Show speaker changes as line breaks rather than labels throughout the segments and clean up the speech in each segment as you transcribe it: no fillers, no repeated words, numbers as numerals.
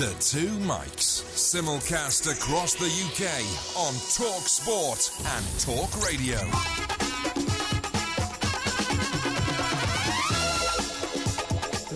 The Two Mics, simulcast across the UK on Talk Sport and Talk Radio.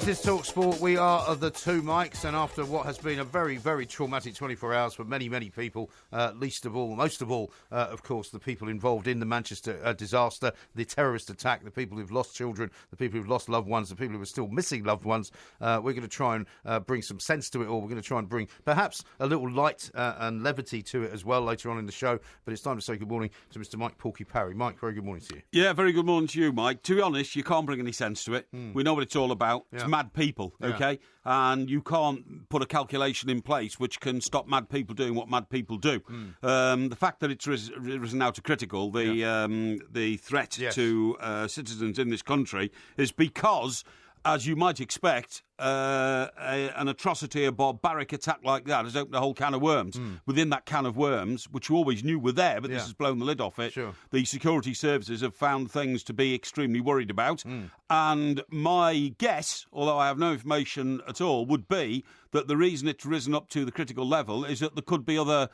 This is Talk Sport. We are the Two Mics, and after what has been a very, very traumatic 24 hours for many, many people, most of all, of course, the people involved in the Manchester disaster, the terrorist attack, the people who've lost children, the people who've lost loved ones, the people who are still missing loved ones, we're going to try and bring some sense to it all. We're going to try and bring perhaps a little light and levity to it as well later on in the show. But it's time to say good morning to Mr. Mike Porky Parry. Mike, very good morning to you.
Yeah, very good morning to you, Mike. To be honest, you can't bring any sense to it. We know what it's all about.
Yeah.
It's mad people, okay? Yeah. And you can't put a calculation in place which can stop mad people doing what mad people do. The fact that it's risen now to critical, the threat to citizens in this country is because, as you might expect, an atrocity, a barbaric attack like that has opened a whole can of worms. Within that can of worms, which you always knew were there, but this has blown the lid off it, the security services have found things to be extremely worried about. And my guess, although I have no information at all, would be that the reason it's risen up to the critical level is that there could be other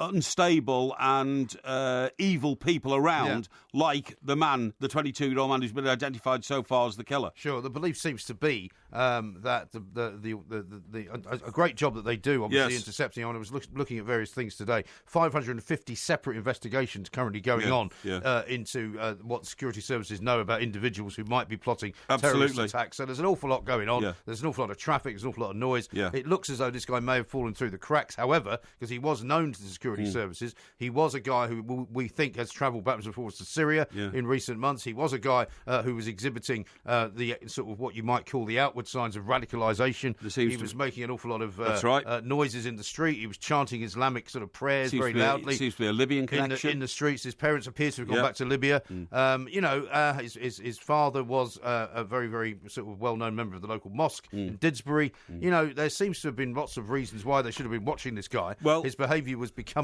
unstable and evil people around, like the 22-year-old man who's been identified so far as the killer.
Sure, the belief seems to be that a great job that they do, obviously, intercepting. I was looking at various things today. 550 separate investigations currently going on into what the security services know about individuals who might be plotting terrorist attacks. So there's an awful lot going on. There's an awful lot of traffic. There's an awful lot of noise. It looks as though this guy may have fallen through the cracks. However, because he was known to the security services, he was a guy who we think has travelled backwards and forwards to Syria in recent months. He was a guy who was exhibiting the sort of what you might call the outward signs of radicalisation. He was making an awful lot of noises in the street. He was chanting Islamic sort of prayers very loudly.
Seems to be a Libyan connection
in the streets. His parents appear to have gone back to Libya. His father was a very, very sort of well-known member of the local mosque in Didsbury. There seems to have been lots of reasons why they should have been watching this guy. Well, his behaviour was becoming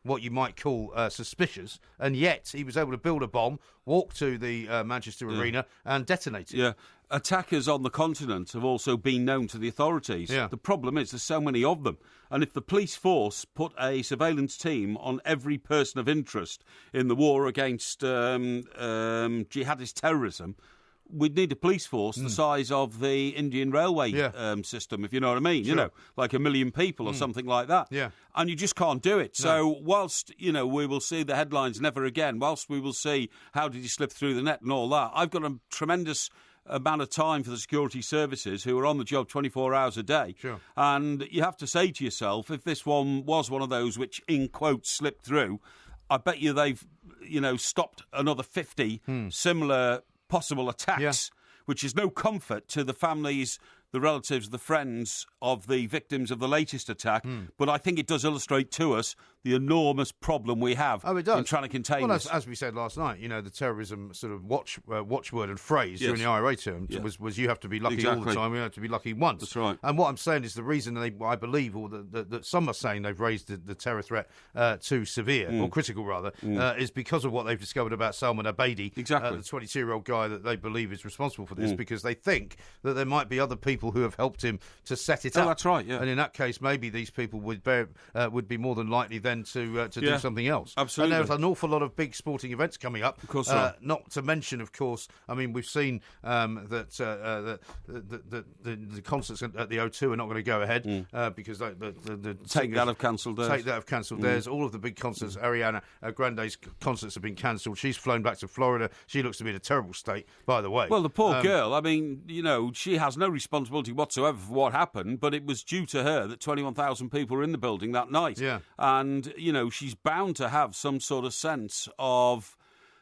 what you might call suspicious, and yet he was able to build a bomb, walk to the Manchester arena and detonate it.
Yeah. Attackers on the continent have also been known to the authorities. The problem is there's so many of them. And if the police force put a surveillance team on every person of interest in the war against jihadist terrorism, we'd need a police force the size of the Indian railway system, if you know what I mean. You know, like 1 million people or something like that. And you just can't do it. So whilst, we will see the headlines never again, whilst we will see how did he slip through the net and all that, I've got a tremendous amount of time for the security services who are on the job 24 hours a day. And you have to say to yourself, if this one was one of those which, in quotes, slipped through, I bet you they've, stopped another 50 similar possible attacks, which is no comfort to the families, the relatives, the friends of the victims of the latest attack. But I think it does illustrate to us the enormous problem we have in trying to contain this.
As we said last night, the terrorism sort of watchword and phrase during the IRA term was you have to be lucky all the time, you have to be lucky once.
That's right.
And what I'm saying is the reason I believe, or that some are saying they've raised the terror threat to severe, or critical rather, is because of what they've discovered about Salman Abedi, the 22-year-old guy that they believe is responsible for this, because they think that there might be other people who have helped him to set it up.
That's right,
And in that case, maybe these people would be more than likely then to do something else.
Absolutely.
And there's an awful lot of big sporting events coming up.
Of course,
not to mention, of course, I mean, we've seen that the concerts at the O2 are not going to go ahead because the
Take That have cancelled theirs.
All of the big concerts, Ariana Grande's concerts have been cancelled. She's flown back to Florida. She looks to be in a terrible state, by the way.
Well, the poor girl, I mean, she has no responsibility whatsoever for what happened, but it was due to her that 21,000 people were in the building that night. And, she's bound to have some sort of sense of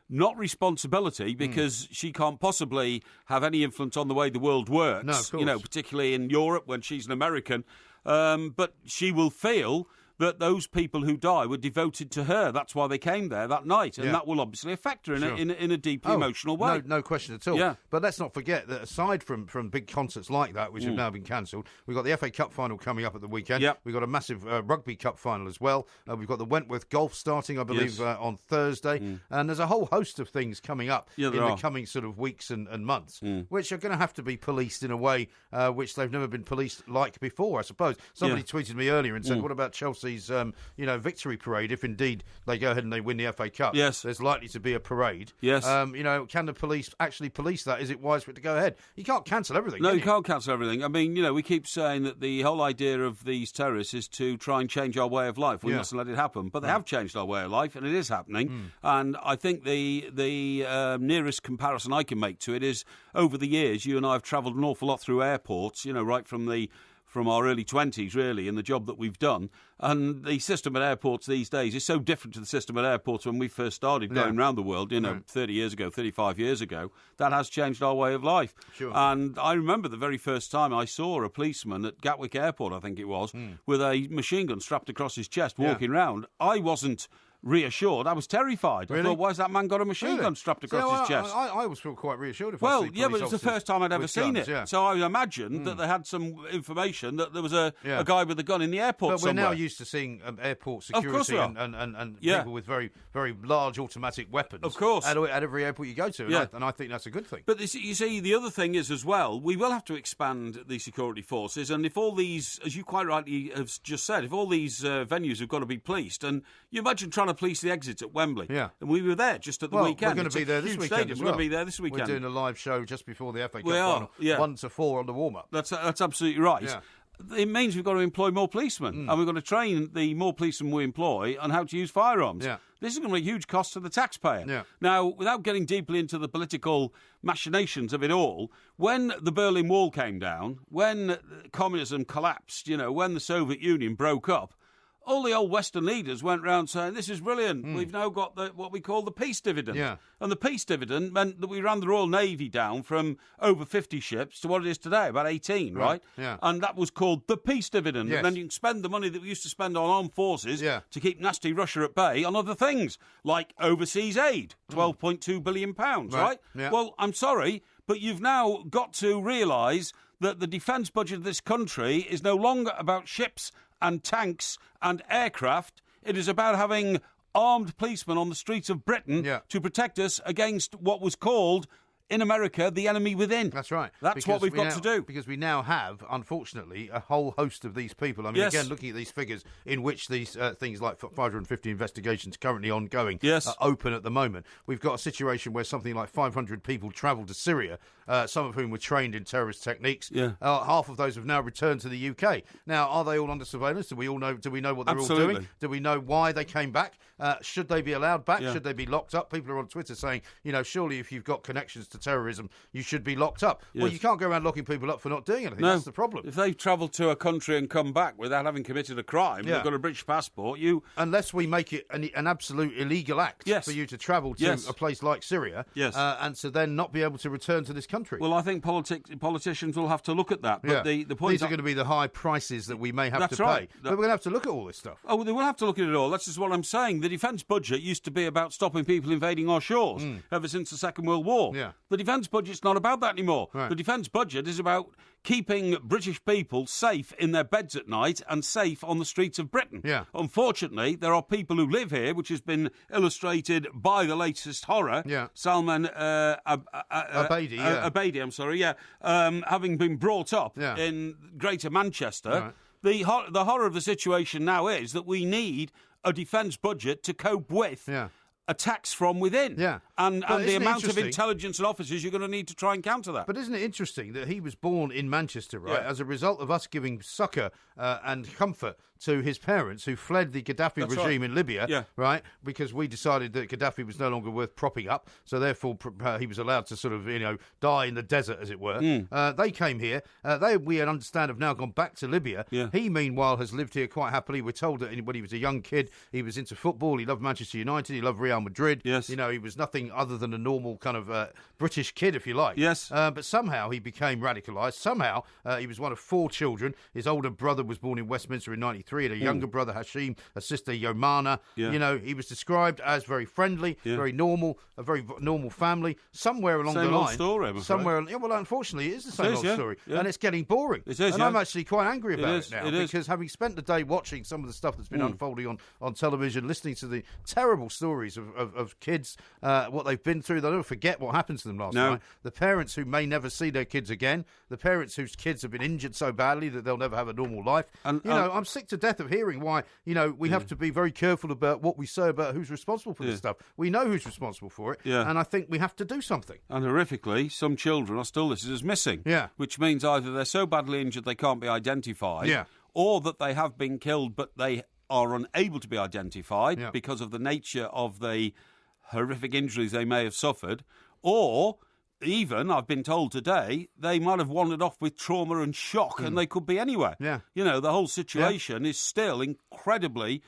not responsibility, because she can't possibly have any influence on the way the world works,
particularly
in Europe when she's an American. But she will feel that those people who die were devoted to her. That's why they came there that night, and that will obviously affect her in a deeply emotional way.
No question at all.
Yeah.
But let's not forget that aside from big concerts like that, which have now been cancelled, we've got the FA Cup final coming up at the weekend.
Yep.
We've got a massive Rugby Cup final as well. We've got the Wentworth Golf starting, I believe, on Thursday. And there's a whole host of things coming up in the coming sort of weeks and months, which are going to have to be policed in a way which they've never been policed like before, I suppose. Somebody tweeted me earlier and said, what about Chelsea's victory parade, if indeed they go ahead and they win the FA Cup?
Yes.
There's likely to be a parade.
Yes.
Can the police actually police that? Is it wise for it to go ahead? You can't cancel everything.
No, you can't cancel everything. I mean, we keep saying that the whole idea of these terrorists is to try and change our way of life. We mustn't let it happen. But they have changed our way of life, and it is happening. And I think the nearest comparison I can make to it is, over the years, you and I have travelled an awful lot through airports, right from our early 20s, really, in the job that we've done. And the system at airports these days is so different to the system at airports when we first started going around the world, 30 years ago, 35 years ago. That has changed our way of life.
Sure.
And I remember the very first time I saw a policeman at Gatwick Airport, I think it was, with a machine gun strapped across his chest walking round. I wasn't reassured. I was terrified.
Really?
I thought, why has that man got a machine gun strapped across his chest?
I always feel quite reassured if I see police
but it was the first time I'd ever seen
guns,
it. So I imagined that they had some information that there was a guy with a gun in the airport somewhere.
We're now used to seeing airport security and people with very, very large automatic weapons.
Of course.
At every airport you go to. And I think that's a good thing.
But you see, the other thing is as well, we will have to expand the security forces. And if all these, as you quite rightly have just said, if all these venues have got to be policed, and you imagine trying to police the exits at Wembley.
Yeah.
And we were there just at the weekend.
We're going to be there this weekend as well.
We're going to be there this weekend.
We're doing a live show just before the FA Cup final. 1 to 4 on the warm-up.
That's absolutely right.
Yeah.
It means we've got to employ more policemen, and we've got to train the more policemen we employ on how to use firearms.
Yeah.
This is going to be a huge cost to the taxpayer.
Yeah.
Now, without getting deeply into the political machinations of it all, when the Berlin Wall came down, when communism collapsed, when the Soviet Union broke up, all the old Western leaders went round saying, this is brilliant. We've now got what we call the peace dividend.
Yeah.
And the peace dividend meant that we ran the Royal Navy down from over 50 ships to what it is today, about 18, right?
Yeah.
And that was called the peace dividend.
Yes.
And then you can spend the money that we used to spend on armed forces to keep nasty Russia at bay on other things, like overseas aid, £12.2 billion, right?
Yeah.
Well, I'm sorry, but you've now got to realise that the defence budget of this country is no longer about ships and tanks and aircraft. It is about having armed policemen on the streets of Britain to protect us against what was called, in America, the enemy within.
That's right.
That's what we've got to do.
Because we now have, unfortunately, a whole host of these people. I mean, again, looking at these figures in which these things like 550 investigations currently ongoing are open at the moment, we've got a situation where something like 500 people travelled to Syria, some of whom were trained in terrorist techniques. Half of those have now returned to the UK. Now, are they all under surveillance? Do we know what they're all doing? Do we know why they came back? Should they be allowed back? Should they be locked up? People are on Twitter saying, surely if you've got connections to terrorism, you should be locked up. Well, you can't go around locking people up for not doing anything.
No.
That's the problem.
If they've travelled to a country and come back without having committed a crime, they've got a British passport,
Unless we make it an absolute illegal act for you to travel to a place like Syria, and to then not be able to return to this country.
Well, I think politicians will have to look at that. But the point
These are going to be the high prices that we may have to
right.
pay. But we're going to have to look at all this stuff.
Oh, they will have to look at it all. That's just what I'm saying. The defence budget used to be about stopping people invading our shores ever since the Second World War.
Yeah.
The defence budget's not about that anymore.
Right.
The defence budget is about keeping British people safe in their beds at night and safe on the streets of Britain.
Yeah.
Unfortunately, there are people who live here, which has been illustrated by the latest horror, Salman
Abedi,
having been brought up in Greater Manchester. Right. The horror of the situation now is that we need a defence budget to cope with attacks from within.
Yeah.
And the amount of intelligence and officers you're going to need to try and counter that.
But isn't it interesting that he was born in Manchester, right, as a result of us giving succour and comfort to his parents who fled the Gaddafi regime in Libya, right, because we decided that Gaddafi was no longer worth propping up, so therefore he was allowed to sort of, die in the desert, as it were. They came here. We understand, have now gone back to Libya.
Yeah.
He, meanwhile, has lived here quite happily. We're told that when he was a young kid, he was into football. He loved Manchester United. He loved Real Real Madrid.
Yes.
He was nothing other than a normal kind of British kid, if you like.
Yes.
But somehow he became radicalised. Somehow he was one of 4 children. His older brother was born in Westminster in 93, and a younger brother, Hashim, a sister, Yomana.
Yeah.
He was described as very friendly, very normal, a very normal family. Somewhere along
same
the line...
old story, I'm afraid.
Well, unfortunately, it is the same old story.
Yeah.
And it's getting boring.
It is,
and I'm actually quite angry about it now.
It is.
Because having spent the day watching some of the stuff that's been unfolding on television, listening to the terrible stories of kids, what they've been through, they'll never forget what happened to them last night. The parents who may never see their kids again, the parents whose kids have been injured so badly that they'll never have a normal life. And I'm sick to death of hearing why, we have to be very careful about what we say about who's responsible for this stuff. We know who's responsible for it, and I think we have to do something.
And horrifically, some children are still listed as missing, which means either they're so badly injured they can't be identified, or that they have been killed but they are unable to be identified because of the nature of the horrific injuries they may have suffered, or even, I've been told today, they might have wandered off with trauma and shock and they could be anywhere.
Yeah.
The whole situation is still incredibly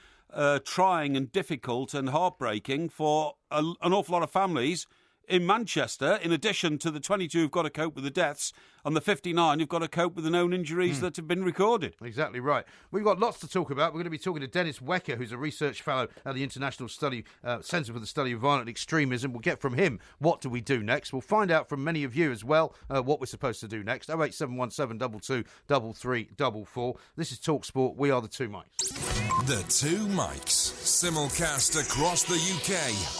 trying and difficult and heartbreaking for an awful lot of families in Manchester, in addition to the 22 who've got to cope with the deaths and the 59 who've got to cope with the known injuries that have been recorded.
Exactly right. We've got lots to talk about. We're going to be talking to Dennis Wecker, who's a research fellow at the International Centre for the Study of Violent Extremism. We'll get from him what do we do next. We'll find out from many of you as well what we're supposed to do next. 08717 22 3344. This is Talk Sport. We are the Two Mics.
The Two Mics. Simulcast across the UK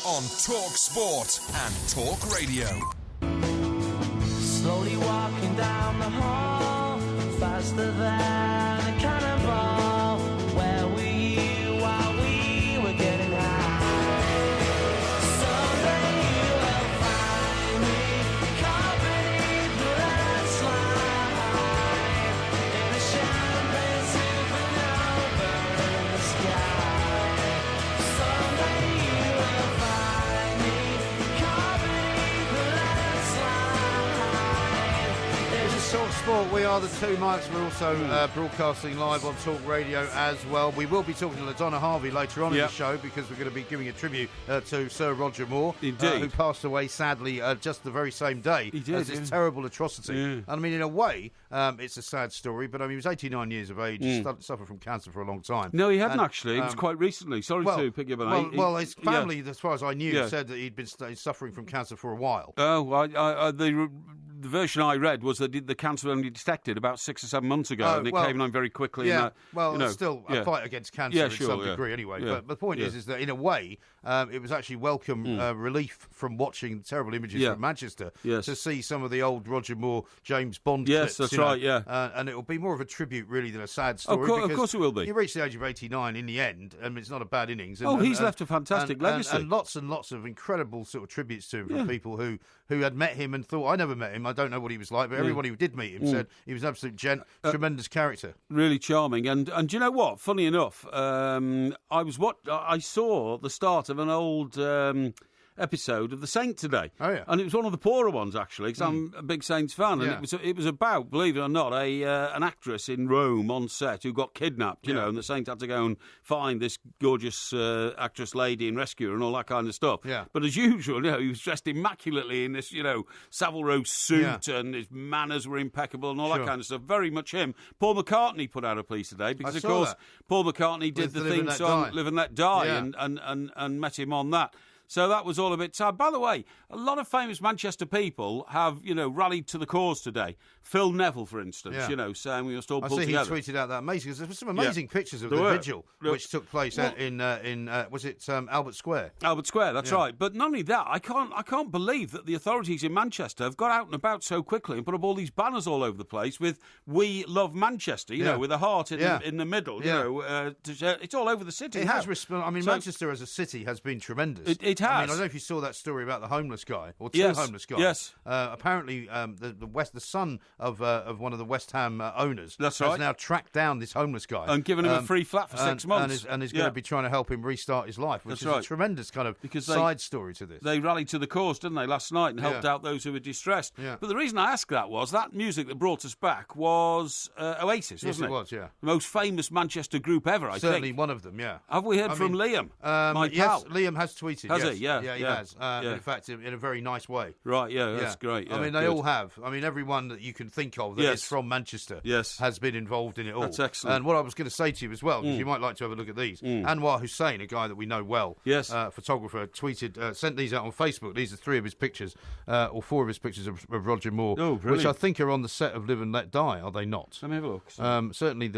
on Talk Sport and Talk Radio.
Slowly walking down the hall, faster than a cannonball. Where were you while we were getting high? Someday you will find me caught beneath the landslide, in a champagne supernova in the sky. Someday you will find me caught beneath the landslide.
Talk Sport, we are the Two Mics. We're also broadcasting live on Talk Radio as well. We will be talking to LaDonna Harvey later on in the show because we're going to be giving a tribute to Sir Roger Moore, who passed away sadly just the very same day as this terrible atrocity. And I mean, in a way, it's a sad story, but I mean, he was 89 years of age, suffered from cancer for a long time.
No, he hadn't actually. It was quite recently. Sorry to pick you up on that.
Well, his family, as far as I knew, said that he'd been suffering from cancer for a while.
Oh, the version I read was that the cancer only detected about 6 or 7 months ago, and it came on very quickly.
Yeah, it's still a fight against cancer to some degree anyway.
Yeah.
But the point is that in a way, it was actually welcome relief from watching the terrible images from Manchester to see some of the old Roger Moore, James Bond clips.
Yes, that's right,
and it will be more of a tribute, really, than a sad story.
Of course it will be.
He reached the age of 89 in the end, and it's not a bad innings.
He's left a fantastic legacy.
And lots of incredible sort of tributes to him from people who had met him and thought, I never met him, I don't know what he was like, but everybody who did meet him said he was an absolute gent, tremendous character.
Really charming. And do you know what? Funny enough, I saw the start of an old episode of The Saint today.
Oh, yeah.
And it was one of the poorer ones, actually, because I'm a big Saints fan. And it was about, believe it or not, an actress in Rome on set who got kidnapped, you know, and the Saint had to go and find this gorgeous actress lady and rescue her and all that kind of stuff.
Yeah.
But as usual, he was dressed immaculately in this, Savile Row suit, and his manners were impeccable and all that kind of stuff. Very much him. Paul McCartney put out a piece today because, of course, Paul McCartney did the theme song Live and Let Die and met him on that. So that was all a bit sad. By the way, a lot of famous Manchester people have, rallied to the cause today. Phil Neville, for instance, saying we must all pull together.
I see he tweeted out that amazing, because there were some amazing pictures of the vigil, which took place in was it Albert Square?
Albert Square, that's right. But not only that, I can't believe that the authorities in Manchester have got out and about so quickly and put up all these banners all over the place with "We Love Manchester," with a heart in the middle. It's all over the city.
It has. Manchester as a city has been tremendous.
It has.
I mean, I don't know if you saw that story about the homeless guy or two homeless guys.
Yes.
Apparently, the son of one of the West Ham owners.
That's right.
Has now tracked down this homeless guy
and given him a free flat for 6 months,
and is going to be trying to help him restart his life, which is a tremendous kind of side story to this.
They rallied to the cause, didn't they, last night, and helped out those who were distressed.
Yeah.
But the reason I asked that was that music that brought us back was Oasis, wasn't it?
Yes, it was, yeah.
The most famous Manchester group ever, I think.
Certainly one of them, yeah.
Have we heard from Liam? My
yes,
pal?
Liam has tweeted.
Has
yes.
he? Yeah.
Yeah, he has. In fact, in a very nice way.
Right, that's great. Yeah,
I mean, they all have. I mean, everyone that you can think of that is from Manchester has been involved in it all.
That's excellent.
And what I was going to say to you as well, because you might like to have a look at these, Anwar Hussain, a guy that we know well, photographer, tweeted, sent these out on Facebook. These are 3 of his pictures, or 4 of his pictures of Roger Moore, which I think are on the set of Live and Let Die, are they not?
Let me have a look.
Certainly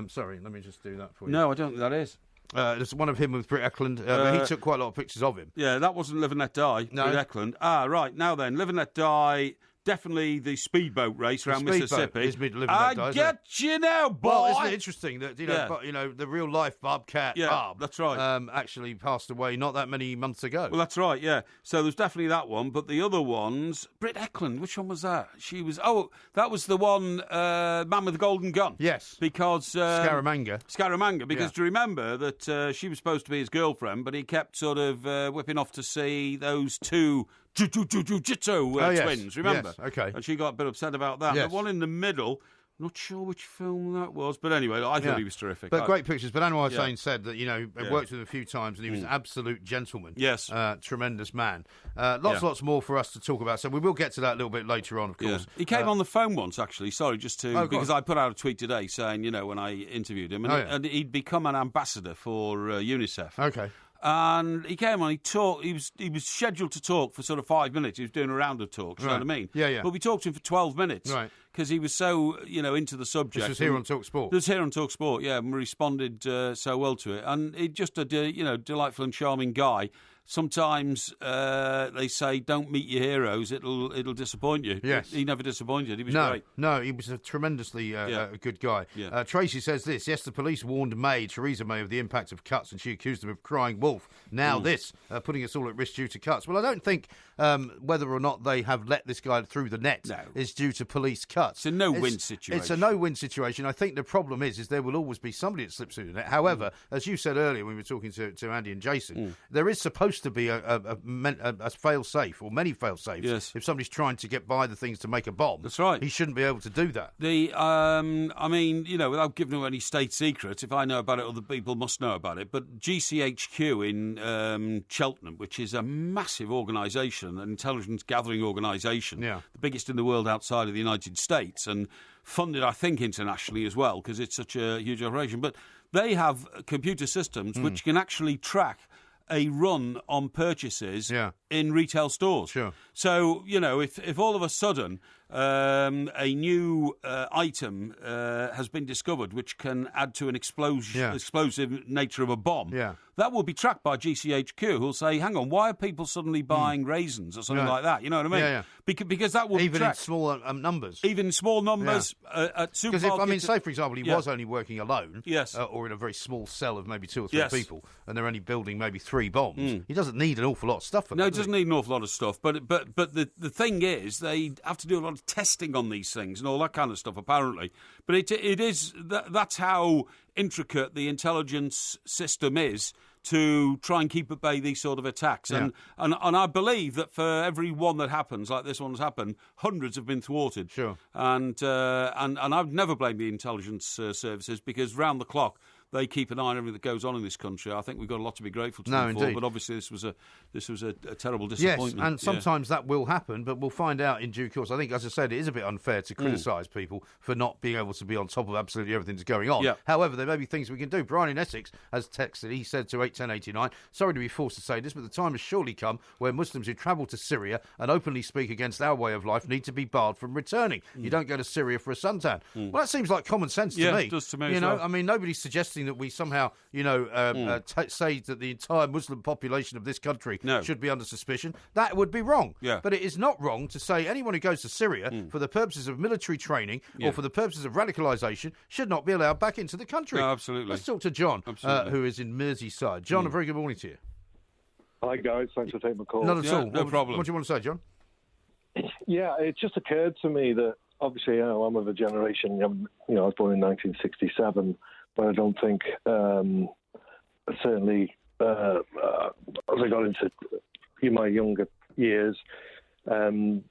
sorry, let me just do that for you.
No, I don't think that is.
There's one of him with Britt Eklund. But he took quite a lot of pictures of him.
Yeah, that wasn't Live and Let Die,
no.
Britt Eklund. Right, now then, Live and Let Die... Definitely the speedboat race around Mississippi. I get you now, boy.
Well, isn't it interesting that the real life Bobcat Bob?
That's right.
Actually passed away not that many months ago.
Well, that's right. Yeah. So there's definitely that one, but the other ones, Britt Eklund. Which one was that? She was. Oh, that was the one, Man with the Golden Gun.
Yes.
Because
Scaramanga.
Because do you remember that she was supposed to be his girlfriend, but he kept sort of whipping off to see those 2 jiu-jitsu twins, remember?
Yes, okay.
And she got a bit upset about that.
Yes.
The one in the middle, not sure which film that was, but anyway, I thought he was terrific.
But great pictures. But Anwar Hussain said that, I worked with him a few times and he was an absolute gentleman.
Yes.
Tremendous man. Lots more for us to talk about. So we will get to that a little bit later on, of course.
Yeah. He came on the phone once, actually. Sorry, because I put out a tweet today saying, when I interviewed him, and he'd become an ambassador for UNICEF.
Okay.
And he came on, he talked, he was scheduled to talk for sort of 5 minutes. He was doing a round of talks, you know what I mean?
Yeah.
But we talked to him for 12 minutes.
Right.
Because he was so, into the subject.
This was here on Talk Sport.
This was here on Talk Sport, yeah, and responded so well to it. And he's just a, delightful and charming guy. Sometimes they say, don't meet your heroes, it'll disappoint you.
Yes.
He never disappointed. He was great.
No, he was a tremendously good guy.
Yeah.
Tracy says this, yes, the police warned Theresa May, of the impact of cuts, and she accused them of crying wolf. Now this, putting us all at risk due to cuts. Well, I don't think whether or not they have let this guy through the net is due to police cuts.
It's a no-win situation.
It's a no-win situation. I think the problem is there will always be somebody that slips through the net. However, as you said earlier when we were talking to Andy and Jason, there is supposed to be a fail-safe, or many fail-safes.
Yes.
If somebody's trying to get by the things to make a bomb,
that's right.
He shouldn't be able to do that.
Without giving away any state secrets, if I know about it, other people must know about it. But GCHQ in Cheltenham, which is a massive organisation, an intelligence gathering organisation, the biggest in the world outside of the United States, and funded, I think, internationally as well, because it's such a huge operation. But they have computer systems which can actually track a run on purchases in retail stores.
Sure.
So, if all of a sudden a new item has been discovered which can add to an explosive nature of a bomb, that will be tracked by GCHQ, who'll say, hang on, why are people suddenly buying raisins or something like that? You know what I mean? Because that will
even
be tracked.
In small numbers.
Even in small numbers at supermarkets.
Because say, for example, he was only working alone,
yes,
or in a very small cell of maybe 2 or 3 people, and they're only building maybe 3 bombs, he doesn't need an awful lot of stuff for that.
No, he doesn't need an awful lot of stuff. But the thing is, they have to do a lot of testing on these things and all that kind of stuff, apparently. But it is that's how intricate the intelligence system is to try and keep at bay these sort of attacks. And I believe that for every one that happens, like this one's happened, hundreds have been thwarted.
Sure.
And I've never blamed the intelligence services, because round the clock they keep an eye on everything that goes on in this country. I think we've got a lot to be grateful to them for. But obviously, this was a terrible disappointment.
Yes, and sometimes that will happen, but we'll find out in due course. I think, as I said, it is a bit unfair to criticise people for not being able to be on top of absolutely everything that's going on. However, there may be things we can do. Brian in Essex has texted. He said to 81089, sorry to be forced to say this, but the time has surely come where Muslims who travel to Syria and openly speak against our way of life need to be barred from returning. You don't go to Syria for a suntan. Well, that seems like common sense to me.
Yeah, it does to me as well.
I mean, nobody's suggesting that we somehow say that the entire Muslim population of this country should be under suspicion. That would be wrong.
Yeah.
But it is not wrong to say anyone who goes to Syria for the purposes of military training or for the purposes of radicalisation should not be allowed back into the country.
No, absolutely.
Let's talk to John, who is in Merseyside. John, a very good morning to you.
Hi, guys. Thanks for taking my call.
Not at all.
No problem.
What do you want to say, John?
Yeah, it just occurred to me that obviously, you know, I'm of a generation. You know, I was born in 1967, but I don't think certainly as I got into my younger years, sorry,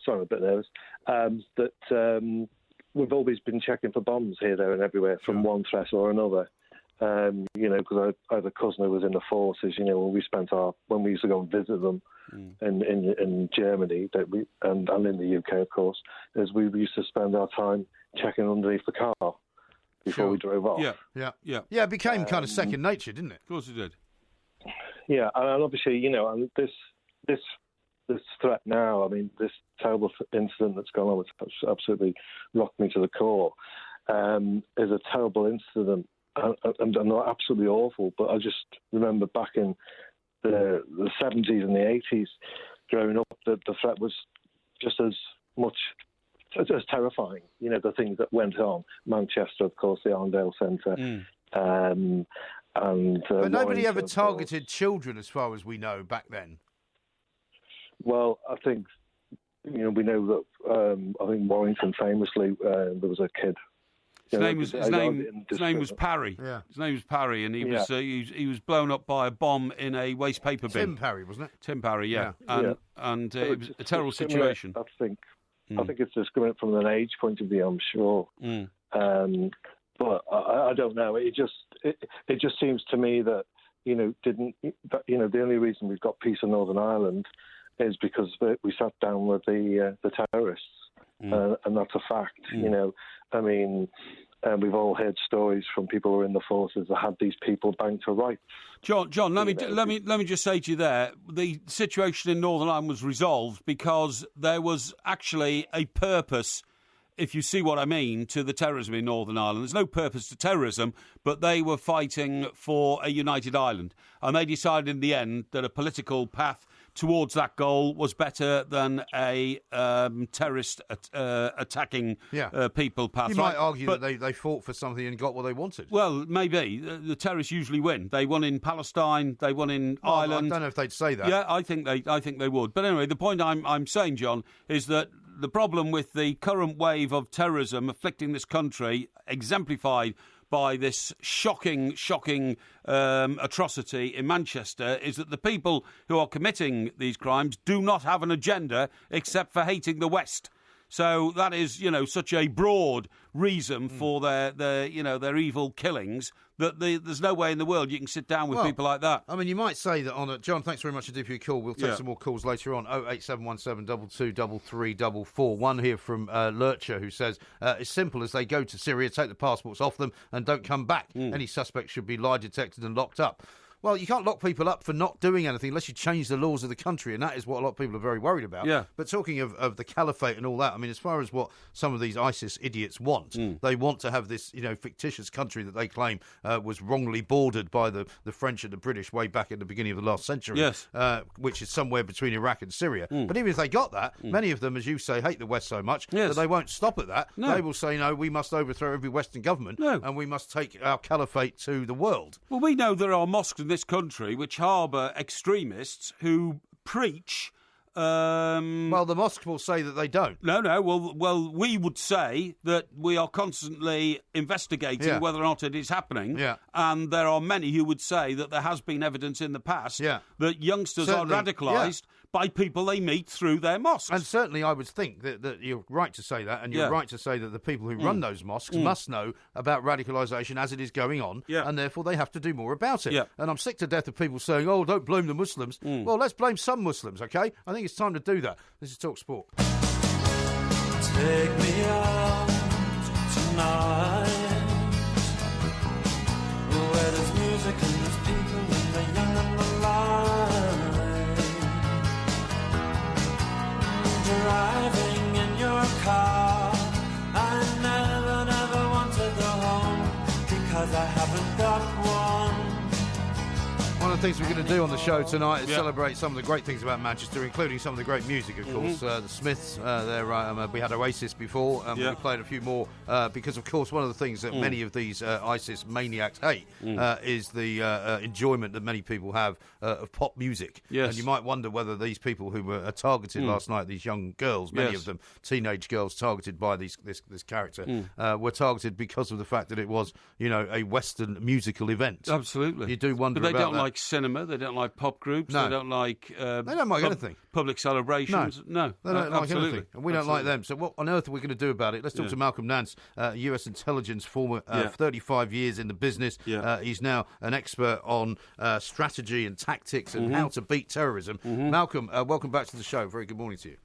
I'm a bit nervous. That we've always been checking for bombs here, there, and everywhere from one threat or another. You know, because I have a cousin who was in the forces. You know, when we used to go and visit them in Germany, and in the UK, of course, is we used to spend our time checking underneath the car before we drove off.
Yeah. It became kind of second nature, didn't it?
Of course it did.
Yeah, and obviously, you know, and this threat now, I mean, this terrible incident that's gone on, which absolutely rocked me to the core, is a terrible incident and absolutely awful. But I just remember back in the 70s and the 80s, growing up, that the threat was just as much as terrifying. You know, the things that went on. Manchester, of course, the Arndale Centre.
But nobody ever targeted children, as far as we know, back then.
Well, I think, you know, we know that, I think Warrington famously, there was a kid.
His name was Parry. Yeah. His name was Parry, and he was blown up by a bomb in a waste paper bin.
Tim Parry, wasn't it?
Tim Parry, yeah. And it was a terrible situation.
I think it's discriminate from an age point of view, I'm sure. But I don't know. It just seems to me that, you know, the only reason we've got peace in Northern Ireland is because we sat down with the terrorists, and that's a fact. You know, I mean, we've all heard stories from people who are in the forces that had these people banged to rights.
John, let me just say to you there, the situation in Northern Ireland was resolved because there was actually a purpose, if you see what I mean, to the terrorism in Northern Ireland. There's no purpose to terrorism, but they were fighting for a united Ireland. And they decided in the end that a political path towards that goal was better than a terrorist attacking people path.
You might argue that they fought for something and got what they wanted.
Well, maybe. The terrorists usually win. They won in Palestine, they won in Ireland.
I don't know if they'd say that.
Yeah, I think they would. But anyway, the point I'm saying, John, is that the problem with the current wave of terrorism afflicting this country, exemplified by this shocking atrocity in Manchester, is that the people who are committing these crimes do not have an agenda except for hating the West. So that is, you know, such a broad reason for their evil killings that there's no way in the world you can sit down with people like that.
I mean, you might say that John, thanks very much indeed for your call. We'll take some more calls later on. 08717 223344. One here from Lurcher, who says, as simple as they go to Syria, take the passports off them and don't come back. Any suspect should be lie detected and locked up. Well, you can't lock people up for not doing anything unless you change the laws of the country, and that is what a lot of people are very worried about.
Yeah.
But talking of the caliphate and all that, I mean, as far as what some of these ISIS idiots want, they want to have this, you know, fictitious country that they claim was wrongly bordered by the French and the British way back in the beginning of the last century, which is somewhere between Iraq and Syria. But even if they got that, many of them, as you say, hate the West so much that they won't stop at that. No. They will say, no, we must overthrow every Western government and we must take our caliphate to the world.
Well, we know there are mosques in this country which harbour extremists who preach.
Well, the mosque will say that they don't.
No. Well, we would say that we are constantly investigating whether or not it is happening. Yeah. And there are many who would say that there has been evidence in the past that youngsters are radicalised by people they meet through their mosques.
And certainly I would think that you're right to say that, and you're right to say that the people who run those mosques must know about radicalisation as it is going on, and therefore they have to do more about it. Yeah. And I'm sick to death of people saying, oh, don't blame the Muslims. Well, let's blame some Muslims, OK? I think it's time to do that. This is Talk Sport.
Take me out tonight, where there's music and there's people and the young and the light. Driving in your car, I never want to go home because I haven't got one.
One of the things we're going to do on the show tonight is celebrate some of the great things about Manchester, including some of the great music, of course. The Smiths, we had Oasis before, we played a few more, because, of course, one of the things that many of these ISIS maniacs hate is the enjoyment that many people have of pop music.
Yes.
And you might wonder whether these people who were targeted last night, these young girls, many of them teenage girls targeted by this character, were targeted because of the fact that it was, a Western musical event.
Absolutely.
You do wonder
about that. But they don't like cinema, they don't like pop groups, they don't like...
they don't like anything.
Public celebrations. No,
they don't like
absolutely.
anything. And we don't like them. So what on earth are we going to do about it? Let's talk to Malcolm Nance, US intelligence former, 35 years in the business. He's now an expert on strategy and tactics and how to beat terrorism. Malcolm, welcome back to the show. Very good morning to you.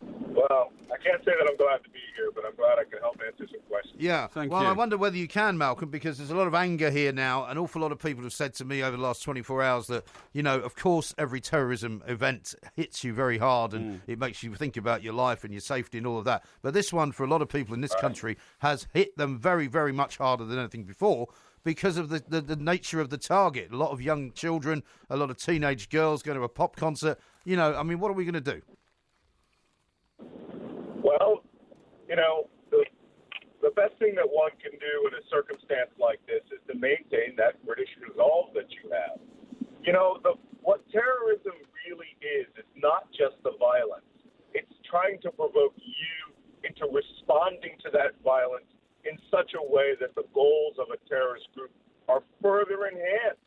Well, I can't say that I'm glad to be here, but I'm glad I can help answer some questions.
Yeah,
Thank you.
I wonder whether you can, Malcolm, because there's a lot of anger here now. An awful lot of people have said to me over the last 24 hours that, of course, every terrorism event hits you very hard and it makes you think about your life and your safety and all of that. But this one, for a lot of people in this country, has hit them very, very much harder than anything before, because of the nature of the target. A lot of young children, a lot of teenage girls going to a pop concert. What are we going to do?
Well, the best thing that one can do in a circumstance like this is to maintain that British resolve that you have. What terrorism really is not just the violence. It's trying to provoke you into responding to that violence in such a way that the goals of a terrorist group are further enhanced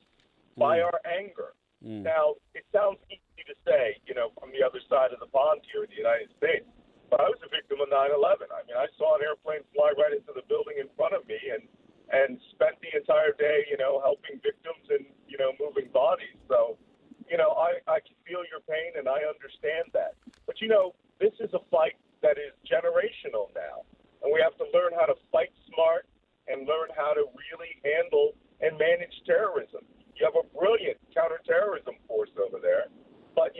by our anger. Now, it sounds easy to say, from the other side of the pond here in the United States, but I was a victim of 9/11. I mean, I saw an airplane fly right into the building in front of me and spent the entire day, helping victims and, moving bodies. So, I can feel your pain and I understand that. But, this is a fight that is generational now. And we have to learn how to fight smart and learn how to really handle and manage terrorism. You have a brilliant counterterrorism force over there. But,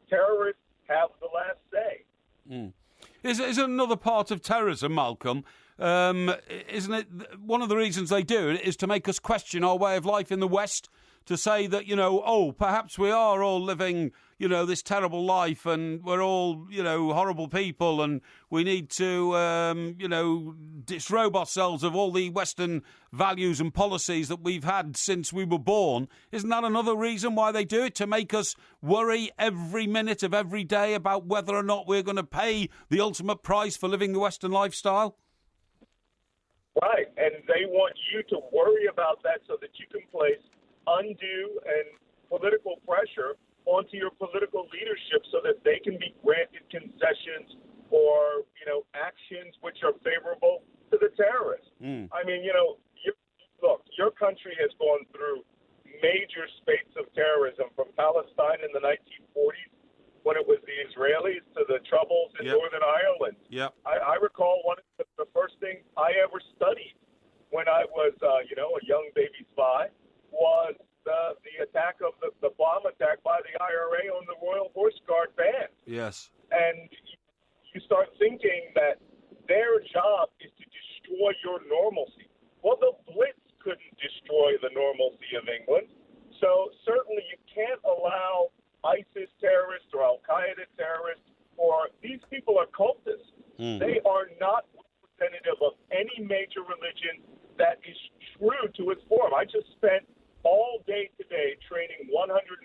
terrorists have the last say.
Is another part of terrorism, Malcolm? Isn't it one of the reasons they do it is to make us question our way of life in the West? To say that, perhaps we are all living, this terrible life and we're all, horrible people and we need to, disrobe ourselves of all the Western values and policies that we've had since we were born. Isn't that another reason why they do it? To make us worry every minute of every day about whether or not we're going to pay the ultimate price for living the Western lifestyle?
Right, and they want you to worry about that so that you can place undue and political pressure onto your political leadership so that they can be granted concessions or, actions which are favorable to the terrorists. I mean, your country has gone through major spates of terrorism from Palestine in the 1940s when it was the Israelis to the troubles in Northern Ireland. I recall one of the first things I ever studied when I was, a young baby spy was the attack of the bomb attack by the IRA on the Royal Horse Guard band.
Yes.
And you start thinking that their job is to destroy your normalcy. Well, the Blitz couldn't destroy the normalcy of England. So certainly you can't allow ISIS terrorists or Al-Qaeda terrorists, or these people are cultists. They are not representative of any major religion that is true to its form. I just spent all day today training 150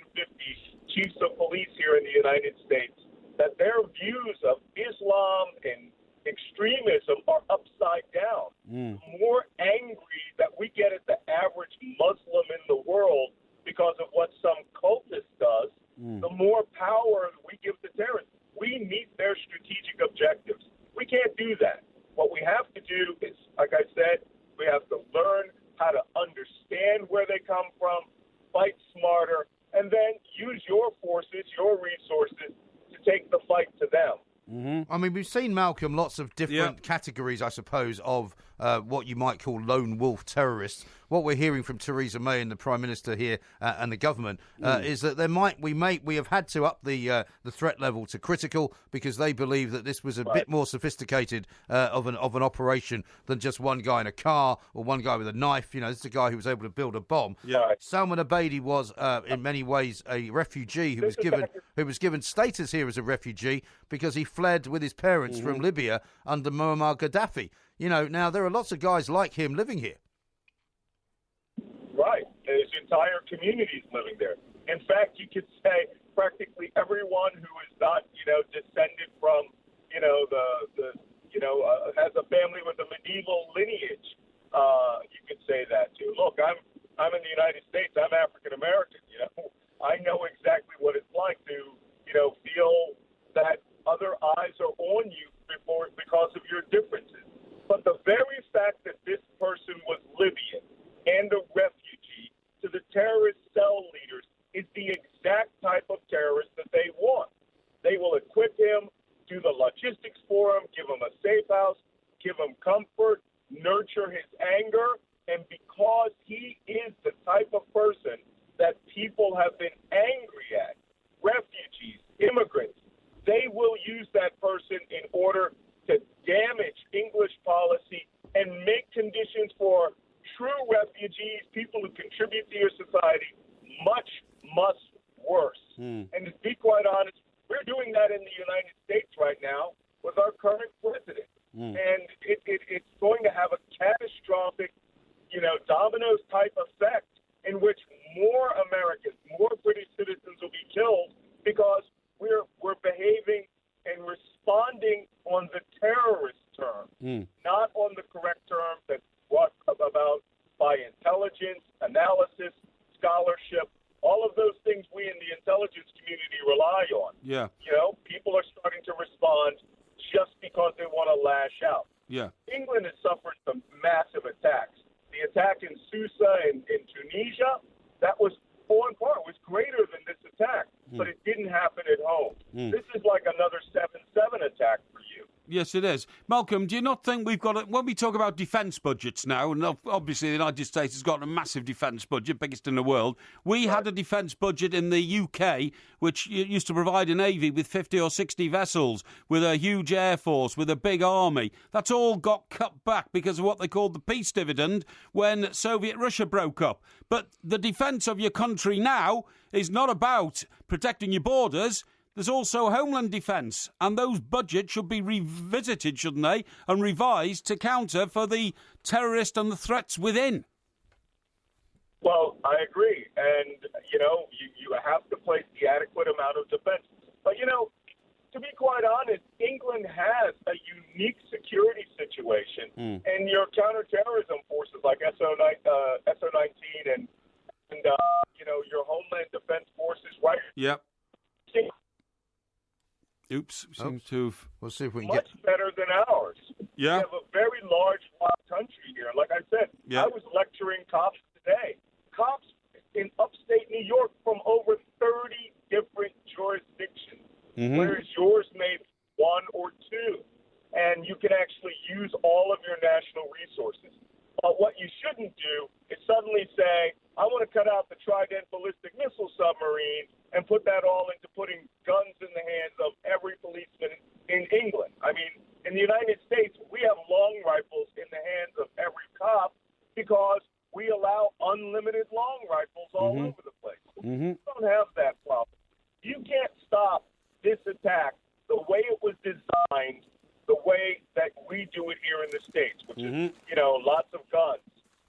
chiefs of police here in the United States that their views of Islam and extremism are upside down. The more angry that we get at the average Muslim in the world because of what some cultist does, the more power we give to terrorists. We meet their strategic objectives. We can't do that. What we have to do is, like I said, we have to learn how to understand where they come from, fight smarter, and then use your forces, your resources to take the fight to them.
I mean, we've seen, Malcolm, lots of different categories, I suppose, of what you might call lone wolf terrorists. What we're hearing from Theresa May and the Prime Minister here and the government is that we have had to up the threat level to critical because they believe that this was a bit more sophisticated of an operation than just one guy in a car or one guy with a knife. You know, this is a guy who was able to build a bomb. Salman Abedi was in many ways a refugee who was given status here as a refugee because he fled with his parents from Libya under Muammar Gaddafi. You know, now there are lots of guys like him living here.
Right. His entire community is living there. In fact, you could say practically everyone who is not, descended from, has a family with a medieval lineage. You could say that too. Look, I'm in the United States. I'm African American. I know exactly what it's like to, feel that other eyes are on you because of your differences. But the very fact that this person was Libyan and a refugee to the terrorist cell leaders is the exact type of terrorist that they want. They will equip him, do the logistics for him, give him a safe house, give him comfort, nurture his anger, and because he is the type of person that people have been angry at, refugees, immigrants, they will use that person in order to damage English policy and make conditions for true refugees, people who contribute to your society, much worse. And to be quite honest, we're doing that in the United States right now with our current president. And it's going to have a catastrophic, dominoes type effect in which more Americans, more British citizens will be killed because we're behaving and responding on the terrorist term, not on the correct term that's brought about by intelligence, analysis, scholarship, all of those things we in the intelligence community rely on.
Yeah.
People are starting to respond just because they want to lash out.
Yeah.
England has suffered some massive attacks. The attack in Susa in Tunisia, that was on par, was greater than this attack, but it didn't happen at home. This is like another 7/7 attack for you.
Yes, it is. Malcolm, do you not think we've got when we talk about defence budgets now, and obviously the United States has got a massive defence budget, biggest in the world. We had a defence budget in the UK, which used to provide a navy with 50 or 60 vessels, with a huge air force, with a big army. That's all got cut back because of what they called the peace dividend when Soviet Russia broke up. But the defence of your country now is not about protecting your borders. There's also homeland defence, and those budgets should be revisited, shouldn't they, and revised to counter for the terrorist and the threats within.
Well, I agree. And, you have to place the adequate amount of defense. But, to be quite honest, England has a unique security situation. And your counterterrorism forces like SO-19 and your Homeland Defense Forces, right?
Yep. Oops. Seems to have...
We'll see if we can
much better than ours.
Yeah.
We have a very large country here. Like I said, I was lecturing cops today. Cops in upstate New York from over 30 different jurisdictions, whereas yours may be one or two. And you can actually use all of your national resources. But what you shouldn't do is suddenly say, I want to cut out the Trident ballistic missile submarine and put that all into putting guns in the hands of every policeman in England. I mean, in the United States, we have long rifles in the hands of every cop because we allow unlimited long rifles all over the place. We don't have that problem. You can't stop this attack the way it was designed, the way that we do it here in the States, which is, lots of guns.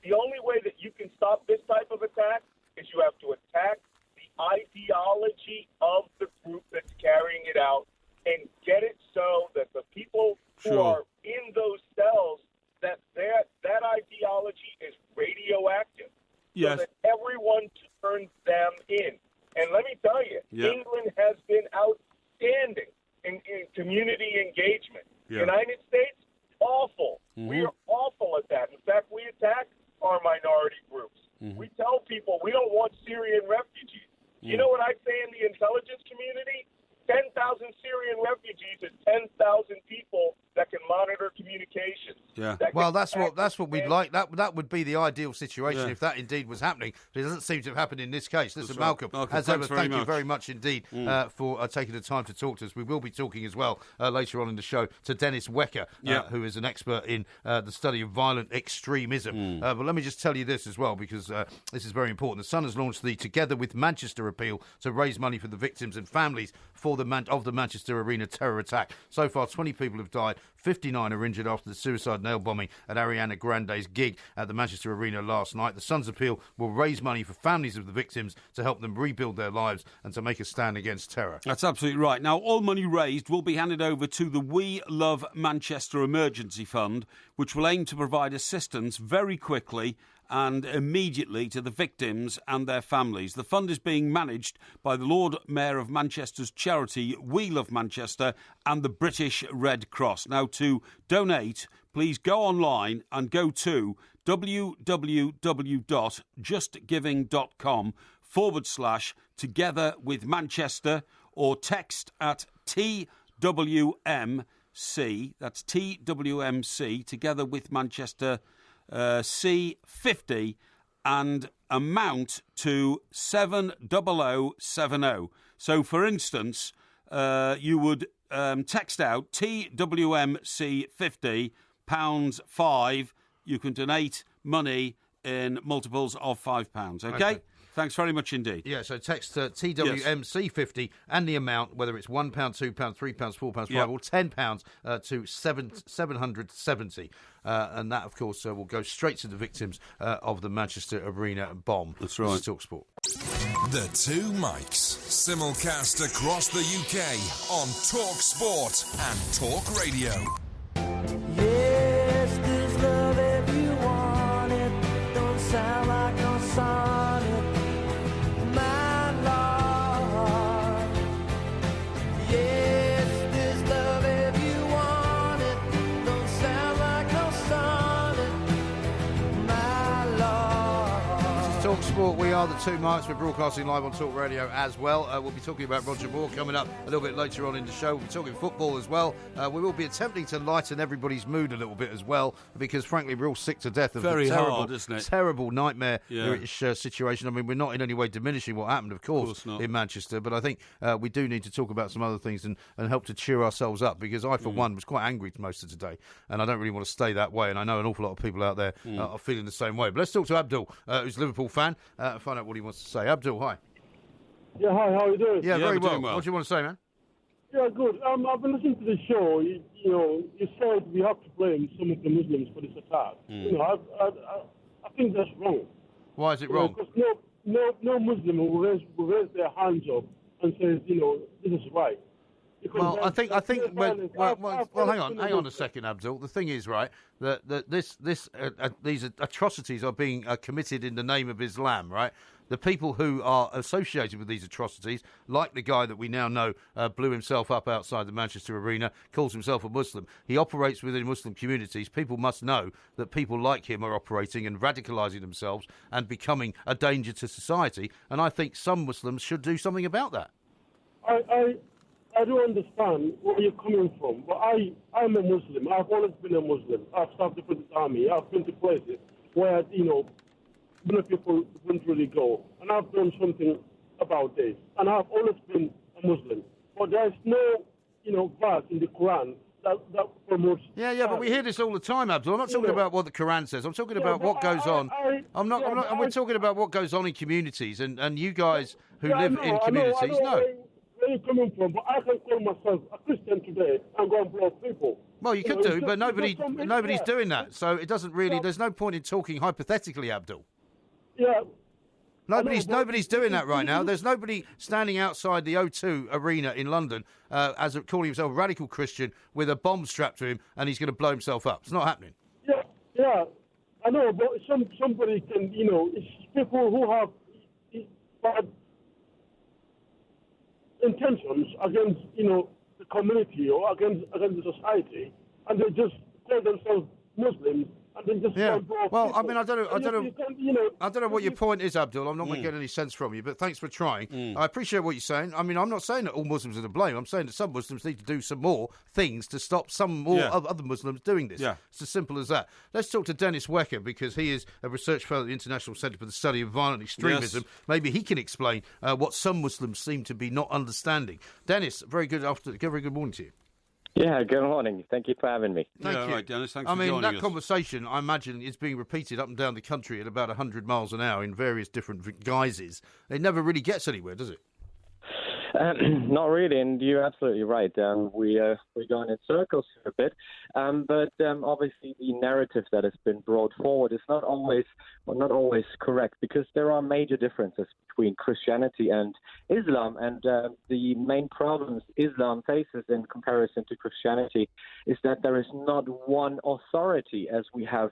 The only way that you can stop this type of attack is you have to attack the ideology of the group that's carrying it out and get it so that the people who are in those cells, that ideology is radioactive.
Yes.
So that everyone turns them in. And let me tell you, England has been outstanding in community engagement. United States, awful. We are awful at that. In fact, we attack our minority groups. We tell people we don't want Syrian refugees. You know what I say in the intelligence community? 10,000 Syrian refugees and 10,000 people that can monitor communications.
Yeah.
Well, that's what we'd like. That would be the ideal situation if that indeed was happening. But it doesn't seem to have happened in this case. Listen, Malcolm, as ever, thank you very much indeed for taking the time to talk to us. We will be talking as well later on in the show to Dennis Wecker, who is an expert in the study of violent extremism. But let me just tell you this as well, because this is very important. The Sun has launched the Together with Manchester appeal to raise money for the victims and families of the Manchester Arena terror attack. So far, 20 people have died. 59 are injured after the suicide nail bombing at Ariana Grande's gig at the Manchester Arena last night. The Sun's appeal will raise money for families of the victims to help them rebuild their lives and to make a stand against terror.
That's absolutely right. Now, all money raised will be handed over to the We Love Manchester Emergency Fund, which will aim to provide assistance very quickly and immediately to the victims and their families. The fund is being managed by the Lord Mayor of Manchester's charity We Love Manchester and the British Red Cross. Now, to donate, please go online and go to www.justgiving.com/Together with Manchester, or text at TWMC, that's TWMC, Together with Manchester, C50, and amount to 70070. So, for instance, you would text out TWMC 50 £5. You can donate money in multiples of £5. Okay? Thanks very much indeed.
Yeah, so text TWMC50 and the amount, whether it's £1, £2, £3, £4, £5 or £10 to 770. And that, of course, will go straight to the victims of the Manchester Arena bomb.
That's right.
This is TalkSport.
The Two Mics, simulcast across the UK on TalkSport and Talk Radio.
Yes, there's love if you want it. Don't sound like no sonnet, my lord. Yes, there's love if you want it. Don't sound like no sonnet, my lord.
This is TalkSport. We are the Two Mics. We're broadcasting live on Talk Radio as well. We'll be talking about Roger Moore coming up a little bit later on in the show. We'll be talking football as well. We will be attempting to lighten everybody's mood a little bit as well, because frankly we're all sick to death of
Very
the terrible,
hard, isn't it?
terrible nightmare-ish situation. I mean, we're not in any way diminishing what happened, of course
not.
in Manchester, but I think we do need to talk about some other things and help to cheer ourselves up, because I, for one, was quite angry most of today, and I don't really want to stay that way, and I know an awful lot of people out there are feeling the same way. But let's talk to Abdul, who's a Liverpool fan, and find out what he wants to say. Abdul, hi.
Yeah, hi, how are you doing?
Yeah, very well.
well.
What do you want to say, man?
Yeah, good. I've been listening to the show. You said we have to blame some of the Muslims for this attack. I think that's wrong.
Why is it wrong?
Because no Muslim will raise their hands up and says, this is right.
Well, I think. Well, hang on a second, Abdul. The thing is, right, that these atrocities are being committed in the name of Islam, right? The people who are associated with these atrocities, like the guy that we now know blew himself up outside the Manchester Arena, calls himself a Muslim. He operates within Muslim communities. People must know that people like him are operating and radicalising themselves and becoming a danger to society. And I think some Muslims should do something about that.
I do understand where you're coming from, but I'm a Muslim. I've always been a Muslim. I've served the British Army. I've been to places where, many people wouldn't really go. And I've done something about this. And I've always been a Muslim. But there's no, verse in the Quran that promotes...
Yeah, but we hear this all the time, Abdul. I'm not talking about what the Quran says. I'm talking about what goes on. We're talking about what goes on in communities. And you guys who live in communities know.
Where you're coming from, but I can call myself a Christian today and go and blow people.
Well, you could do, but nobody's doing that. So it doesn't really... There's no point in talking hypothetically, Abdul.
Yeah.
Nobody's doing that right now. There's nobody standing outside the O2 Arena in London calling himself a radical Christian with a bomb strapped to him, and he's going to blow himself up. It's not happening.
Yeah. I know, but somebody can, it's people who have bad intentions against, the community or against the society, and they just call themselves Muslims and then just
Yeah.
go off
Well,
people.
I mean, I don't know what your
you-
point is, Abdul. I'm not going to get any sense from you, but thanks for trying. I appreciate what you're saying. I mean, I'm not saying that all Muslims are to blame. I'm saying that some Muslims need to do some more things to stop some more other Muslims doing this.
Yeah.
It's as simple as that. Let's talk to Dennis Wecker, because he is a research fellow at the International Centre for the Study of Violent Extremism.
Yes.
Maybe he can explain what some Muslims seem to be not understanding. Dennis, very good morning to you.
Yeah, good morning. Thank you for having me.
Thank you.
Right, Dennis. Thanks for
I mean,
joining
that
us.
conversation, I imagine, is being repeated up and down the country at about 100 miles an hour in various different guises. It never really gets anywhere, does it?
Not really, and you're absolutely right. We're going in circles here a bit, but obviously the narrative that has been brought forward is not always correct, because there are major differences between Christianity and Islam, and the main problems Islam faces in comparison to Christianity is that there is not one authority as we have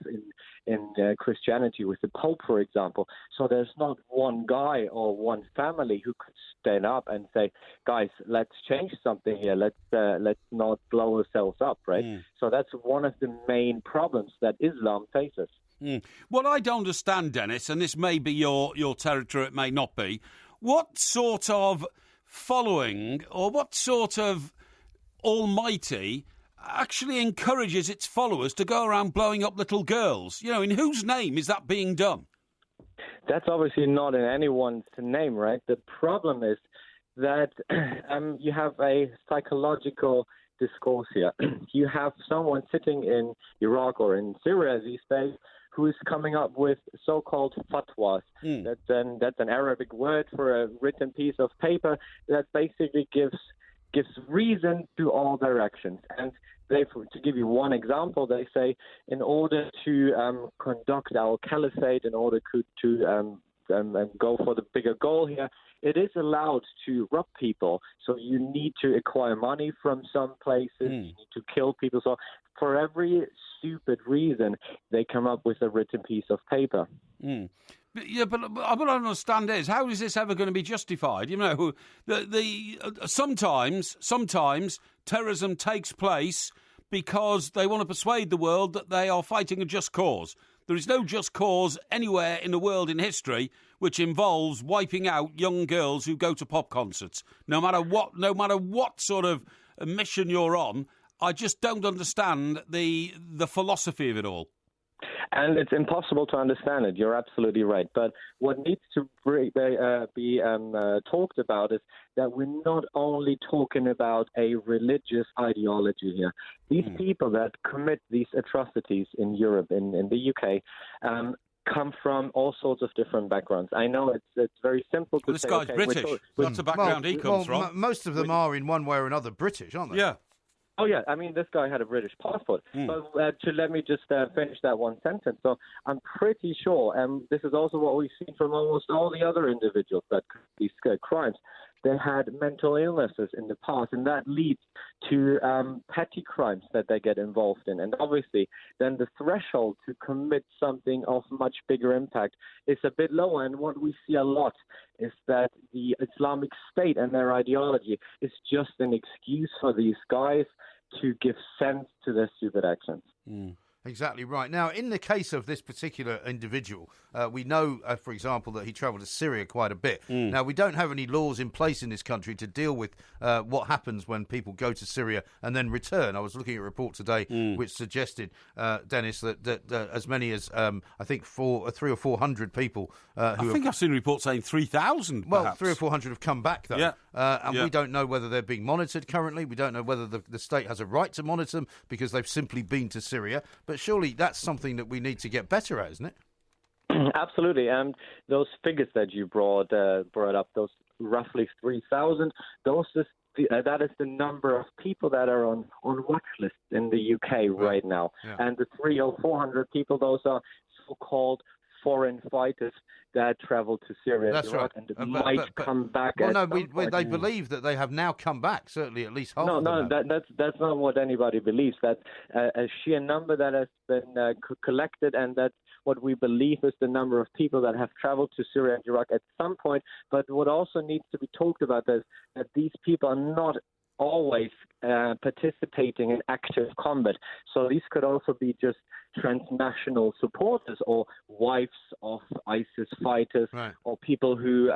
in Christianity with the Pope, for example. So there's not one guy or one family who could stand up and say, guys, let's change something here. Let's not blow ourselves up, right? So that's one of the main problems that Islam faces.
What I don't understand, Dennis, and this may be your territory, it may not be, what sort of following or what sort of almighty actually encourages its followers to go around blowing up little girls? You know, in whose name is that being done?
That's obviously not in anyone's name, right? The problem is that you have a psychological discourse here. You have someone sitting in Iraq or in Syria these days who is coming up with so-called fatwas. That's an Arabic word for a written piece of paper that basically gives reason to all their actions. And to give you one example, they say in order to conduct our caliphate, in order to go for the bigger goal here, it is allowed to rob people. So you need to acquire money from some places, you need to kill people. So for every stupid reason, they come up with a written piece of paper.
Yeah, but what I don't understand is, how is this ever going to be justified? You know, sometimes terrorism takes place because they want to persuade the world that they are fighting a just cause. There is no just cause anywhere in the world in history which involves wiping out young girls who go to pop concerts. No matter what sort of mission you're on, I just don't understand the philosophy of it all.
And it's impossible to understand it. You're absolutely right. But what needs to be talked about is that we're not only talking about a religious ideology here. These people that commit these atrocities in Europe, in the UK, come from all sorts of different backgrounds. I know it's very simple to say.
This guy's British. That's the background he comes from.
Most of them are in one way or another British, aren't they?
Yeah.
Oh, yeah. I mean, this guy had a British passport. But let me just finish that one sentence. So I'm pretty sure, and this is also what we've seen from almost all the other individuals that commit these crimes, they had mental illnesses in the past, and that leads to petty crimes that they get involved in. And obviously, then the threshold to commit something of much bigger impact is a bit lower. And what we see a lot is that the Islamic State and their ideology is just an excuse for these guys to give sense to their stupid actions.
Exactly right. Now, in the case of this particular individual, we know, for example, that he travelled to Syria quite a bit. Now, we don't have any laws in place in this country to deal with what happens when people go to Syria and then return. I was looking at a report today which suggested, Dennis, that as many as, I think, 300 or 400 people
I think I've seen a report saying 3,000,
Well,
perhaps.
300 or 400 have come back, though. And
Yeah.
we don't know whether they're being monitored currently. We don't know whether the state has a right to monitor them because they've simply been to Syria. But surely that's something that we need to get better at, isn't it?
Absolutely. And those figures that you brought up, those roughly 3,000, that is the number of people that are on watch lists in the UK right now. Yeah. And the 300 or 400 people, those are so-called foreign fighters that travel to Syria.
That's
Iraq,
right.
And might come back.
Well, no, they believe that they have now come back. Certainly, at least half.
No, that's not what anybody believes. That's a sheer number that has been collected, and that's what we believe is the number of people that have traveled to Syria and Iraq at some point. But what also needs to be talked about is that these people are not always participating in active combat. So these could also be just transnational supporters or wives of ISIS fighters, right, or people who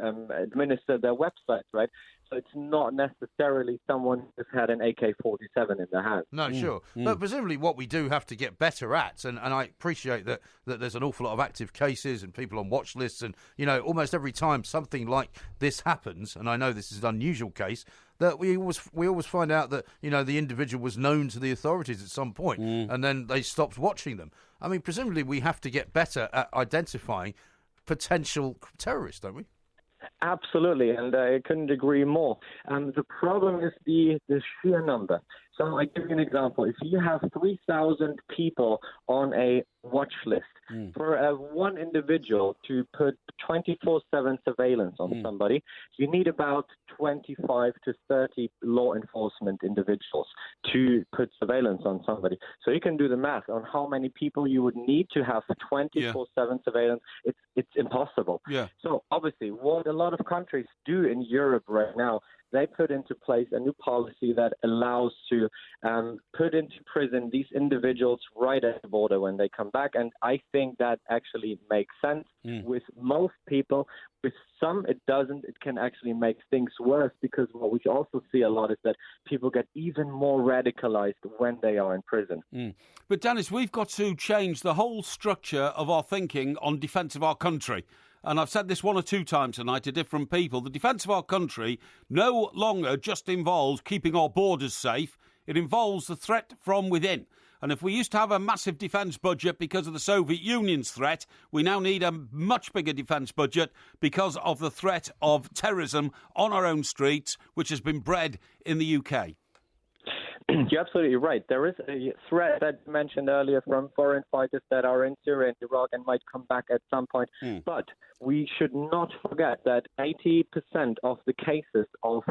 administer their websites, right? So it's not necessarily someone who's had an AK-47 in their hand.
No, sure. But presumably what we do have to get better at, and I appreciate that there's an awful lot of active cases and people on watch lists, and, you know, almost every time something like this happens, and I know this is an unusual case, that we always find out that, you know, the individual was known to the authorities at some point, and then they stopped watching them. I mean, presumably we have to get better at identifying potential terrorists, don't we?
Absolutely, and I couldn't agree more. The problem is the sheer number. So I give you an example. If you have 3,000 people on a watch list, for one individual to put 24/7 surveillance on somebody, you need about 25 to 30 law enforcement individuals to put surveillance on somebody. So you can do the math on how many people you would need to have 24/7 surveillance. It's impossible. Yeah. So obviously, what a lot of countries do in Europe right now, they put into place a new policy that allows to put into prison these individuals right at the border when they come back. And I think that actually makes sense. With most people. With some, it doesn't. It can actually make things worse, because what we also see a lot is that people get even more radicalized when they are in prison.
But Dennis, we've got to change the whole structure of our thinking on defence of our country. And I've said this one or two times tonight to different people. The defence of our country no longer just involves keeping our borders safe. It involves the threat from within. And if we used to have a massive defence budget because of the Soviet Union's threat, we now need a much bigger defence budget because of the threat of terrorism on our own streets, which has been bred in the UK.
You're absolutely right. There is a threat that you mentioned earlier from foreign fighters that are in Syria and Iraq and might come back at some point. But we should not forget that 80% of the cases of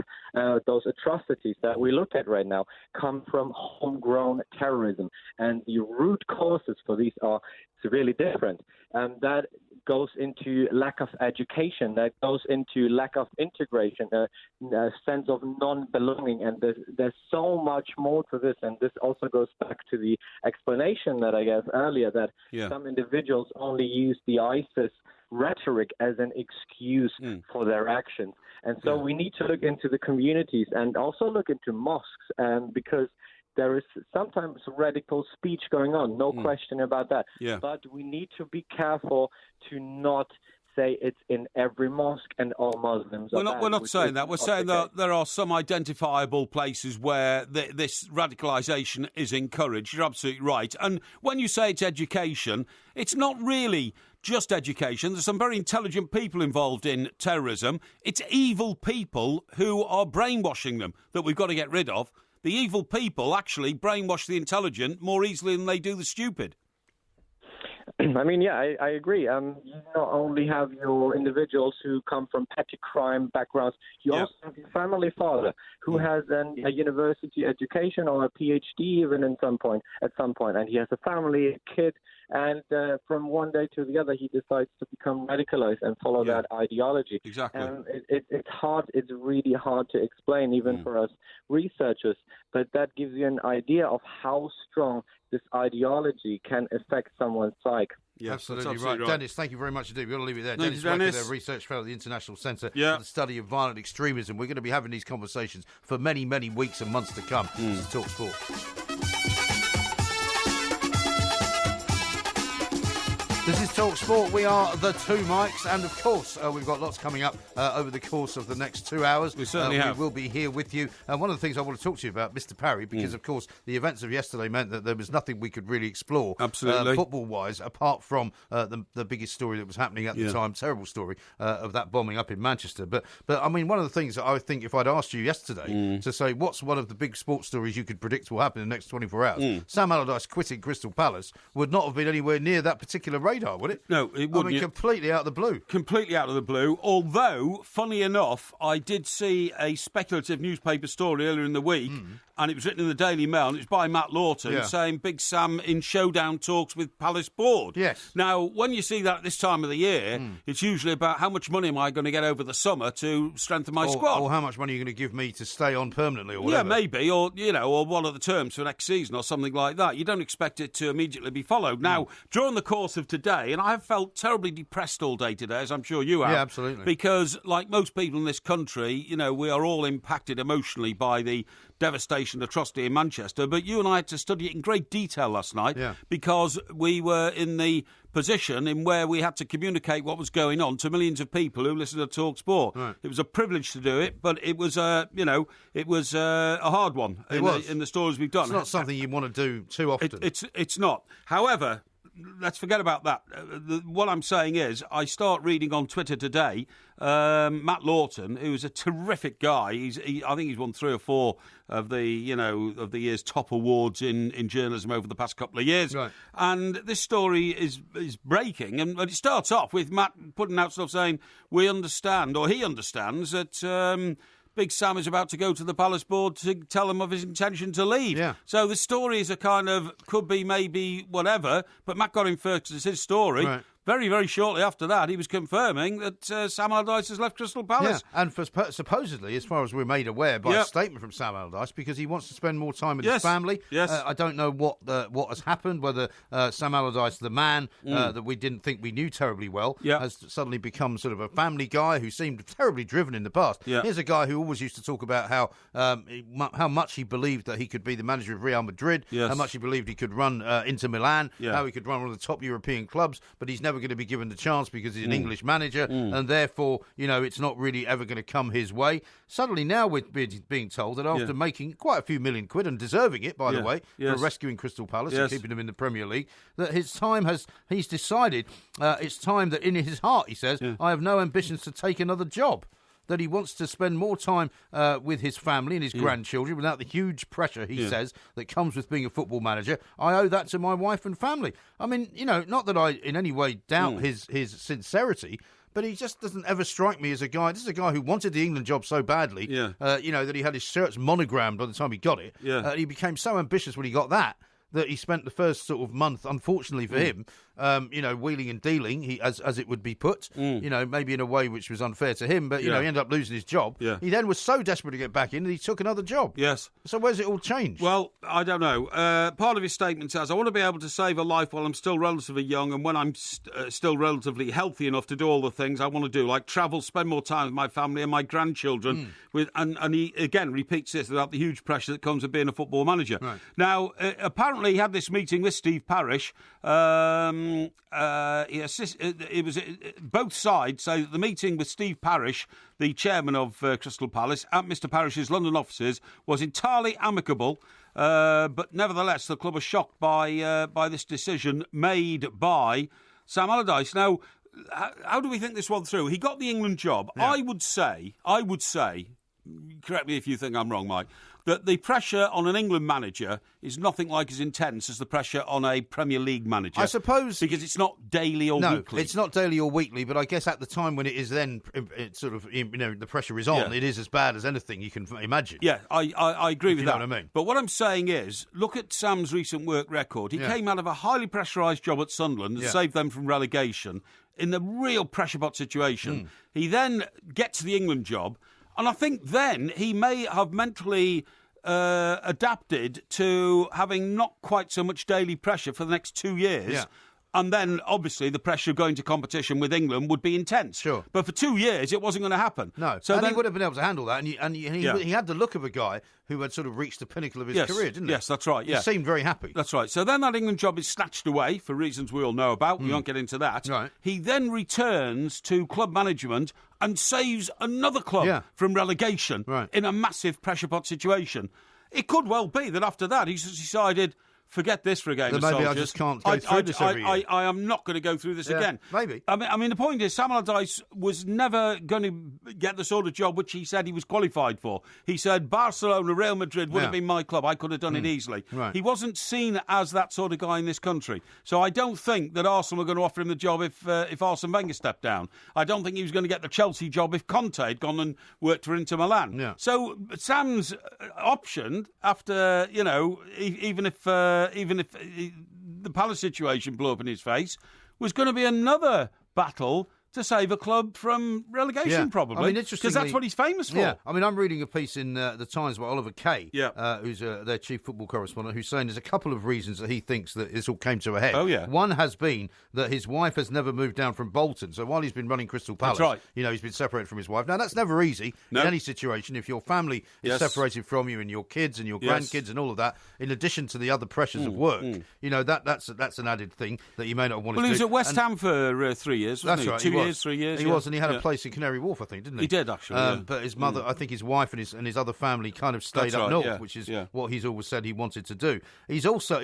those atrocities that we look at right now come from homegrown terrorism. And the root causes for these are severely different. That goes into lack of education, that goes into lack of integration, a sense of non-belonging, and there's so much more to this, and this also goes back to the explanation that I gave earlier, that some individuals only use the ISIS rhetoric as an excuse for their actions. And so we need to look into the communities and also look into mosques, because there is sometimes radical speech going on, no question about that. But we need to be careful to not say it's in every mosque and all Muslims.
We're not saying that. We're saying that there are some identifiable places where this radicalisation is encouraged. You're absolutely right. And when you say it's education, it's not really just education. There's some very intelligent people involved in terrorism. It's evil people who are brainwashing them that we've got to get rid of. The evil people actually brainwash the intelligent more easily than they do the stupid.
I mean, I agree. You not only have your individuals who come from petty crime backgrounds, you also have your family father who has a university education or a PhD even at some point, and he has a family, a kid, and from one day to the other, he decides to become radicalized and follow that ideology.
Exactly.
And it's hard. It's really hard to explain, even for us researchers. But that gives you an idea of how strong this ideology can affect someone's psyche.
Yeah, absolutely right. Dennis, thank you very much indeed. We've got to leave it there.
Dennis
Wacker, research fellow at the International Centre for the Study of Violent Extremism. We're going to be having these conversations for many, many weeks and months to come. This is Talk Sport. This is Talk Sport. We are the two Mikes, and of course, we've got lots coming up over the course of the next 2 hours.
We certainly have.
We will be here with you. And one of the things I want to talk to you about, Mr. Parry, because of course the events of yesterday meant that there was nothing we could really explore, football-wise, apart from the biggest story that was happening at the time, terrible story of that bombing up in Manchester. But I mean, one of the things that I think, if I'd asked you yesterday to say what's one of the big sports stories you could predict will happen in the next 24 hours, Sam Allardyce quitting Crystal Palace would not have been anywhere near that particular radar, would it?
No, it wouldn't.
I mean, completely out of the blue.
Completely out of the blue. Although, funny enough, I did see a speculative newspaper story earlier in the week and it was written in the Daily Mail, and it was by Matt Lawton, saying Big Sam in showdown talks with Palace board.
Yes.
Now, when you see that at this time of the year, it's usually about how much money am I going to get over the summer to strengthen my squad.
Or how much money are you going to give me to stay on permanently or whatever.
Yeah, maybe, or what are the terms for next season or something like that. You don't expect it to immediately be followed. Now, during the course of today, and I have felt terribly depressed all day today, as I'm sure you have.
Yeah, absolutely.
Because, like most people in this country, we are all impacted emotionally by the devastation, atrocity in Manchester. But you and I had to study it in great detail last night because we were in the position in where we had to communicate what was going on to millions of people who listen to Talk Sport.
Right.
It was a privilege to do it, but it was a hard one in the stories we've done.
It's not something you want to do too often.
It's not. However, let's forget about that. What I'm saying is, I start reading on Twitter today, Matt Lawton, who's a terrific guy. I think he's won 3 or 4 of the year's top awards in journalism over the past couple of years.
Right.
And this story is breaking, and it starts off with Matt putting out stuff saying we understand, or he understands that. Big Sam is about to go to the Palace board to tell them of his intention to leave.
Yeah.
So the story is a kind of, could be maybe whatever, but Matt got him first because it's his story.
Right.
Very, very shortly after that, he was confirming that Sam Allardyce has left Crystal Palace.
Yeah, and supposedly, as far as we're made aware, by a statement from Sam Allardyce, because he wants to spend more time with his family.
Yes.
I don't know what has happened, whether Sam Allardyce, the man that we didn't think we knew terribly well, has suddenly become sort of a family guy who seemed terribly driven in the past.
Yeah.
Here's a guy who always used to talk about how much he believed that he could be the manager of Real Madrid, how much he believed he could run Inter Milan, how he could run one of the top European clubs, but he's never going to be given the chance because he's an English manager, and therefore, it's not really ever going to come his way. Suddenly now we're being told that after making quite a few million quid, and deserving it, by the way, for rescuing Crystal Palace and keeping them in the Premier League, that he's decided it's time that in his heart, he says, I have no ambitions to take another job. That he wants to spend more time with his family and his grandchildren without the huge pressure, he says, that comes with being a football manager. I owe that to my wife and family. I mean, not that I in any way doubt his sincerity, but he just doesn't ever strike me as a guy. This is a guy who wanted the England job so badly, that he had his shirts monogrammed by the time he got it. He became so ambitious when he got that he spent the first sort of month, unfortunately for him, wheeling and dealing, as it would be put, maybe in a way which was unfair to him, but, he ended up losing his job.
Yeah.
He then was so desperate to get back in that he took another job.
Yes.
So where's it all changed?
Well, I don't know. Part of his statement says, I want to be able to save a life while I'm still relatively young, and when I'm still relatively healthy enough to do all the things I want to do, like travel, spend more time with my family and my grandchildren. And he, again, repeats this about the huge pressure that comes with being a football manager.
Right.
Now, apparently he had this meeting with Steve Parish. It was both sides say that the meeting with Steve Parish, the chairman of Crystal Palace, at Mr. Parish's London offices was entirely amicable, but nevertheless the club was shocked by this decision made by Sam Allardyce. Now, how do we think this one through? He got the England job.
Yeah.
I would say, correct me if you think I'm wrong, Mike, that the pressure on an England manager is nothing like as intense as the pressure on a Premier League manager.
I suppose...
Because it's not daily or weekly.
No, it's not daily or weekly, but I guess at the time when it is then, the pressure is on, it is as bad as anything you can imagine.
Yeah, I agree with that.
You know what I mean?
But what I'm saying is, look at Sam's recent work record. He came out of a highly pressurised job at Sunderland and saved them from relegation in the real pressure pot situation. He then gets the England job, and I think then he may have mentally adapted to having not quite so much daily pressure for the next 2 years.
Yeah.
And then, obviously, the pressure of going to competition with England would be intense.
Sure.
But for 2 years, it wasn't going to happen.
No.
So
he would have been able to handle that. And he had the look of a guy who had sort of reached the pinnacle of his career, didn't he?
Yes, that's right. Yeah.
He seemed very happy.
That's right. So then that England job is snatched away for reasons we all know about. We won't get into that.
Right.
He then returns to club management and saves another club from relegation in a massive pressure pot situation. It could well be that after that he's decided, forget this for a game of
maybe
soldiers.
I just can't go through this every year.
I am not going to go through this again.
Maybe.
I mean, the point is, Sam Allardyce was never going to get the sort of job which he said he was qualified for. He said Barcelona, Real Madrid would have been my club. I could have done it easily.
Right.
He wasn't seen as that sort of guy in this country. So I don't think that Arsenal were going to offer him the job if Arsene Wenger stepped down. I don't think he was going to get the Chelsea job if Conte had gone and worked for Inter Milan.
Yeah.
So Sam's option after, even if the Palace situation blew up in his face, was going to be another battle to save a club from relegation, probably.
I mean,
because that's what he's famous for.
Yeah, I mean, I'm reading a piece in the Times by Oliver Kay,
Yeah.
who's their chief football correspondent, who's saying there's a couple of reasons that he thinks that this all came to a head.
Oh, yeah.
One has been that his wife has never moved down from Bolton, so while he's been running Crystal Palace,
That's right.
He's been separated from his wife. Now, that's never easy in any situation. If your family is separated from you and your kids and your grandkids and all of that, in addition to the other pressures of work, that's an added thing that you may not want to do.
Well, he was at West Ham for 3 years, wasn't he?
Right,
2 years, 3 years.
He was, and he had a place in Canary Wharf, I think, didn't he?
He did, actually.
But his mother, I think his wife and his other family kind of stayed up north, which is what he's always said he wanted to do. He's also,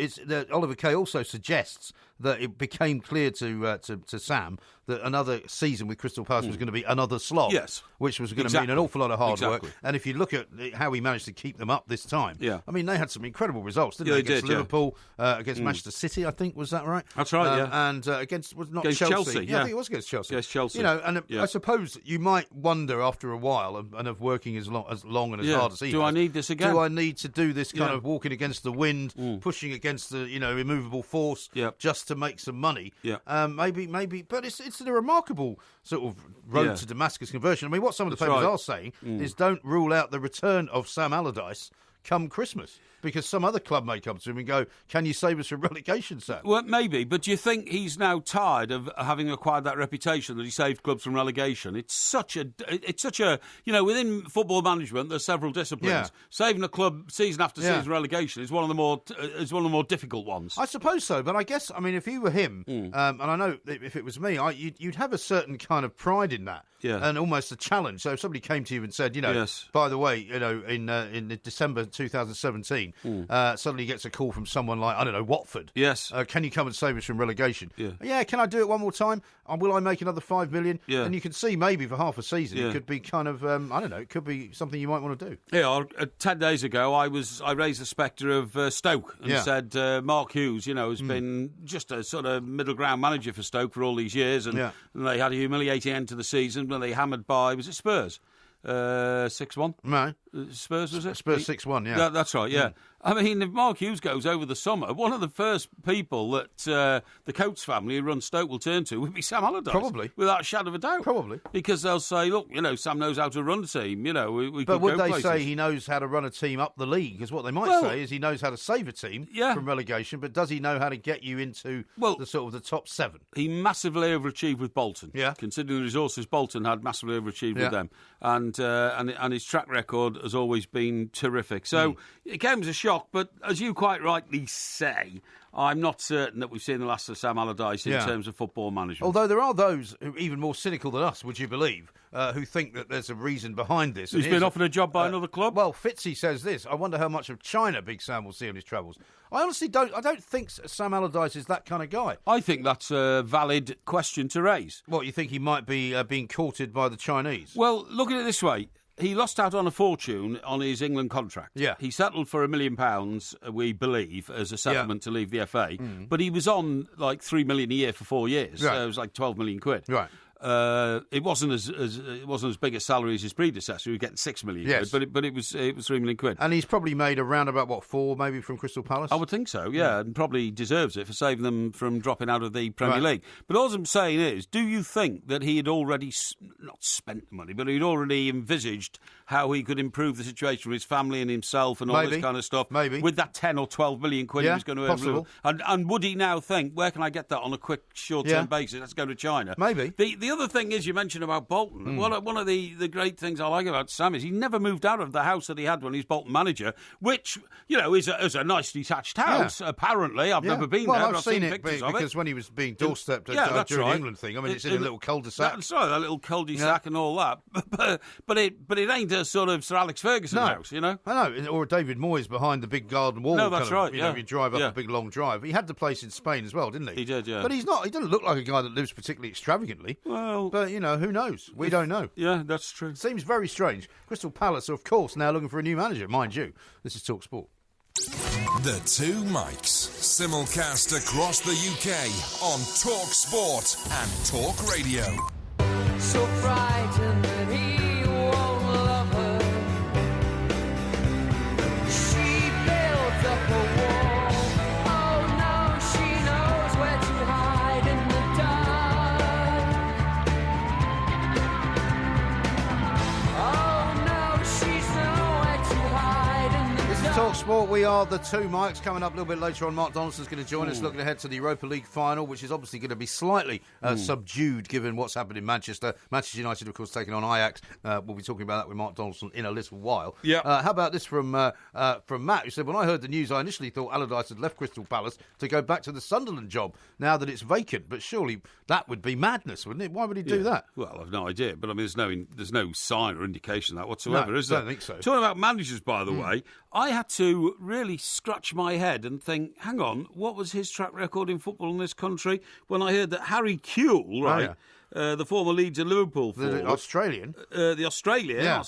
Oliver Kay also suggests that it became clear to Sam that another season with Crystal Palace was going to be another slog, which was going to mean an awful lot of hard work. And if you look at how he managed to keep them up this time, I mean, they had some incredible results, didn't they? Against Liverpool, against Manchester City, I think, was that right?
That's right,
And against Chelsea.
Yeah,
I think it was against Chelsea.
Against Chelsea.
And I suppose you might wonder after a while, and of working as long and as hard as he has,
I need this again?
Do I need to do this kind of walking against the wind, pushing against the immovable force, just to make some money? Maybe, but it's a remarkable sort of road to Damascus conversion. I mean, what some of the papers are saying is don't rule out the return of Sam Allardyce come Christmas, because some other club may come to him and go, can you save us from relegation, Sam?
Well, maybe, but do you think he's now tired of having acquired that reputation that he saved clubs from relegation? It's such a within football management there's several disciplines.
Yeah.
Saving a club season after season relegation is one of the more difficult ones.
I suppose so, but I guess, I mean, if you were him, and I know if it was me, you'd have a certain kind of pride in that, and almost a challenge. So if somebody came to you and said, by the way, in December 2017, suddenly gets a call from someone like, I don't know, Watford.
Yes.
Can you come and save us from relegation?
Yeah.
Can I do it one more time? Will I make another 5 million?
Yeah.
And you can see maybe for half a season it could be kind of, I don't know, it could be something you might want to do.
Yeah, 10 days ago I raised the spectre of Stoke and said Mark Hughes, has been just a sort of middle ground manager for Stoke for all these years, and they had a humiliating end to the season when they hammered by, was it Spurs? 6-1?
No.
Spurs, was it?
Spurs 6-1, yeah.
That's right, yeah. I mean, if Mark Hughes goes over the summer, one of the first people that the Coates family who run Stoke will turn to would be Sam Allardyce.
Probably.
Without a shadow of a doubt.
Probably.
Because they'll say, look, Sam knows how to run a team,
But would they say he knows how to run a team up the league? Because what they might say is he knows how to save a team from relegation, but does he know how to get you into the sort of the top 7?
He massively overachieved with Bolton.
Yeah.
Considering the resources Bolton had, massively overachieved with them. And his track record has always been terrific. So it came as a shock, but as you quite rightly say, I'm not certain that we've seen the last of Sam Allardyce in terms of football management.
Although there are those who are even more cynical than us, would you believe, who think that there's a reason behind this.
He's been offered a job by another club?
Well, Fitzy says this. I wonder how much of China Big Sam will see on his travels. I honestly don't. I don't think Sam Allardyce is that kind of guy.
I think that's a valid question to raise.
What, you think he might be being courted by the Chinese?
Well, look at it this way. He lost out on a fortune on his England contract.
Yeah.
He settled for £1 million, we believe, as a settlement to leave the FA. But he was on like $3 million a year for 4 years.
Right.
So it was like 12 million quid.
Right.
It wasn't as big a salary as his predecessor, who was getting £6 million quid, but it was £3 million quid.
And he's probably made around about 4 maybe from Crystal Palace.
I would think so, and probably deserves it for saving them from dropping out of the Premier League. But all I'm saying is, do you think that he had already not spent the money, but he'd already envisaged how he could improve the situation for his family and himself and all this kind of stuff?
Maybe
with that 10 or 12 million quid he was going to earn. And would he now think, where can I get that on a quick short-term basis? Let's go to China.
Maybe.
The other thing is, you mentioned about Bolton. One of the great things I like about Sam is he never moved out of the house that he had when he was Bolton manager, which, is a nice detached house, apparently. I've never been there, but I've seen
it
pictures of it.
Because when he was being doorstepped during the England thing, I mean, it's in a little cul-de-sac.
That's right, that little cul-de-sac and all that. But it ain't a sort of Sir Alex Ferguson house, I
know, or David Moyes behind the big garden wall.
No, that's right.
You drive up a big long drive. He had the place in Spain as well, didn't he?
He did, yeah.
But he doesn't look like a guy that lives particularly extravagantly.
Well,
but who knows? We don't know.
Yeah, that's true.
Seems very strange. Crystal Palace, of course, now looking for a new manager, mind you. This is Talk Sport.
The Two Mikes, simulcast across the UK on Talk Sport and Talk Radio.
So frightened that he won't love her. She built up a wall. Oh no, she knows where to hide in the dark. Oh no, she's nowhere to hide in the dark.
This is Talk Sport. We are the Two Mikes. Coming up a little bit later on, Mark Donaldson's going to join us, looking ahead to the Europa League final, which is obviously going to be slightly subdued given what's happened in Manchester. Manchester United, of course, taking on Ajax. We'll be talking about that with Mark Donaldson in a little while.
Yeah.
How about this from Matt, who said, when I heard the news, I initially thought Allardyce had left Crystal Palace to go back to the Sunderland job now that it's vacant. But surely that would be madness, wouldn't it? Why would he do that?
Well, I've no idea. But, I mean, there's no sign or indication of that whatsoever, is there?
I don't think so.
Talking about managers, by the way, I had to really scratch my head and think, hang on, what was his track record in football in this country when I heard that Harry Kewell, the former Leeds and Liverpool forward,
the Australian,
Australia,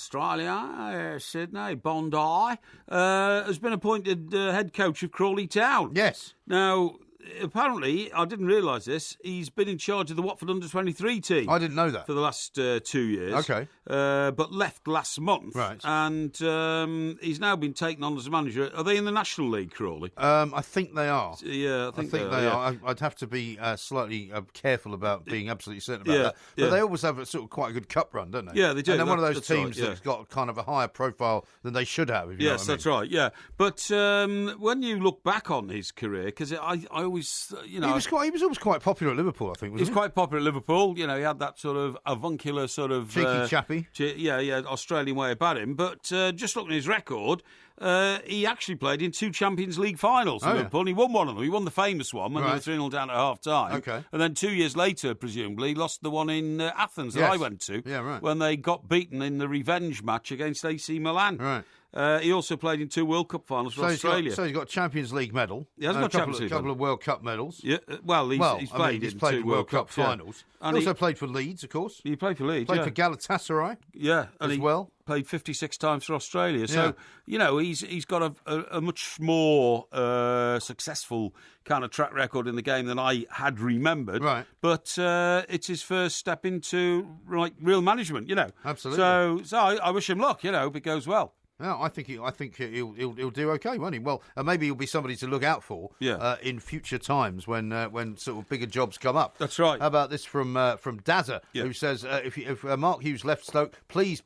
Sydney, Bondi, has been appointed head coach of Crawley Town.
Yes.
Now, apparently, I didn't realise this, he's been in charge of the Watford under-23 team.
I didn't know that.
For the last 2 years.
Okay.
But left last month.
Right.
And he's now been taken on as a manager. Are they in the National League, Crawley?
I think they are.
Yeah, I think they
are. Yeah. I'd have to be slightly careful about being absolutely certain about that. But they always have a sort of quite a good cup run, don't they?
Yeah, they do.
And they're one of those teams
right,
that's got kind of a higher profile than they should have, if you know what I mean.
That's right, yeah. But when you look back on his career, because I always,
He was always quite popular at Liverpool, I think, wasn't he?
He was quite popular at Liverpool. He had that sort of avuncular sort of...
cheeky chappy.
Australian way about him. But just looking at his record, he actually played in 2 Champions League finals in Liverpool, and he won one of them. He won the famous one when they were 3-0 down at half-time.
Okay.
And then 2 years later, presumably, he lost the one in Athens that I went to, when they got beaten in the revenge match against AC Milan.
Right.
He also played in 2 World Cup finals for Australia.
He's got a Champions League medal.
He has got a Champions League
couple of World Cup medals.
Yeah, he's played in 2
World Cup finals.
And
he also played for Leeds, of course.
He played for Leeds,
Played for Galatasaray.
Yeah, and
as well.
Played 56 times for Australia. So, he's got a much more successful kind of track record in the game than I had remembered.
Right.
But it's his first step into real management,
Absolutely.
So I wish him luck, if it goes well.
No, I think he'll do okay, won't he? Well, maybe he'll be somebody to look out for in future times when sort of bigger jobs come up.
That's right.
How about this from Dazza, who says if Mark Hughes left Stoke, please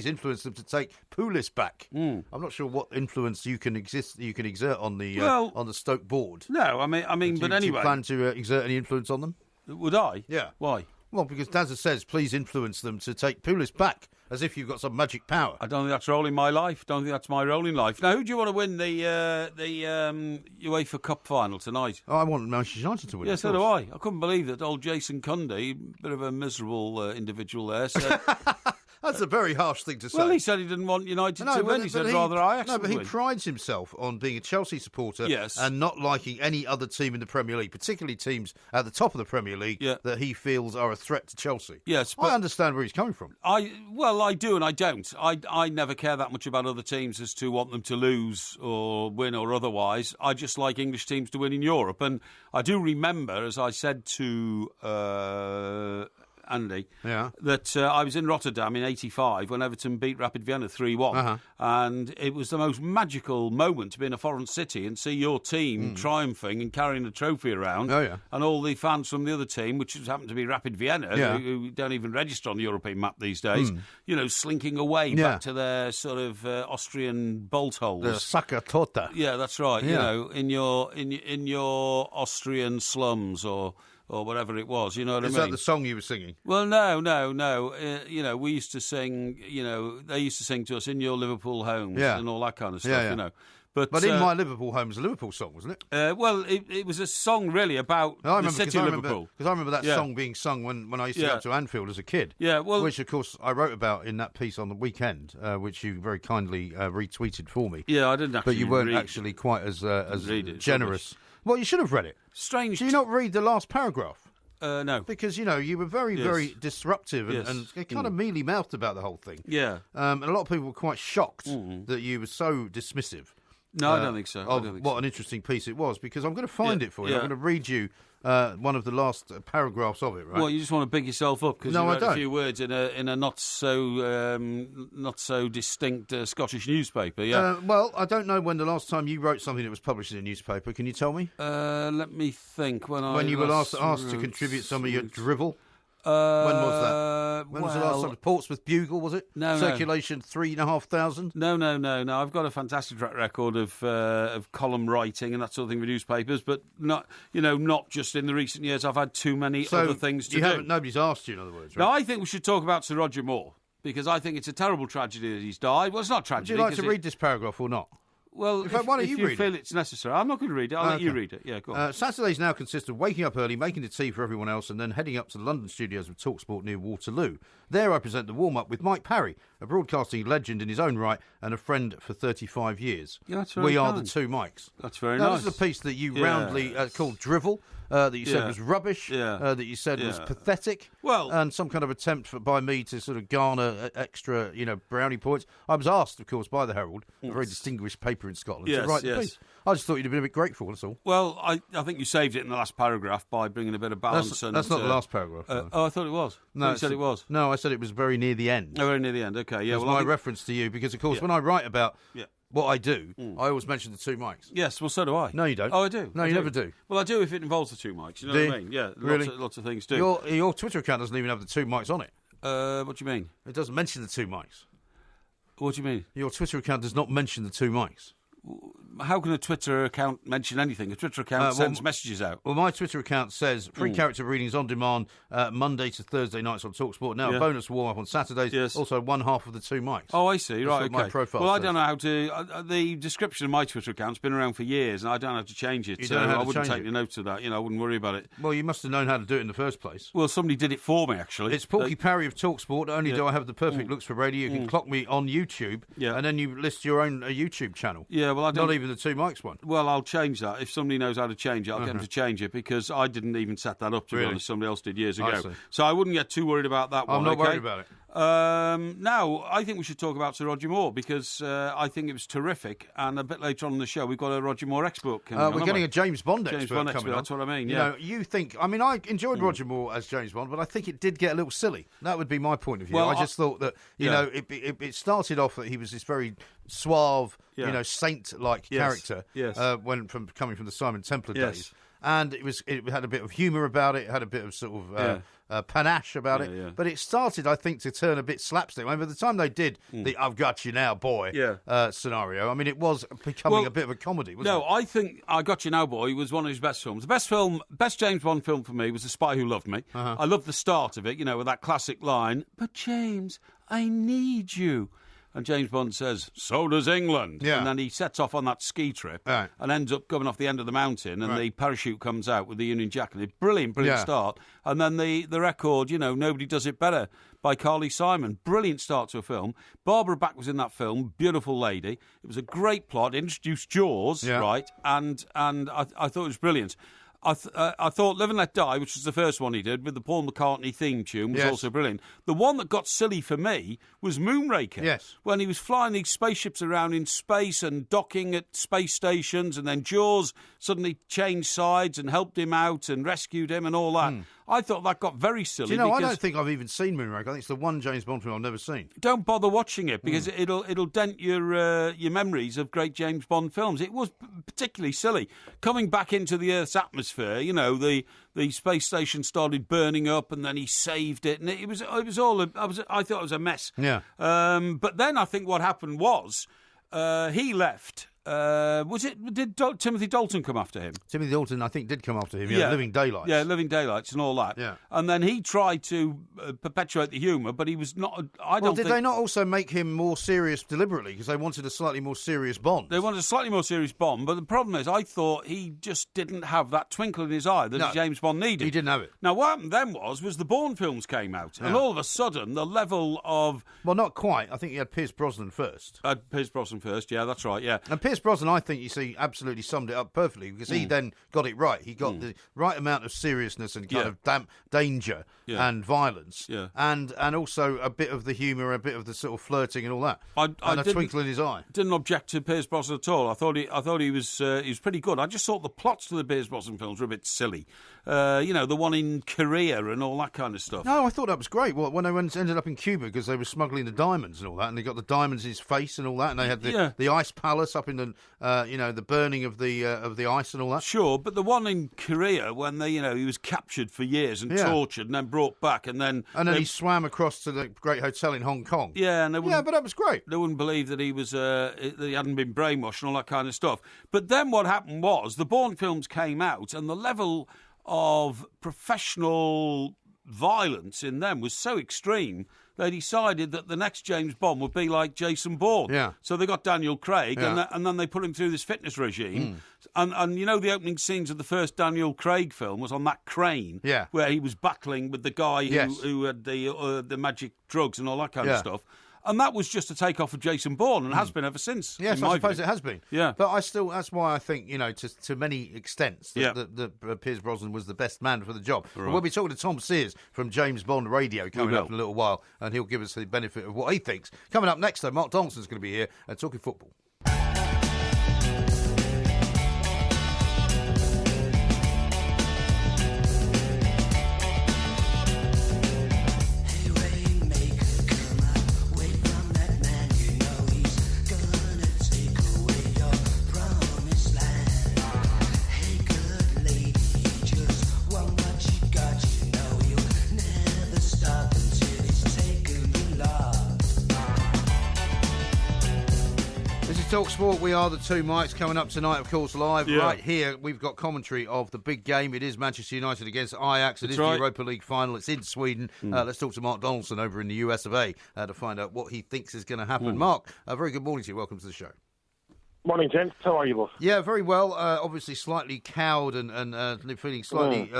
influence them to take Pulis back. I'm not sure what influence you can exert on the Stoke board.
No, I mean, but anyway,
do you plan to exert any influence on them?
Would I?
Yeah.
Why?
Well, because Dazza says, please influence them to take Pulis back, as if you've got some magic power.
I don't think that's role in my life. Don't think that's my role in life. Now, who do you want to win the UEFA Cup final tonight?
Oh, I want Manchester United to win.
Yeah, so do I. I couldn't believe that old Jason Cundy, bit of a miserable individual there, said...
That's a very harsh thing to say.
Well, he said he didn't want United to win. He said rather Ajax
No, but he
win.
prides himself on being a Chelsea supporter and not liking any other team in the Premier League, particularly teams at the top of the Premier League that he feels are a threat to Chelsea.
Yes,
I understand where he's coming from.
I do and I don't. I never care that much about other teams as to want them to lose or win or otherwise. I just like English teams to win in Europe. And I do remember, as I said to... Andy, that I was in Rotterdam in '85 when Everton beat Rapid Vienna 3-1, and it was the most magical moment to be in a foreign city and see your team triumphing and carrying a trophy around, and all the fans from the other team, which happened to be Rapid Vienna, who don't even register on the European map these days, slinking away back to their sort of Austrian bolt holes.
The Sacca Tota.
Yeah, that's right. In your Austrian slums or or whatever it was. You know what I mean?
Is that the song you were singing?
Well, no. We used to sing. They used to sing to us "In Your Liverpool Homes" and all that kind of stuff.
Yeah.
But
In My Liverpool Home was a Liverpool song, wasn't it?
Well, it was a song really about the city of Liverpool.
Because I remember that song being sung when I used to go to Anfield as a kid.
Yeah, well,
which of course I wrote about in that piece on the weekend, which you very kindly retweeted for me.
Yeah, I didn't actually.
But you weren't actually quite as generous. Well, you should have read it.
Strange.
Do you not read the last paragraph?
No.
Because, you were very disruptive and kind of mealy-mouthed about the whole thing.
Yeah.
And a lot of people were quite shocked that you were so dismissive.
No, I don't think so.
What an interesting piece it was, because I'm going to find it for you. I'm going to read you one of the last paragraphs of it, right?
Well, you just want to big yourself up because you wrote a few words in a not so distinct Scottish newspaper. Yeah.
Well, I don't know when the last time you wrote something that was published in a newspaper. Can you tell me?
Let me think. When
you were asked to contribute some of your drivel. When was that? When was the last time? Portsmouth Bugle, was it?
No.
Circulation 3,500.
No. I've got a fantastic track record of column writing and that sort of thing for newspapers, but not just in the recent years. I've had too many other things to do.
Nobody's asked you, in other words, right?
No, I think we should talk about Sir Roger Moore, because I think it's a terrible tragedy that he's died. Well, it's not tragedy.
Would you like to read this paragraph or not?
Well, if you feel it's necessary. I'm not going to read it. I'll let you read it. Yeah, go on.
Saturdays now consist of waking up early, making the tea for everyone else, and then heading up to the London studios of TalkSport near Waterloo. There I present the warm-up with Mike Parry, a broadcasting legend in his own right and a friend for 35 years.
Yeah, that's very
are
kind.
the two Mikes.
That's very nice.
This is a piece that you roundly called drivel, that you said was rubbish, that you said was pathetic, and some kind of attempt by me to sort of garner extra, brownie points. I was asked, of course, by the Herald, a very distinguished paper in Scotland, to write the piece. I just thought you'd have been a bit grateful, that's all.
Well, I think you saved it in the last paragraph by bringing a bit of balance.
That's not the last paragraph.
I thought it was. No, you said it was.
No, I said it was very near the end.
Oh, very near the end, okay. Yeah,
it was my reference to you, because, of course, when I write about what I do, I always mention the two mics.
Yes, well, so do I.
No, you don't.
Oh, I do.
No, you never do.
Well, I do if it involves the two mics. You know what I mean? Yeah,
really?
Lots of things do.
Your Twitter account doesn't even have the two mics on it.
What do you mean?
It doesn't mention the two mics.
What do you mean?
Your Twitter account does not mention the two mics.
How can a Twitter account mention anything? A Twitter account sends messages out.
Well, my Twitter account says free character readings on demand Monday to Thursday nights on TalkSport. Now, bonus warm-up on Saturdays.
Yes.
Also, one half of the two mics.
Oh, I see. Right, okay.
My profile
well,
says.
I don't know how to... the description of my Twitter account's been around for years, and I don't have to change it.
You don't know how to
I wouldn't
change
take
it?
the note of that. I wouldn't worry about it.
Well, you must have known how to do it in the first place.
Well, somebody did it for me, actually.
It's Porky Parry of TalkSport. Not only do I have the perfect looks for radio, you can clock me on YouTube, and then you list your own YouTube channel.
Yeah, well, I don't...
Not even the two mics one.
Well, I'll change that. If somebody knows how to change it, I'll get them to change it, because I didn't even set that up, to be honest. Somebody else did years ago. So I wouldn't get too worried about that one.
I'm not worried about it.
Now, I think we should talk about Sir Roger Moore, because I think it was terrific. And a bit later on in the show, we've got a Roger Moore expert coming on.
We're getting a James Bond expert
James Bond
coming
expert,
on.
that's what I mean,
You think... I mean, I enjoyed Roger Moore as James Bond, but I think it did get a little silly. That would be my point of view.
Well,
I just thought that, it started off that he was this very suave, saint-like character coming from the Simon Templar days. And it had a bit of humour about it. It had a bit of sort of panache about it. Yeah. But it started, I think, to turn a bit slapstick. I mean, by the time they did the "I've got you now, boy" scenario, I mean, it was becoming a bit of a comedy, wasn't it?
No, I think "I Got You Now, Boy" was one of his best films. The best James Bond film for me was "The Spy Who Loved Me." I loved the start of it, with that classic line, "But James, I need you." And James Bond says, "So does England."
Yeah.
And then he sets off on that ski trip and ends up coming off the end of the mountain, and the parachute comes out with the Union Jack. And it's brilliant start. And then the record, "Nobody Does It Better" by Carly Simon. Brilliant start to a film. Barbara Bach was in that film, beautiful lady. It was a great plot, introduced Jaws, right? And I thought it was brilliant. I thought Live and Let Die, which was the first one he did, with the Paul McCartney theme tune, was also brilliant. The one that got silly for me was Moonraker.
Yes.
When he was flying these spaceships around in space and docking at space stations, and then Jaws suddenly changed sides and helped him out and rescued him and all that. I thought that got very silly.
Do you know, I don't think I've even seen Moonraker. I think it's the one James Bond film I've never seen. Don't
bother watching it, because it'll dent your memories of great James Bond films. It was particularly silly. Coming back into the Earth's atmosphere, the space station started burning up, and then he saved it, and it was all. I thought it was a mess.
Yeah.
But then I think what happened was he left. Did Timothy Dalton come after him?
Timothy Dalton, I think, did come after him. Yeah, Living Daylights.
Yeah, Living Daylights and all that.
Yeah.
And then he tried to perpetuate the humour, but he was not.
Did they not also make him more serious deliberately because they wanted a slightly more serious Bond?
They wanted a slightly more serious Bond, but the problem is, I thought he just didn't have that twinkle in his eye that James Bond needed.
He didn't have it.
Now, what happened then was the Bourne films came out, and all of a sudden, the level of...
Well, not quite. I think you had Pierce Brosnan first.
Pierce Brosnan first, yeah, that's right, yeah.
And Pierce Brosnan, I think, you see, absolutely summed it up perfectly because he then got it right. He got the right amount of seriousness and kind of danger and violence, and also a bit of the humour, a bit of the sort of flirting and all that, and a twinkle in his eye.
Didn't object to Pierce Brosnan at all. I thought he was pretty good. I just thought the plots to the Pierce Brosnan films were a bit silly. The one in Korea and all that kind of stuff.
No, I thought that was great. Well, when they ended up in Cuba because they were smuggling the diamonds and all that, and they got the diamonds in his face and all that, and they had the ice palace up in the the burning of the ice and all that.
Sure, but the one in Korea when he was captured for years and tortured and then brought back and then
he swam across to the great hotel in Hong Kong.
Yeah, and but
that was great.
They wouldn't believe that he was that he hadn't been brainwashed and all that kind of stuff. But then what happened was the Bourne films came out and the level of professional violence in them was so extreme they decided that the next James Bond would be like Jason Bourne.
Yeah.
So they got Daniel Craig and then they put him through this fitness regime. And the opening scenes of the first Daniel Craig film was on that crane where he was battling with the guy who had the magic drugs and all that kind of stuff. And that was just a takeoff of Jason Bourne and has been ever since.
Yes, I suppose it has been.
Yeah.
But that's why I think, to many extents, that Pierce Brosnan was the best man for the job. Right. We'll be talking to Tom Sears from James Bond Radio coming up in a little while, and he'll give us the benefit of what he thinks. Coming up next, though, Mark Donaldson's going to be here and talking football. Talk Sport, we are the two mics coming up tonight, of course, live. Right here, we've got commentary of the big game. It is Manchester United against Ajax. It is the Europa League final. It's in Sweden. Let's talk to Mark Donaldson over in the US of A to find out what he thinks is going to happen. Mark, a very good morning to you. Welcome to the show.
Morning, gents. How are you both?
Yeah, very well. Obviously slightly cowed and feeling slightly,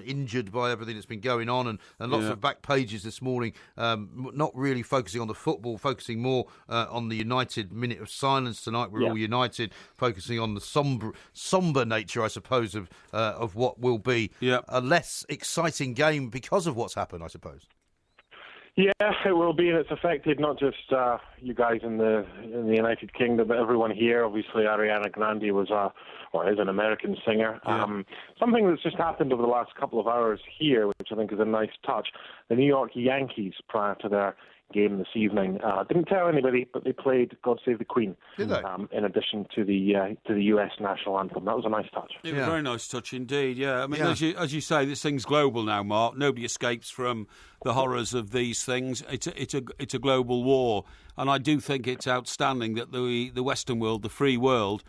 injured by everything that's been going on and lots of back pages this morning, not really focusing on the football, focusing more on the United minute of silence tonight. We're all united, focusing on the sombre nature, I suppose, of what will be a less exciting game because of what's happened, I suppose.
Yeah, it will be, and it's affected not just you guys in the United Kingdom, but everyone here. Obviously, Ariana Grande is an American singer. Something that's just happened over the last couple of hours here, which I think is a nice touch. The New York Yankees, prior to their game this evening, didn't tell anybody, but they played "God Save the Queen."
Did they?
In addition to the US national anthem. That was a nice touch.
It was a very nice touch indeed. Yeah, I mean, as you say, this thing's global now, Mark. Nobody escapes from the horrors of these things. It's a global war, and I do think it's outstanding that the Western world, the free world,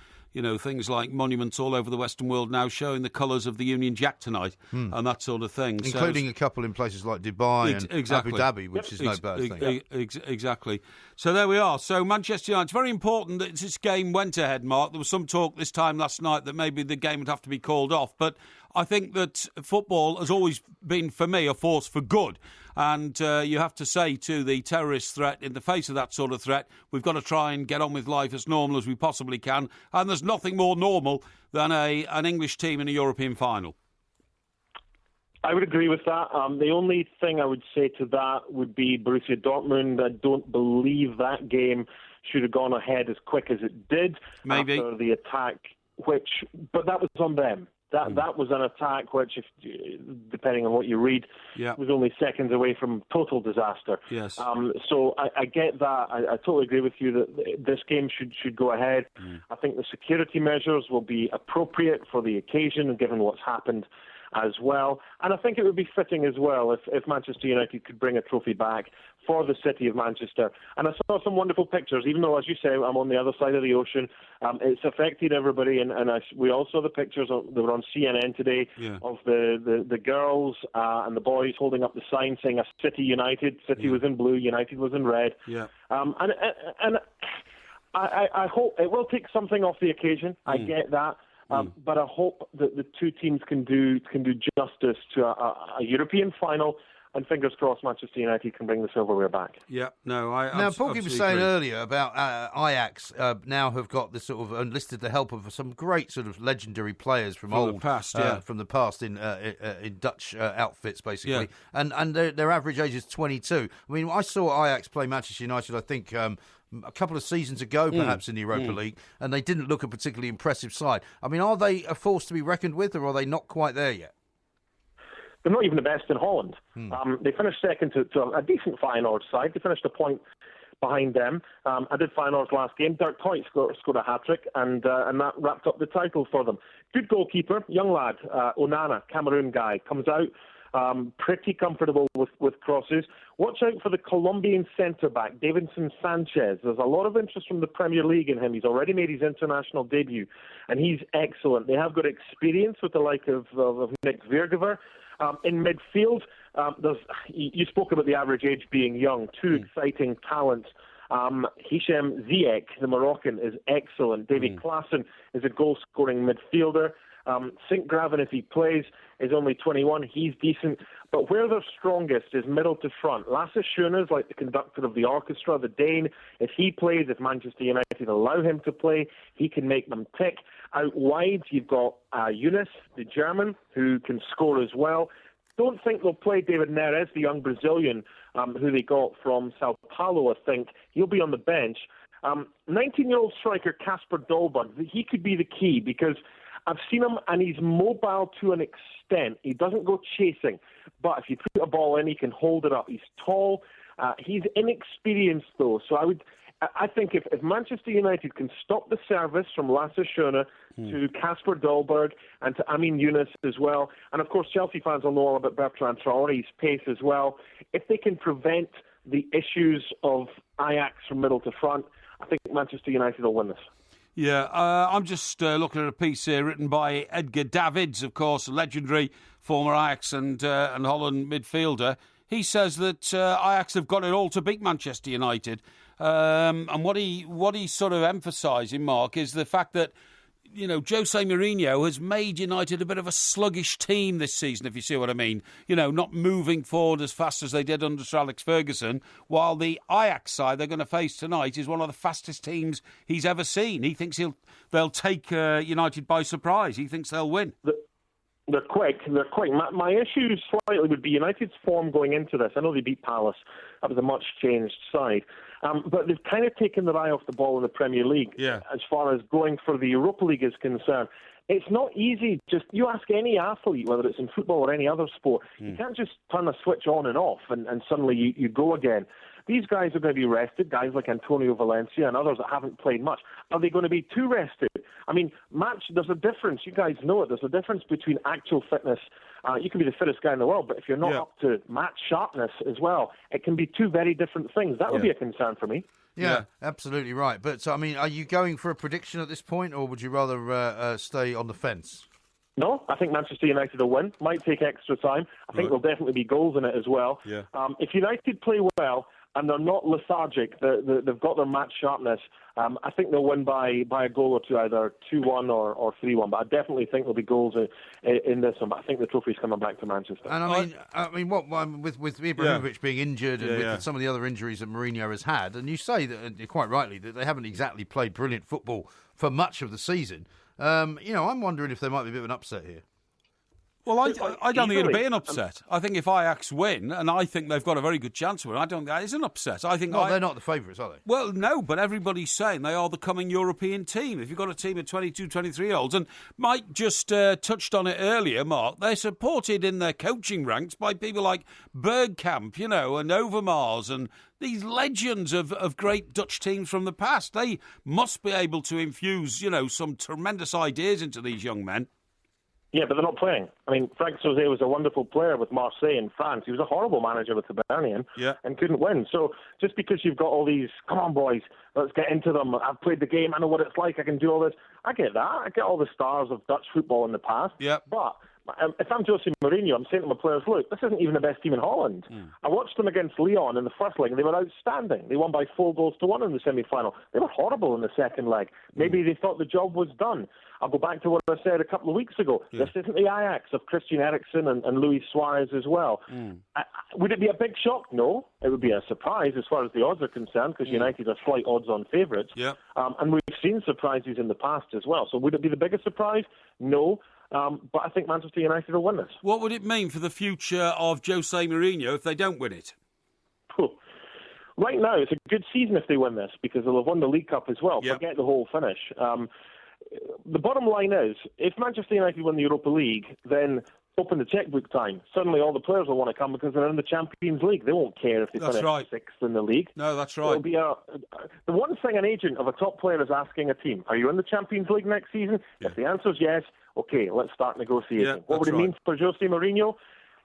things like monuments all over the Western world now showing the colours of the Union Jack tonight and that sort of thing.
Including a couple in places like Dubai and Abu Dhabi, which is no bad thing.
Exactly. So there we are. So Manchester United, it's very important that this game went ahead, Mark. There was some talk this time last night that maybe the game would have to be called off, but I think that football has always been, for me, a force for good. And you have to say to the terrorist threat, in the face of that sort of threat, we've got to try and get on with life as normal as we possibly can. And there's nothing more normal than an English team in a European final.
I would agree with that. The only thing I would say to that would be Borussia Dortmund. I don't believe that game should have gone ahead as quick as it did.
Maybe.
After the attack, but that was on them. That was an attack which, depending on what you read, was only seconds away from total disaster.
Yes.
So I get that. I totally agree with you that this game should go ahead. I think the security measures will be appropriate for the occasion, given what's happened. as well. And I think it would be fitting as well if Manchester United could bring a trophy back for the city of Manchester. And I saw some wonderful pictures, even though, as you say, I'm on the other side of the ocean. It's affected everybody, and we all saw the pictures that were on CNN today of the girls and the boys holding up the sign saying a City United. City was in blue, United was in red.
Yeah.
And I hope it will take something off the occasion. I get that. But I hope that the two teams can do justice to a European final, and fingers crossed Manchester United can bring the silverware back.
Yeah, no,
Now, Porky was saying earlier about Ajax now have got this sort of enlisted the help of some great sort of legendary players from
the past,
from the past in Dutch outfits, basically. Yeah. And their average age is 22. I mean, I saw Ajax play Manchester United, I think, a couple of seasons ago, perhaps, in the Europa League, and they didn't look a particularly impressive side. I mean, are they a force to be reckoned with, or are they not quite there yet?
They're not even the best in Holland. They finished second to a decent Feyenoord side. They finished a point behind them. I did Feyenoord's last game. Dirk Kuyt scored a hat-trick, and that wrapped up the title for them. Good goalkeeper, young lad, Onana, Cameroon guy, comes out pretty comfortable with crosses. Watch out for the Colombian centre-back, Davinson Sanchez. There's a lot of interest from the Premier League in him. He's already made his international debut, and he's excellent. They have got experience with the like of Nick Viergever. In midfield, you spoke about the average age being young. Two exciting talents. Hichem Ziyech, the Moroccan, is excellent. David Klaassen is a goal-scoring midfielder. Sint-Graven, if he plays, is only 21. He's decent. But where they're strongest is middle to front. Lasse Schöne is like the conductor of the orchestra, the Dane. If he plays, if Manchester United allow him to play, he can make them tick. Out wide, you've got Younes, the German, who can score as well. Don't think they'll play David Neres, the young Brazilian, who they got from Sao Paulo, I think. He'll be on the bench. 19-year-old striker Kasper Dolberg, he could be the key because I've seen him and he's mobile to an extent. He doesn't go chasing, but if you put a ball in, he can hold it up. He's tall. He's inexperienced, though, so I think if Manchester United can stop the service from Lasse Schöne to Kasper Dolberg and to Amin Younes as well, and of course Chelsea fans will know all about Bertrand Traoré's pace as well, if they can prevent the issues of Ajax from middle to front, I think Manchester United will win this.
Yeah, I'm just looking at a piece here written by Edgar Davids, of course, a legendary former Ajax and Holland midfielder. He says that Ajax have got it all to beat Manchester United. And what he's sort of emphasising, Mark, is the fact that, you know, Jose Mourinho has made United a bit of a sluggish team this season, if you see what I mean. You know, not moving forward as fast as they did under Sir Alex Ferguson, while the Ajax side they're going to face tonight is one of the fastest teams he's ever seen. He thinks they'll take United by surprise. He thinks they'll win.
They're quick. My issue slightly would be United's form going into this. I know they beat Palace. That was a much-changed side. But they've kind of taken their eye off the ball in the Premier League as far as going for the Europa League is concerned. It's not easy. Just you ask any athlete, whether it's in football or any other sport, you can't just turn a switch on and off and suddenly you go again. These guys are going to be rested, guys like Antonio Valencia and others that haven't played much. Are they going to be too rested? I mean, there's a difference. You guys know it. There's a difference between actual fitness. You can be the fittest guy in the world, but if you're not up to match sharpness as well, it can be two very different things. That would be a concern for me.
Yeah, absolutely right. But, I mean, are you going for a prediction at this point, or would you rather stay on the fence?
No, I think Manchester United will win. Might take extra time. I think there'll definitely be goals in it as well. Yeah. If United play well and they're not lethargic, they've got their match sharpness, I think they'll win by a goal or two, either 2-1 or 3-1. But I definitely think there'll be goals in this one. But I think the trophy's coming back to Manchester.
And I mean, what with Ibrahimovic being injured and with some of the other injuries that Mourinho has had, and you say that quite rightly that they haven't exactly played brilliant football for much of the season. I'm wondering if there might be a bit of an upset here.
Well, I don't think it'll be an upset. I think if Ajax win, and I think they've got a very good chance of it, I don't think that is an upset. I think
they're not the favourites, are they?
Well, no, but everybody's saying they are the coming European team. If you've got a team of 22, 23-year-olds, and Mike just touched on it earlier, Mark, they're supported in their coaching ranks by people like Bergkamp, and Overmars, and these legends of great Dutch teams from the past. They must be able to infuse, some tremendous ideas into these young men.
Yeah, but they're not playing. I mean, Frank Sauzet was a wonderful player with Marseille in France. He was a horrible manager with Hibernian and couldn't win. So just because you've got all these, come on, boys, let's get into them. I've played the game. I know what it's like. I can do all this. I get that. I get all the stars of Dutch football in the past. But if I'm Jose Mourinho, I'm saying to my players, look, this isn't even the best team in Holland. I watched them against Lyon in the first leg, and they were outstanding. They won by 4-1 in the semi-final. They were horrible in the second leg. Maybe they thought the job was done. I'll go back to what I said a couple of weeks ago. This isn't the Ajax of Christian Eriksen and Luis Suarez as well. Would it be a big shock? No. It would be a surprise as far as the odds are concerned, because United are slight odds-on favourites. And we've seen surprises in the past as well. So would it be the biggest surprise? No. But I think Manchester United will win this.
What would it mean for the future of Jose Mourinho if they don't win it?
Right now, it's a good season if they win this, because they'll have won the League Cup as well. Forget the whole finish. The bottom line is, if Manchester United win the Europa League, then open the checkbook time. Suddenly all the players will want to come because they're in the Champions League. They won't care if they finish sixth in the league.
No, that's right.
It'll be the one thing an agent of a top player is asking a team, are you in the Champions League next season? If the answer is yes, okay, let's start negotiating. What would it mean for Jose Mourinho?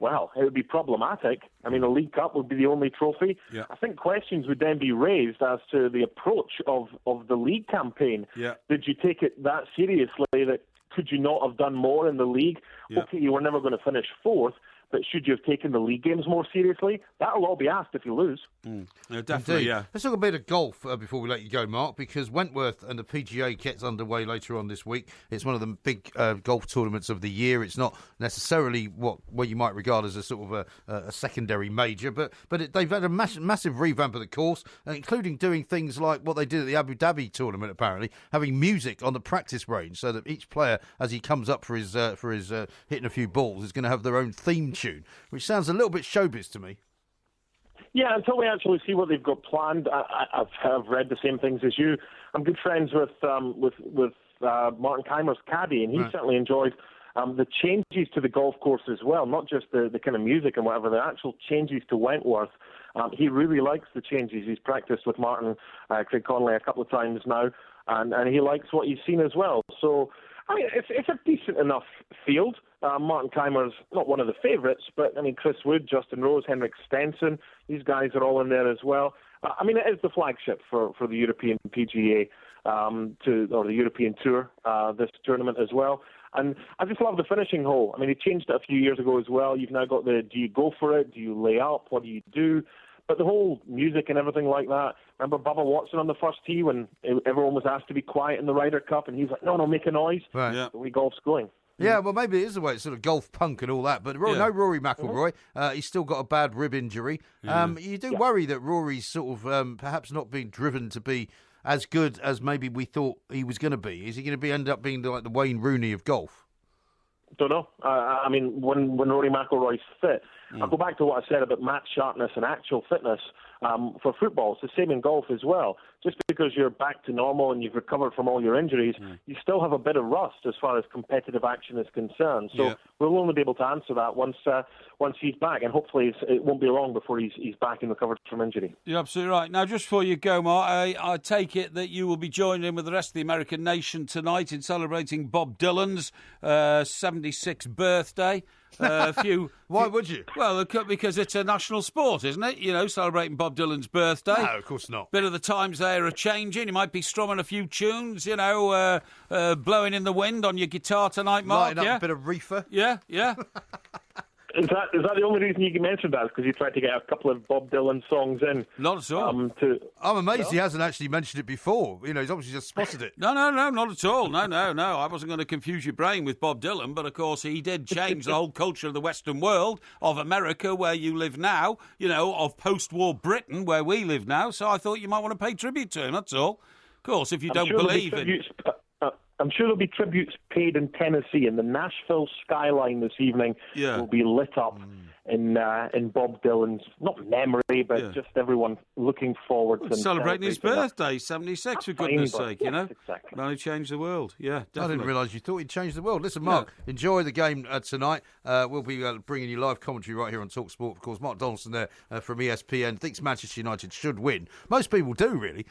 Well, it would be problematic. I mean, the League Cup would be the only trophy. I think questions would then be raised as to the approach of the league campaign. Did you take it that seriously that could you not have done more in the league? Okay, you were never going to finish fourth, but should you have taken the league games more seriously? That'll all be asked if you lose.
Definitely,
Indeed. Let's talk a bit of golf before we let you go, Mark, because Wentworth and the PGA gets underway later on this week. It's one of the big golf tournaments of the year. It's not necessarily what you might regard as a sort of a secondary major, but they've had a massive revamp of the course, including doing things like what they did at the Abu Dhabi tournament, apparently, having music on the practice range so that each player, as he comes up for his hitting a few balls, is going to have their own theme tune, which sounds a little bit showbiz to me.
Yeah, until we actually see what they've got planned. I've read the same things as you. I'm good friends with Martin Keimer's caddy, and he certainly enjoyed the changes to the golf course as well, not just the kind of music and whatever, the actual changes to Wentworth. He really likes the changes. He's practiced with Martin Craig Conley a couple of times now, and he likes what he's seen as well. So, I mean, it's a decent enough field. Martin Keimer's not one of the favourites, but, I mean, Chris Wood, Justin Rose, Henrik Stenson, these guys are all in there as well. I mean, it is the flagship for the European PGA or the European Tour, this tournament as well. And I just love the finishing hole. I mean, he changed it a few years ago as well. You've now got do you go for it? Do you lay up? What do you do? But the whole music and everything like that. Remember Bubba Watson on the first tee when everyone was asked to be quiet in the Ryder Cup, and he was like, no, make a noise.
Right. Yeah.
The way golf's going.
Yeah, well, maybe it is the way it's sort of golf punk and all that. But no Rory McIlroy. He's still got a bad rib injury. You do worry that Rory's sort of perhaps not being driven to be as good as maybe we thought he was going to be. Is he going to end up being like the Wayne Rooney of golf?
Don't know. I mean, when Rory McIlroy's fit, I'll go back to what I said about match sharpness and actual fitness for football. It's the same in golf as well. Just because you're back to normal and you've recovered from all your injuries, you still have a bit of rust as far as competitive action is concerned. So we'll only be able to answer that once he's back, and hopefully it won't be long before he's back and recovered from injury.
You're absolutely right. Now, just before you go, Mark, I take it that you will be joining in with the rest of the American nation tonight in celebrating Bob Dylan's 76th birthday.
Why would you?
Well, because it's a national sport, isn't it? You know, celebrating Bob Dylan's birthday.
No, of course not.
Bit of the times there are changing. You might be strumming a few tunes, you know, blowing in the wind on your guitar tonight, Mark.
Lighting up a bit of reefer.
Yeah.
Is that the only reason you mentioned that? Because you tried to get a couple of Bob Dylan songs in?
Not at all.
I'm amazed he hasn't actually mentioned it before. You know, he's obviously just spotted it.
No, not at all. No. I wasn't going to confuse your brain with Bob Dylan, but of course he did change the whole culture of the Western world, of America, where you live now, you know, of post-war Britain, where we live now. So I thought you might want to pay tribute to him, that's all. Of course, if you don't believe in...
I'm sure there'll be tributes paid in Tennessee, and the Nashville skyline this evening will be lit up in Bob Dylan's, not memory, but just everyone looking forward to
celebrating his birthday, 76, for goodness sake, you know.
Exactly.
Man who changed the world, yeah, definitely.
I didn't realise you thought he'd changed the world. Listen, Mark, enjoy the game tonight. We'll be bringing you live commentary right here on Talk Sport. Of course, Mark Donaldson there from ESPN thinks Manchester United should win. Most people do, really.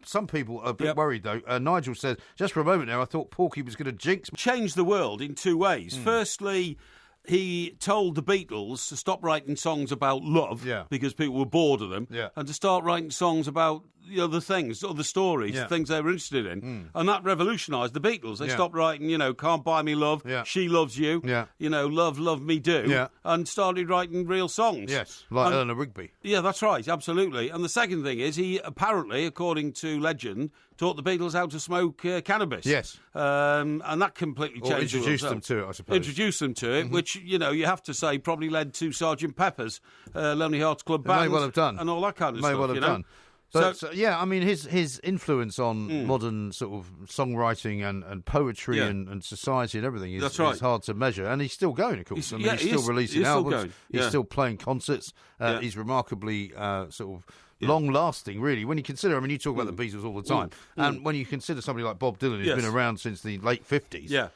Some people are a bit worried, though. Nigel says, just for a moment there, I thought Porky was going to jinx.
Change the world in two ways. Firstly, he told the Beatles to stop writing songs about love because people were bored of them and to start writing songs about other things, other stories, things they were interested in. And that revolutionised the Beatles. They stopped writing, Can't Buy Me Love, She Loves You, Love, Love Me Do, and started writing real songs.
Yes, like Eleanor Rigby.
Yeah, that's right, absolutely. And the second thing is he apparently, according to legend, taught the Beatles how to smoke cannabis.
Yes.
And that completely changed the world.
Introduced them to it, I suppose.
Introduced them to it, which, you have to say probably led to Sgt. Pepper's Lonely Hearts Club Band.
May well have done.
And all that kind of stuff.
May well have done. But, I mean, his influence on modern sort of songwriting and poetry and society and everything is hard to measure. And he's still going, of course. He's still releasing albums. He's still playing concerts. He's remarkably sort of long-lasting, really. When you consider, you talk about the Beatles all the time. And when you consider somebody like Bob Dylan, who's been around since the late 50s,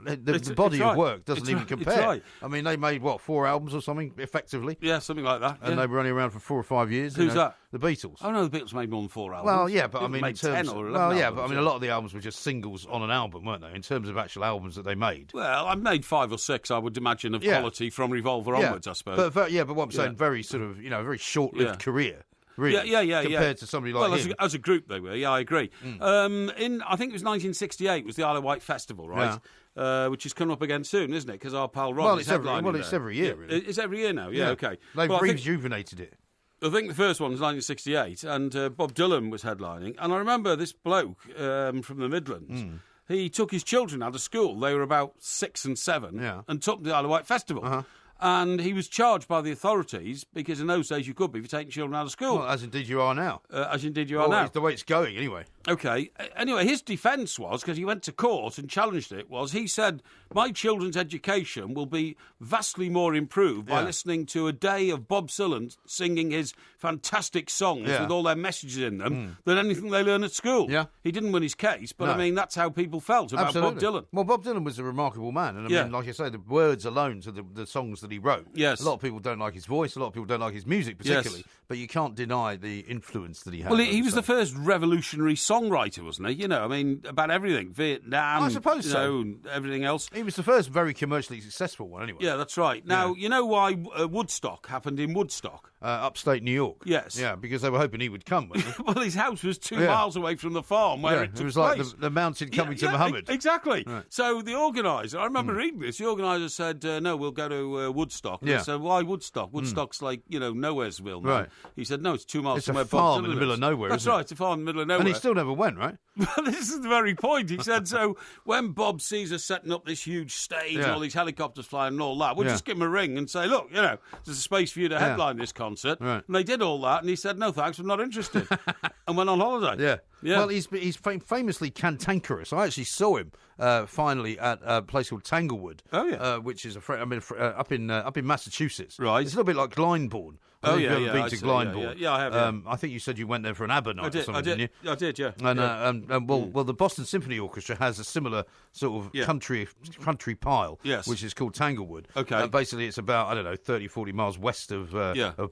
the body of work doesn't even compare.
Right.
They made, 4 albums or something, effectively?
Yeah, something like that.
And they were only around for 4 or 5 years.
Who's that?
The Beatles.
Oh, no, the Beatles made more than 4 albums.
Well, yeah, but
in terms 10 or 11 albums,
a lot of the albums were just singles on an album, weren't they, in terms of actual albums that they made?
Well, I've made 5 or 6, I would imagine, of quality from Revolver onwards, I suppose.
But what I'm saying, very sort of, very short-lived career. Really, compared to somebody like him.
As a group they were, I agree. I think it was 1968 was the Isle of Wight Festival, right? Which is coming up again soon, isn't it? Because our pal Rob is headlining
it's every year, really.
It's every year now, okay.
They've rejuvenated it.
I think the first one was 1968, and Bob Dylan was headlining. And I remember this bloke from the Midlands. He took his children out of school. They were about 6 and 7, and took them to the Isle of Wight Festival. And he was charged by the authorities because in those days you could be for taking children out of school.
Well, as indeed you are now.
Now.
It's the way it's going, anyway.
OK. Anyway, his defence was, because he went to court and challenged it, was he said, my children's education will be vastly more improved by listening to a day of Bob Dylan singing his fantastic songs with all their messages in them than anything they learn at school.
Yeah.
He didn't win his case, but that's how people felt about Bob Dylan.
Well, Bob Dylan was a remarkable man. And like I say, the words alone to the songs that he wrote.
Yes.
A lot of people don't like his voice, a lot of people don't like his music particularly, but you can't deny the influence that he had.
Well, he was the first revolutionary songwriter, wasn't he? About everything. Vietnam,
I suppose so.
And everything else.
He was the first very commercially successful one, anyway.
Yeah, that's right. Now, you know why Woodstock happened in Woodstock?
Upstate New York.
Yes.
Yeah, because they were hoping he would come, weren't they?
Well, his house was 2 miles away from the farm where it took
was
place.
Like the mountain coming to Muhammad.
Exactly. Right. So the organiser, I remember reading this, the organiser said, no, we'll go to Woodstock. And I said, why Woodstock? Woodstock's like, Nowheresville. Man. Right. He said, no, it's 2 miles from where Bob Dylan
farm in the middle of nowhere,
That's right, it's a farm in the middle of nowhere.
And he still never went, right?
Well, this is the very point. He said, so when Bob sees us setting up this huge stage and all these helicopters flying and all that, we'll just give him a ring and say, look, there's a space for you to headline this concert. Right. And they did all that, and he said, no, thanks, I'm not interested. And went on holiday.
Yeah. Well, he's famously cantankerous. I actually saw him finally at a place called Tanglewood.
Oh, yeah.
Which is up in Massachusetts.
Right.
It's a little bit like Glyndebourne. You've ever been to Glyndebourne.
Yeah, I have. Yeah.
I think you said you went there for an ABBA night or something, didn't you?
I did, yeah.
And well, the Boston Symphony Orchestra has a similar sort of country pile, which is called Tanglewood.
Okay.
Basically, it's about 30, 40 miles west of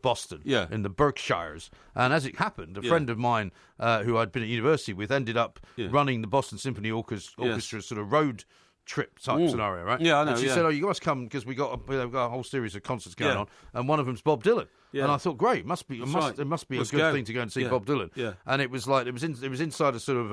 Boston, in the Berkshires. And as it happened, a friend of mine who I'd been at university with ended up running the Boston Symphony Orchestra sort of road trip type scenario, right?
Yeah, I know.
And she said, "Oh, you must come because we've got a whole series of concerts going on, and one of them's Bob Dylan." Yeah. And I thought, great, it must be a good thing to go and see Bob Dylan. Yeah. And it was like it was inside a sort of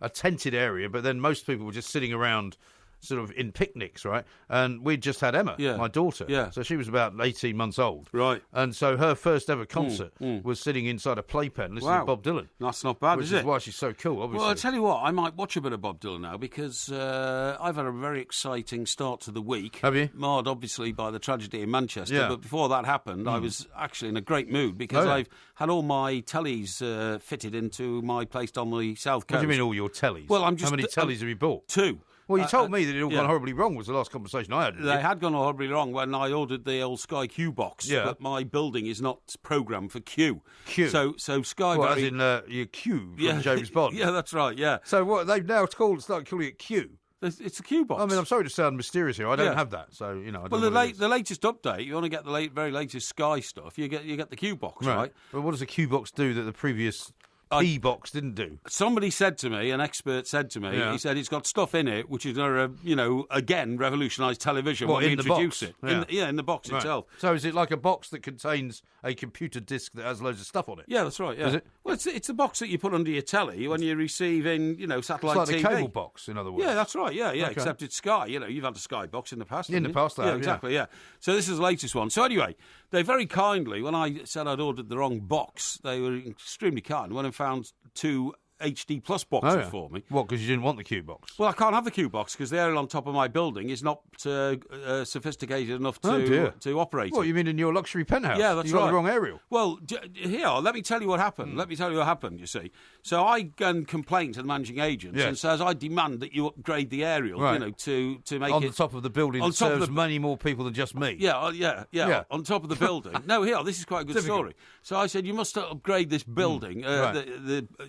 a tented area, but then most people were just sitting around sort of in picnics, right? And we'd just had Emma, my daughter. Yeah. So she was about 18 months old.
Right.
And so her first ever concert was sitting inside a playpen listening to Bob Dylan.
That's not bad, is it?
Which is why she's so cool, obviously.
Well, I'll tell you what, I might watch a bit of Bob Dylan now because I've had a very exciting start to the week.
Have you?
Marred, obviously, by the tragedy in Manchester. Yeah. But before that happened, I was actually in a great mood because I've had all my tellies fitted into my place on the south coast.
What do you mean all your tellies?
Well,
How many tellies have you bought?
2.
Well, you told me that it all gone horribly wrong was the last conversation I had.
They had gone horribly wrong when I ordered the old Sky Q box, but my building is not programmed for Q.
Q.
So Sky...
Well, as in your Q from James Bond.
Yeah, that's right, yeah.
So what, they've now started calling it Q?
It's a Q box.
I mean, I'm sorry to sound mysterious here. I don't have that, so, you know... I don't
well,
know
the latest update, you want to get the very latest Sky stuff, you get the Q box, right?
But what does the Q box do that the previous... P-box didn't do?
Somebody said to me, an expert said to me, he said it's got stuff in it which is going to, again, revolutionise television when we introduce it. In the box itself.
So is it like a box that contains a computer disc that has loads of stuff on it?
Yeah, that's right, yeah.
Is it?
Well, it's a box that you put under your telly when you're receiving, satellite TV.
It's like the cable box, in other words.
Yeah, that's right, yeah, except it's Sky. You've had a Sky box in the past.
In the past,
yeah, exactly, yeah. So this is the latest one. So anyway, they very kindly, when I said I'd ordered the wrong box, they were extremely kind. When I found 2 HD Plus boxes for me.
What, because you didn't want the Q box?
Well, I can't have the Q box because the aerial on top of my building is not sophisticated enough to operate.
What, you mean in your luxury penthouse?
Yeah, that's right.
You got the wrong aerial.
Well, here, let me tell you what happened. Let me tell you what happened, you see. So I complained to the managing agent and says, I demand that you upgrade the aerial, to make
on
it...
On the top of the building that serves many more people than just me.
Yeah, on top of the building. No, here, this is quite a good story. So I said, you must upgrade this building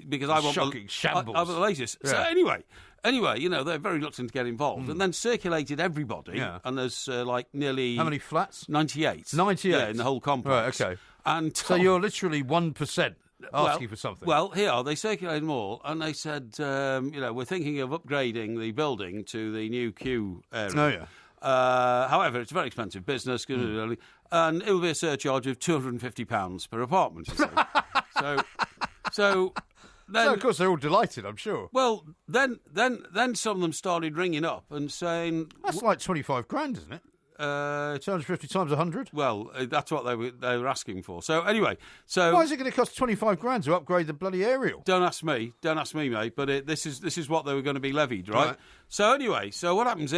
because I want...
Shocking shambles.
I want the latest. Yeah. So anyway, they're very reluctant to get involved, and then circulated everybody. Yeah. And there's nearly
how many flats?
98.
98.
Yeah, in the whole complex.
Right. Okay.
And
so you're literally 1% asking for something.
Well, here they circulated them all, and they said, we're thinking of upgrading the building to the new Q area.
Oh yeah.
However, it's a very expensive business, and it will be a surcharge of £250 per apartment. You see. So. Then,
of course, they're all delighted, I'm sure.
Well, then some of them started ringing up and saying...
That's like 25 grand, isn't it? 250 times 100?
Well, that's what they were asking for. So anyway,
why is it going to cost 25 grand to upgrade the bloody aerial?
Don't ask me, mate. But this is what they were going to be levied, right? So anyway, what happens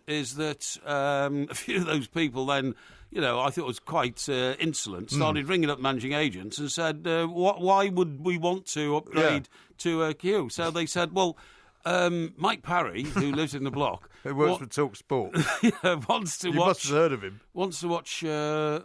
is that a few of those people then... I thought it was quite insolent, started ringing up managing agents and said, why would we want to upgrade to a Q? So they said, well, Mike Parry, who lives in the block...
Who works for Talk Sport.
Wants to watch...
You must have heard of him.
Wants to watch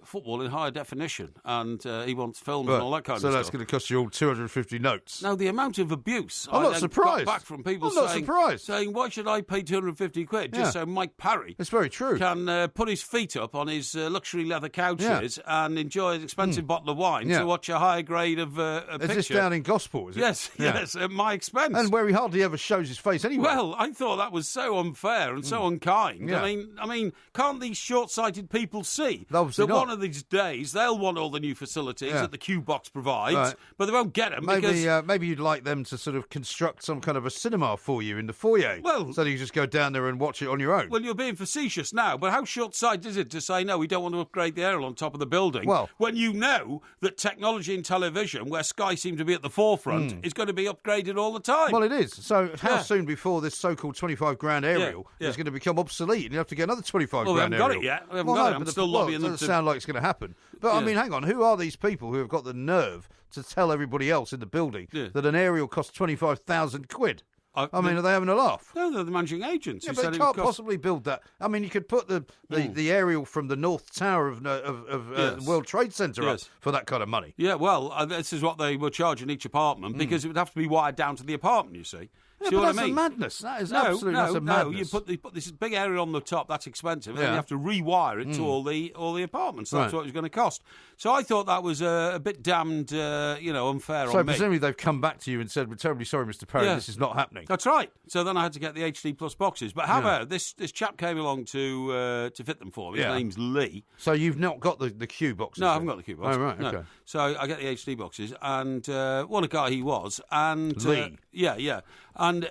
football in higher definition, and he wants films and all that kind of stuff.
So that's going to cost you all 250 notes.
Now, the amount of abuse
I'm not surprised.
Got back from people saying, why should I pay 250 quid just so Mike Parry
it's very true.
Can put his feet up on his luxury leather couches and enjoy an expensive bottle of wine to watch a higher grade of a picture.
Is this down in Gosport, is it?
Yes, at my expense.
And where he hardly ever shows his face anyway.
Well, I thought that was so unfair and so unkind.
Yeah.
I mean, can't these short-sighted people see
Obviously
that
not.
one of these days they'll want all the new facilities that the Q box provides, but they won't get them because...
Maybe you'd like them to sort of construct some kind of a cinema for you in the foyer, so that you just go down there and watch it on your own.
Well, you're being facetious now, but how short-sighted is it to say, no, we don't want to upgrade the aerial on top of the building, when you know that technology in television, where Sky seem to be at the forefront, is going to be upgraded all the time?
Well, it is. So how soon before this so-called 25 grand aerial is going to become obsolete and you have to get another 25 grand aerial?
We haven't got it yet. We haven't got it. I'm still lobbying them to...
It doesn't sound like it's going to happen. But, I mean, hang on. Who are these people who have got the nerve to tell everybody else in the building that an aerial costs 25,000 quid? I mean, are they having a laugh?
No, they're the managing agents.
Yeah, but they can't possibly build that. I mean, you could put the aerial from the North Tower of World Trade Centre up for that kind of money.
Yeah, well, this is what they were charging each apartment because it would have to be wired down to the apartment, you see.
Yeah, but that's a madness. That is absolutely madness.
No, you put this big area on the top, that's expensive, and then you have to rewire it to all the apartments. That's what it was going to cost. So I thought that was a bit damned, unfair on me.
So presumably they've come back to you and said, we're terribly sorry, Mr. Parry, this is not happening.
That's right. So then I had to get the HD Plus boxes. But however, this chap came along to fit them for me. His name's Lee.
So you've not got the Q boxes?
No, I haven't got the Q boxes.
Oh, right, okay.
No. So I get the HD boxes, and what a guy he was. And
Lee.
Yeah. And,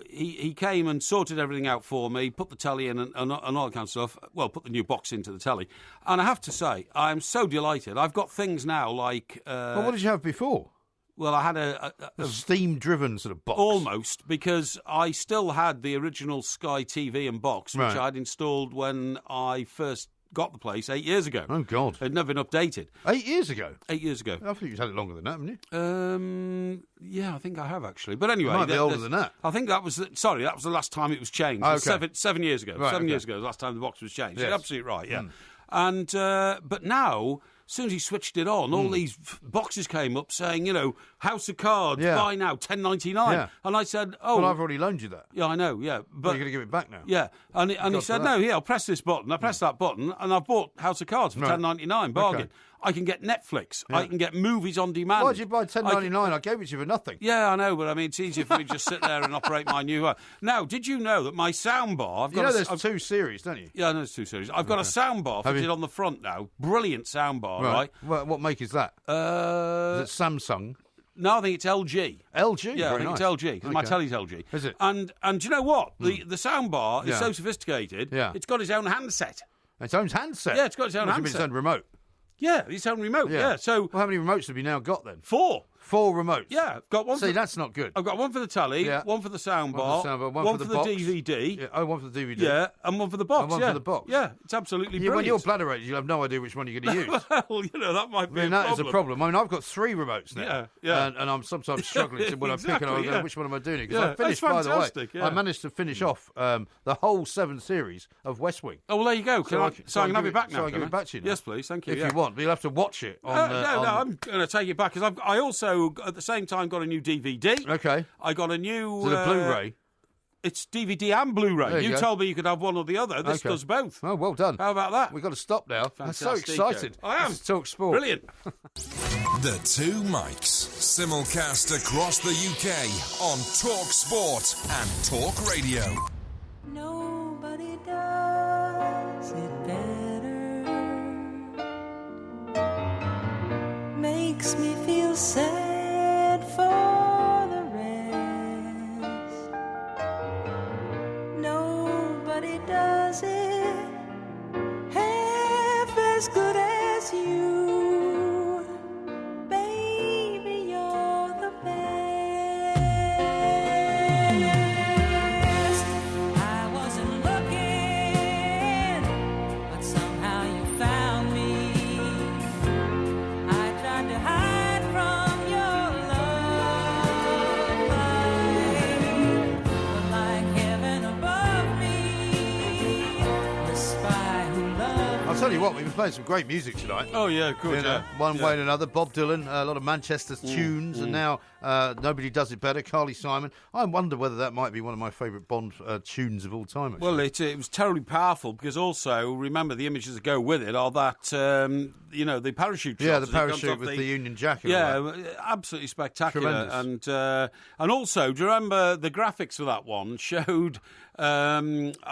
he came and sorted everything out for me, put the telly in and all that kind of stuff. Well, put the new box into the telly. And I have to say, I'm so delighted. I've got things now like...
well, what did you have before?
Well, I had a
steam-driven sort of box.
Almost, because I still had the original Sky TV and box, which I'd installed when I first got the place 8 years ago.
Oh, God.
It had never been updated.
8 years ago?
8 years ago.
I think you've had it longer than that, haven't
you? Yeah, I think I have, actually. But anyway...
It might be older than that.
I think that was... Sorry, that was the last time it was changed.
Okay.
7 years ago.
Right,
7 years ago, the last time the box was changed.
Yes.
You're absolutely right, yeah. And but now... As soon as he switched it on, all these boxes came up saying, House of Cards, buy now, $10.99. Yeah. And I said,
Well, I've already loaned you that.
Yeah, I know, yeah. But
you're going to give it back now?
Yeah. And he said, no, here, I'll press this button. I pressed that button, and I've bought House of Cards for $10.99, bargain. Okay. I can get Netflix. Yeah. I can get movies on demand.
Why did you buy $10.99? I gave it to you for nothing.
Yeah, I know, but I mean, it's easier for me to just sit there and operate my new... Now, did you know that my soundbar...
There's 2 series, don't you?
Yeah, I know there's 2 series. I've got a soundbar fitted on the front now. Brilliant soundbar, right?
What make is that? Is it Samsung?
No, I think it's LG.
LG?
Yeah, I think it's LG, because my telly's LG.
Is it?
And do you know what? The soundbar is so sophisticated, it's got its own handset.
Its own handset?
Yeah, it's got its own handset.
Its own remote?
Yeah, its own remote, yeah. So,
how many remotes have you now got then?
4.
4 remotes?
Yeah, I've got one.
See, that's not good.
I've got one for the telly, one for the soundbar, one for the
box.
DVD.
Yeah, one for the DVD.
Yeah, and one for the box.
And one for the box.
Yeah, it's absolutely brilliant.
When you're bladderated, you'll have no idea which one you're going to use.
Well, that might be a problem.
That is a problem. I mean, I've got 3 remotes now.
Yeah.
And I'm sometimes struggling to, when I pick it, which one am I doing? Because I finished,
by
the way, I managed to finish off the whole 7 series of West Wing.
Oh, well, there you go. So I can have it back now.
So I give it back to you now?
Yes, please. Thank you.
If you want. But you'll have to watch it.
No, I'm going to take it back, because I also, at the same time, got a new DVD.
Okay.
I got a new...
Is it a Blu-ray?
It's DVD and Blu-ray. You told me you could have one or the other. This does both.
Oh, well done.
How about that?
We've got to stop now.
Fantastic.
I'm so excited.
I am.
This is Talk Sport.
Brilliant.
The 2 Mics. Simulcast across the UK on Talk Sport and Talk Radio.
Nobody does it better. Makes me feel sad for the rest. Nobody does it half as good as you. Baby, you're the best. I wasn't looking, but somehow you found me. I tried to hide from your love, but like heaven above me, the spy who loved
I'll tell you what, we've been playing some great music tonight.
Oh, yeah, good.
One way and another. Bob Dylan, a lot of Manchester tunes, and now Nobody Does It Better, Carly Simon. I wonder whether that might be one of my favourite Bond tunes of all time, actually.
Well, it was terribly powerful, because also, remember, the images that go with it are that, the parachute shots.
Yeah, the parachute with the Union Jack.
Absolutely spectacular.
Tremendous.
And also, do you remember the graphics for that one showed... I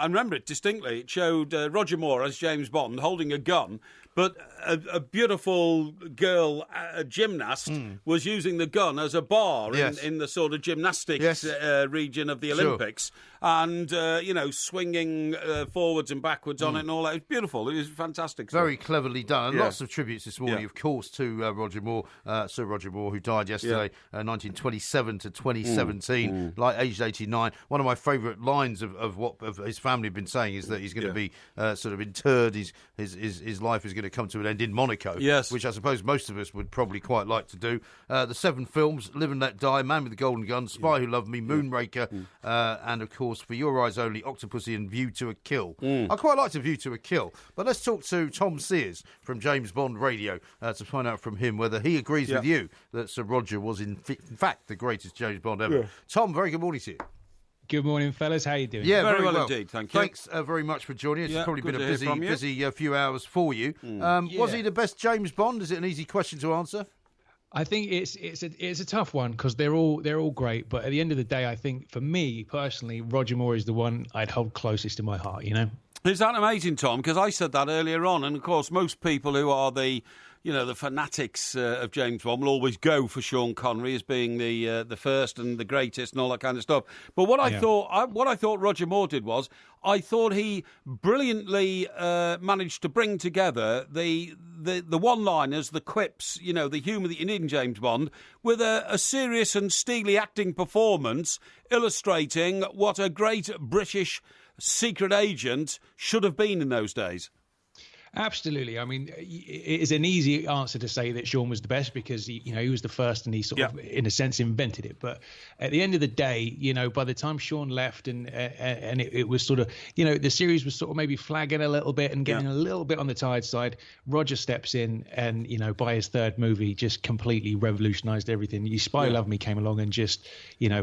remember it distinctly. It showed Roger Moore as James Bond holding a gun, but a beautiful girl, a gymnast, was using the gun as a bar in the sort of gymnastics region of the Olympics, and swinging forwards and backwards on it and all that. It was beautiful. It was fantastic.
Very cleverly done. And lots of tributes this morning, of course, to Roger Moore, Sir Roger Moore, who died yesterday, 1927 to 2017, aged 89. One of my favourite lines of what his family have been saying is that he's going to be sort of interred. His life is going to come to an end in Monaco, which I suppose most of us would probably quite like to do. The 7 films: Live and Let Die, Man with the Golden Gun, Spy Who Loved Me, Moonraker, and of course, For Your Eyes Only, Octopussy and View to a Kill. I quite like to View to a Kill, but let's talk to Tom Sears from James Bond Radio to find out from him whether he agrees with you that Sir Roger was in fact the greatest James Bond ever. Tom, very good morning to you.
Good morning, fellas. How you doing?
Yeah,
very well indeed. Thank you.
Thanks very much for joining us. It's probably been a busy few hours for you. Was he the best James Bond? Is it an easy question to answer?
I think it's a tough one, because they're all great. But at the end of the day, I think for me personally, Roger Moore is the one I'd hold closest to my heart.
Is that amazing, Tom? Because I said that earlier on, and of course, most people who are the fanatics of James Bond will always go for Sean Connery as being the first and the greatest and all that kind of stuff. But what I thought Roger Moore did was, I thought he brilliantly managed to bring together the one-liners, the quips, the humour that you need in James Bond, with a serious and steely acting performance, illustrating what a great British secret agent should have been in those days.
Absolutely. I mean, it is an easy answer to say that Sean was the best because he was the first and he sort of, in a sense, invented it. But at the end of the day, by the time Sean left and it was sort of, the series was sort of maybe flagging a little bit and getting a little bit on the tired side. Roger steps in and, by his third movie, just completely revolutionised everything. Spy Love Me came along and just,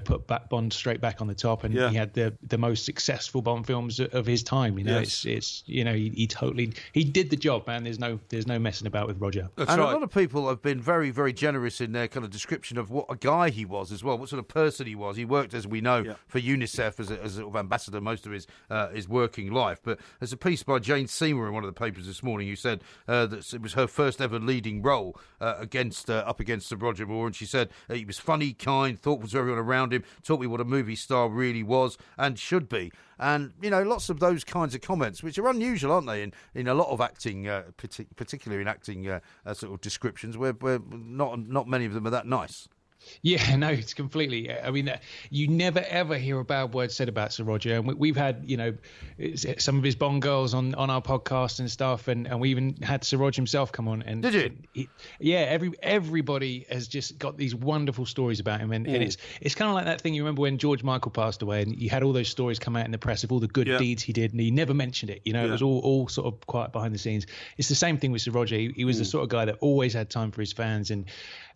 put Bond straight back on the top, and he had the most successful Bond films of his time. He did the job, man. There's no messing about with Roger.
That's right. A lot of people have been very, very generous in their kind of description of what a guy he was as well, what sort of person he was. He worked, as we know, for UNICEF as a sort of ambassador most of his working life. But there's a piece by Jane Seymour in one of the papers this morning who said that it was her first ever leading role up against Sir Roger Moore, and she said he was funny, kind, thoughtful to everyone around him, taught me what a movie star really was and should be. And, lots of those kinds of comments, which are unusual, aren't they, in a lot of acting, particularly in acting sort of descriptions, where not many of them are that nice.
Yeah, no, it's completely. I mean, you never ever hear a bad word said about Sir Roger, and we've had some of his Bond girls on our podcast and stuff, and we even had Sir Roger himself come on. And
did you?
Everybody has just got these wonderful stories about him, and it's kind of like that thing you remember when George Michael passed away, and you had all those stories come out in the press of all the good deeds he did, and he never mentioned it. It was all sort of quiet behind the scenes. It's the same thing with Sir Roger. He was the sort of guy that always had time for his fans, and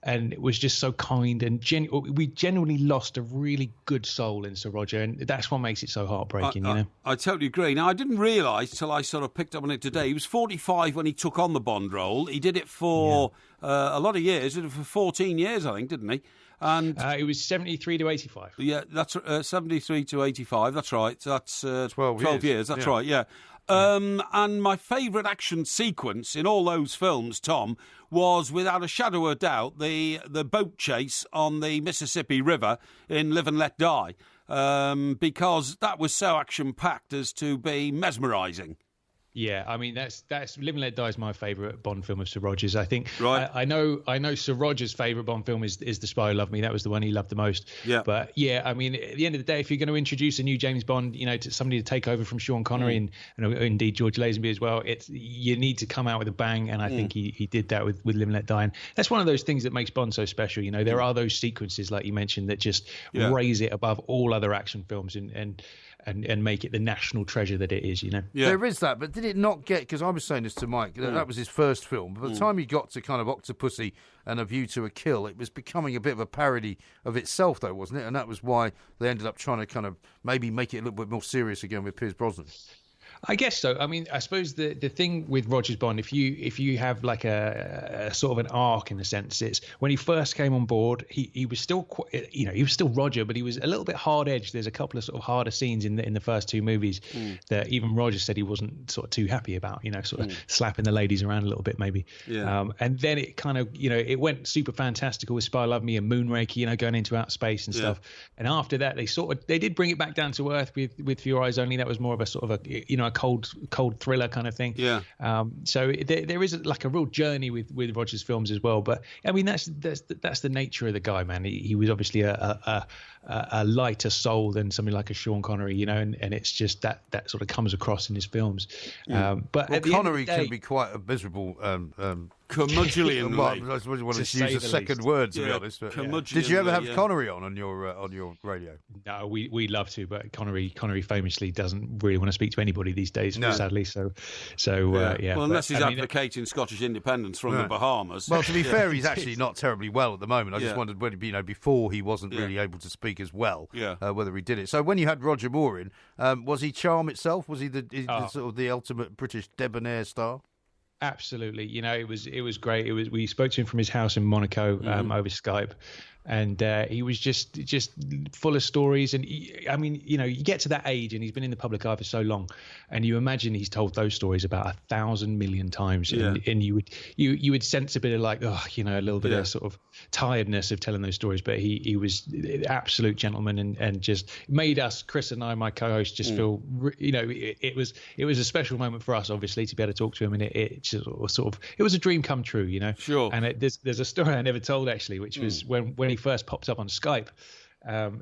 it was just so kind, and we genuinely lost a really good soul in Sir Roger, and that's what makes it so heartbreaking.
I totally agree. Now, I didn't realise till I sort of picked up on it today. He was 45 when he took on the Bond role. He did it for a lot of years. He did it for 14 years, I think, didn't he? And
it was 73 to 85.
Yeah, that's 73 to 85. That's right. That's 12 years. That's right. Yeah. And my favourite action sequence in all those films, Tom, was without a shadow of a doubt the boat chase on the Mississippi River in Live and Let Die, because that was so action-packed as to be mesmerising.
Yeah, I mean that's Live and Let Die is my favourite Bond film of Sir Roger's. I think I know Sir Roger's favourite Bond film is The Spy Who Loved Me. That was the one he loved the most. Yeah. But yeah, I mean at the end of the day, if you're going to introduce a new James Bond, to somebody to take over from Sean Connery and indeed George Lazenby as well, you need to come out with a bang, and I think he did that with Live and Let Die. And that's one of those things that makes Bond so special. There are those sequences like you mentioned that just raise it above all other action films and make it the national treasure that it is,
There is that, but did it not get, because I was saying this to Mike, that was his first film, but by the time he got to kind of Octopussy and A View to a Kill, it was becoming a bit of a parody of itself, though, wasn't it? And that was why they ended up trying to kind of maybe make it a little bit more serious again with Pierce Brosnan.
I guess so. I mean, I suppose the thing with Roger's Bond, if you have like a sort of an arc in a sense, it's when he first came on board, he was still he was still Roger, but he was a little bit hard edged. There's a couple of sort of harder scenes in the first two movies that even Roger said he wasn't sort of too happy about. Sort of slapping the ladies around a little bit maybe. Yeah. And then it kind of it went super fantastical with Spy Who Loved Me and Moonraker, going into outer space and stuff. And after that, they did bring it back down to earth with For Your Eyes Only. That was more of a sort of a cold thriller kind of thing. Yeah. So there is like a real journey with Roger's films as well. But I mean that's the nature of the guy, man. He was obviously a lighter soul than somebody like a Sean Connery, and it's just that sort of comes across in his films. But
Connery can be quite a miserable.
Curmudgeonly.
I want to use a second word, to be honest. But, did you ever have Connery on your radio?
No, we'd love to, but Connery famously doesn't really want to speak to anybody these days, sadly. So yeah.
Well, unless he's advocating Scottish independence from the Bahamas.
Well, to be fair, he's actually not terribly well at the moment. I just wondered whether before he wasn't really able to speak as well, whether he did it. So when you had Roger Moore in, was he charm itself? Was he the sort of the ultimate British debonair star?
Absolutely. It was great. We spoke to him from his house in Monaco over Skype. And he was just full of stories. And you get to that age, and he's been in the public eye for so long, and you imagine he's told those stories about 1,000 million times, and you would sense a bit of like, a little bit of sort of tiredness of telling those stories. But he was an absolute gentleman, and just made us, Chris and I, my co-host, just feel, it was a special moment for us, obviously, to be able to talk to him, and it just sort of it was a dream come true,
Sure.
And there's a story I never told actually, which was when he first popped up on Skype,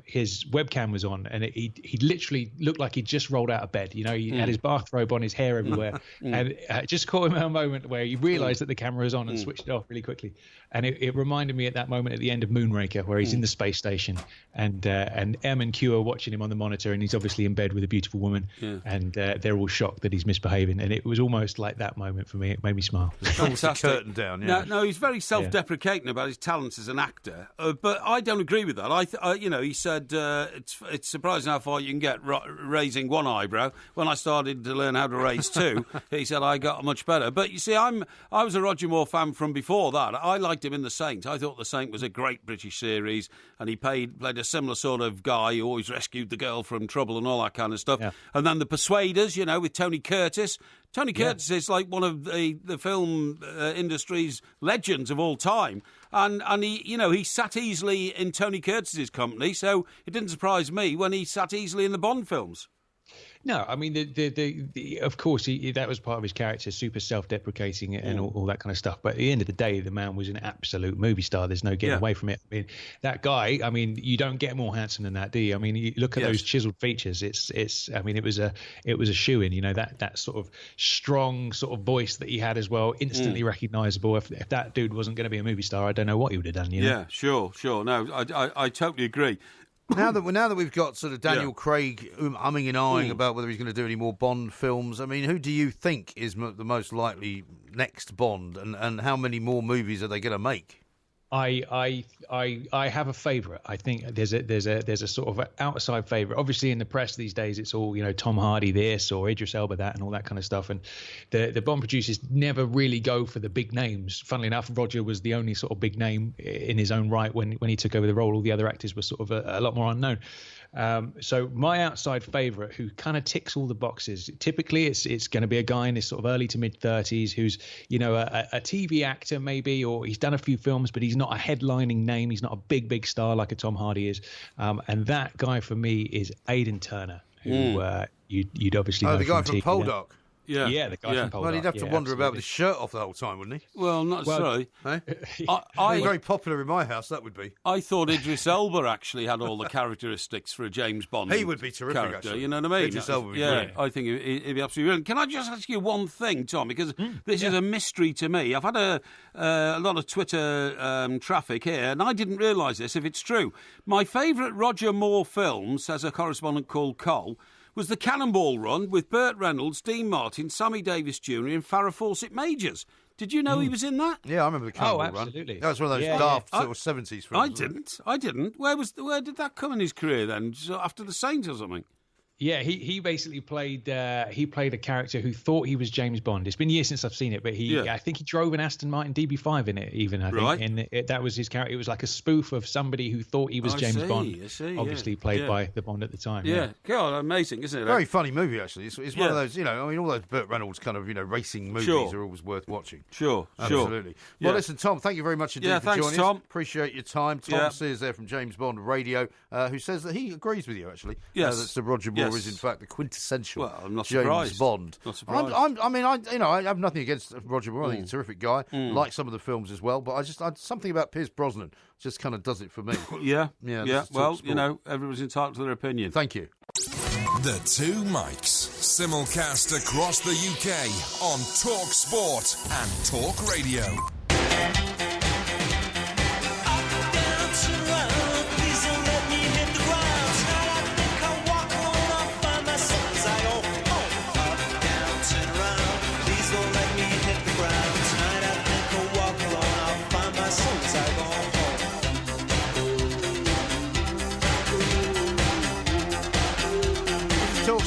his webcam was on, and he literally looked like he'd just rolled out of bed. You know, he had his bathrobe on, his hair everywhere, and it just caught him at a moment where he realised that the camera was on and switched it off really quickly. And it reminded me at that moment at the end of Moonraker, where he's in the space station, and M and Q are watching him on the monitor, and he's obviously in bed with a beautiful woman, and they're all shocked that he's misbehaving. And it was almost like that moment for me. It made me smile.
Fantastic.
Curtain down. Yeah.
No, he's very self-deprecating about his talents as an actor, but I don't agree with that. He said it's surprising how far you can get raising one eyebrow. When I started to learn how to raise two, he said I got much better. But you see, I was a Roger Moore fan from before that. I liked him in The Saint. I thought The Saint was a great British series, and he played a similar sort of guy who always rescued the girl from trouble and all that kind of stuff. Yeah. And then The Persuaders, with Tony Curtis. Tony Curtis is like one of the film industry's legends of all time. And he sat easily in Tony Curtis's company, so it didn't surprise me when he sat easily in the Bond films.
No, I mean, of course, that was part of his character, super self-deprecating and all that kind of stuff. But at the end of the day, the man was an absolute movie star. There's no getting away from it. I mean, that guy, you don't get more handsome than that, do you? I mean, you look at those chiseled features. It was a shoo-in, that sort of strong sort of voice that he had as well, instantly recognisable. If that dude wasn't going to be a movie star, I don't know what he would have done,
Yeah, sure. No, I totally agree.
Now that we've got sort of Daniel Craig umming and ahhing about whether he's going to do any more Bond films, I mean, who do you think is the most likely next Bond, and how many more movies are they going to make?
I have a favourite. I think there's a sort of outside favourite. Obviously, in the press these days, it's all Tom Hardy this or Idris Elba that and all that kind of stuff. And the Bond producers never really go for the big names. Funnily enough, Roger was the only sort of big name in his own right when he took over the role. All the other actors were sort of a lot more unknown. So my outside favourite, who kind of ticks all the boxes, typically it's going to be a guy in his sort of early to mid 30s who's a TV actor maybe, or he's done a few films, but he's not a headlining name. He's not a big star like a Tom Hardy is. And that guy for me is Aidan Turner, who you'd obviously know
the guy
from
Poldark. Yeah.
Yeah, the guy from Poldark.
Well, he'd have to wander about with his shirt off the whole time, wouldn't he?
Well, not necessarily.
Very popular in my house, that would be.
I thought Idris Elba actually had all the characteristics for a James Bond.
He would be terrific,
character,
actually.
You know what I mean?
Idris Elba would be brilliant.
I think he'd be absolutely brilliant. Can I just ask you one thing, Tom? Because this is a mystery to me. I've had a lot of Twitter traffic here, and I didn't realise this, if it's true. My favourite Roger Moore film, says a correspondent called Cole, was the Cannonball Run with Burt Reynolds, Dean Martin, Sammy Davis Jr. and Farrah Fawcett Majors. Did you know he was in that?
Yeah, I remember the Cannonball Run.
Absolutely.
That was one of those daft sort of 70s films.
I didn't. Where did that come in his career then? After The Saint or something?
Yeah, he basically played a character who thought he was James Bond. It's been years since I've seen it, but I think he drove an Aston Martin DB5 in it. Even I think, and that was his character. It was like a spoof of somebody who thought he was James Bond. Obviously played by the Bond at the time.
Yeah, God, amazing, isn't it?
Very funny movie actually. It's one of those, all those Burt Reynolds kind of racing movies are always worth watching.
Sure,
absolutely. Well, listen, Tom, thank you very much indeed for joining
Tom.
us. Appreciate your time. Tom Sears there from James Bond Radio, who says that he agrees with you actually.
Yes,
that Sir Roger Moore is in fact the quintessential
I'm not
James
surprised.
Bond.
Not surprised.
I have nothing against Roger Moore. I think he's a terrific guy. Like some of the films as well, but something about Pierce Brosnan just kind of does it for me.
Yeah. Well, everyone's entitled to their opinion.
Thank you.
The Two Mics, simulcast across the UK on Talk Sport and Talk Radio.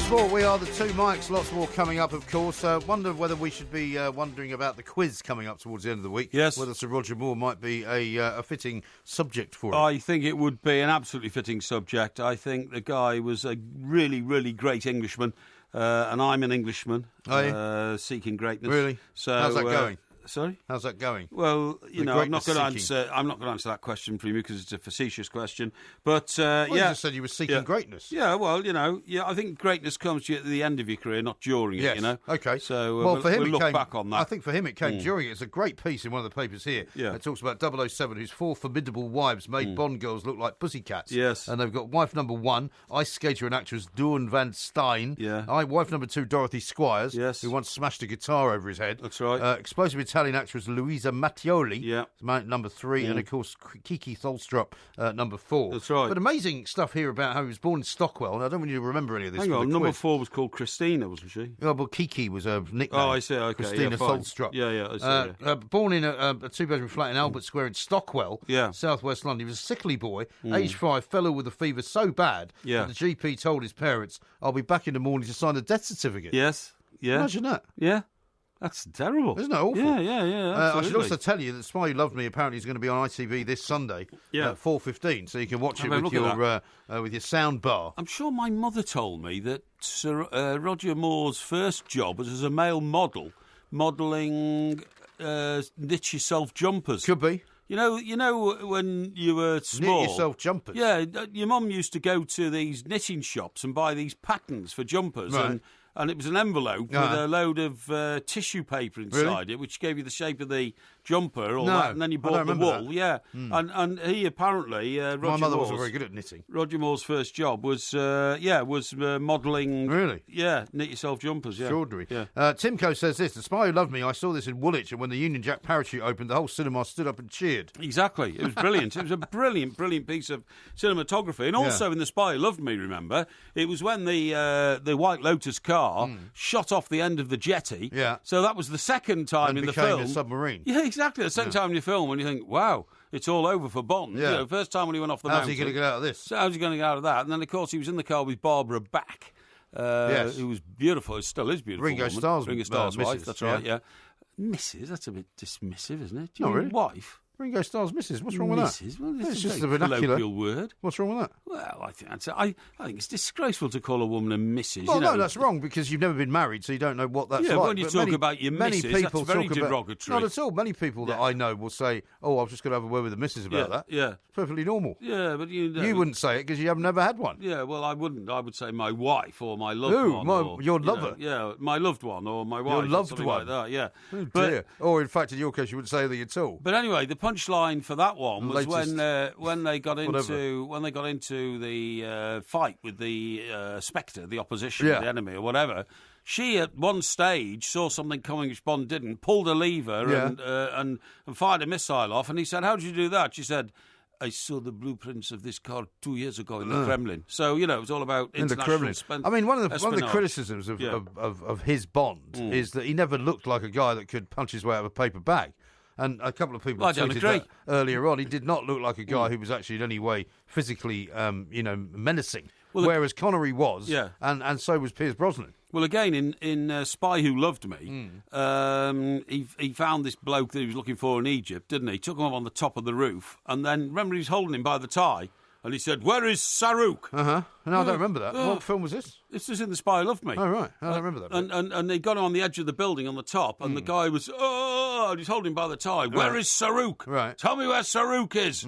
Sport, we are the Two Mics. Lots more coming up, of course. Wonder whether we should be wondering about the quiz coming up towards the end of the week.
Yes.
Whether Sir Roger Moore might be a fitting subject for it.
I think it would be an absolutely fitting subject. I think the guy was a really, really great Englishman, and I'm an Englishman seeking greatness.
Really?
So,
how's that going?
Sorry?
How's that going?
Well, I'm not going to answer that question for you because it's a facetious question. But
you just said you were seeking greatness.
Yeah, well, I think greatness comes to you at the end of your career, not during it.
Okay.
So
for him,
we'll look back on that.
I think for him it came during it. It's a great piece in one of the papers here.
Yeah.
It talks about 007, whose 4 formidable wives made Bond girls look like pussycats.
Yes.
And they've got wife number 1, ice skater and actress Dawn Van Stein.
Yeah.
Wife number 2, Dorothy Squires.
Yes.
Who once smashed a guitar over his head.
That's right.
Explosive Italian actress Louisa Mattioli.
Yeah.
Number 3, and of course Kiki Tholstrup, number 4.
That's right.
But amazing stuff here about how he was born in Stockwell, and I don't want you to remember any of this.
Hang on,
the
number
quiz.
4 was called Christina, wasn't she?
Oh, well, Kiki was a nickname.
Oh, I see. Okay,
Christina Tholstrup.
Yeah, I see.
Born in a 2-bedroom flat in Albert Square in Stockwell, southwest London. He was a sickly boy. Age 5, fell ill with a fever so bad that the GP told his parents, "I'll be back in the morning to sign the death certificate."
Yes. Yeah.
Imagine that.
Yeah. That's terrible.
Isn't that awful?
Yeah.
I should also tell you that Spy Who Loved Me apparently is going to be on ITV this Sunday at 4:15, so you can watch it with your sound bar.
I'm sure my mother told me that Sir Roger Moore's first job was as a male model, modelling knit yourself jumpers.
Could be.
You know when you were small...
Knit yourself jumpers?
Yeah, your mum used to go to these knitting shops and buy these patterns for jumpers,
right.
and it was an envelope with a load of tissue paper inside it, which gave you the shape of the jumper, that, and then you bought the wool. That. And he apparently, Roger
my mother
Moore's,
wasn't very good at knitting.
Roger Moore's first job was modelling.
Really?
Yeah, knit yourself jumpers. Yeah,
extraordinary.
Yeah.
Timco says this: "The Spy Who Loved Me. I saw this in Woolwich, and when the Union Jack parachute opened, the whole cinema stood up and cheered."
Exactly, it was brilliant. It was a brilliant piece of cinematography, and also in The Spy Who Loved Me. Remember, it was when the White Lotus car shot off the end of the jetty.
Yeah.
So that was the second time in the film.
Became a submarine.
Yeah, exactly. The second time in your film when you think, wow, it's all over for Bond.
Yeah.
First time when he went off the mountain.
How's he going to get out of this?
So how's he going to get out of that? And then, of course, he was in the car with Barbara Back, who was beautiful. It still is beautiful.
Ringo Starr's
wife.
missus,
That's right. Yeah. Mrs. That's a bit dismissive, isn't it?
Not really.
Wife.
Ringo Starr's missus. What's wrong with that?
Well,
it's just a
colloquial word.
What's wrong with that?
Well, I think it's disgraceful to call a woman a missus.
Well, no, that's wrong because you've never been married, so you don't know what that's like.
Yeah, when you talk about your missus, that's very derogatory.
Not at all. Many people that I know will say, "Oh, I was just going to have a word with the missus about that."
Yeah,
it's perfectly normal.
Yeah, but you
wouldn't say it because you have never had one.
Yeah, well, I wouldn't. I would say my wife or my loved one.
Your lover?
My loved one or my wife.
Your loved one.
Like that. Yeah.
Oh, dear. Or in fact, in your case, you wouldn't say anything at all.
But anyway, the punchline for that one was when they got into the fight with the Spectre, the opposition, the enemy, or whatever. She at one stage saw something coming which Bond didn't, pulled a lever and fired a missile off. And he said, "How did you do that?" She said, "I saw the blueprints of this car 2 years ago in the Kremlin." So it was all about international.
In the Kremlin. I mean, one of the criticisms of his Bond is that he never looked like a guy that could punch his way out of a paper bag. And a couple of people tweeted that earlier on. He did not look like a guy who was actually in any way physically, menacing. Well, whereas Connery was, and so was Pierce Brosnan.
Well, again, in Spy Who Loved Me, he found this bloke that he was looking for in Egypt, didn't he? Took him up on the top of the roof, and then, remember, he was holding him by the tie, and he said, "Where is Saruk?"
No, I don't remember that. What film was this?
This was in The Spy Who Loved Me.
Oh, right. I don't remember that.
And they got him on the edge of the building on the top, and the guy was, and he's holding him by the tie. "Where is Saruk?
Right.
Tell me where Saruk is."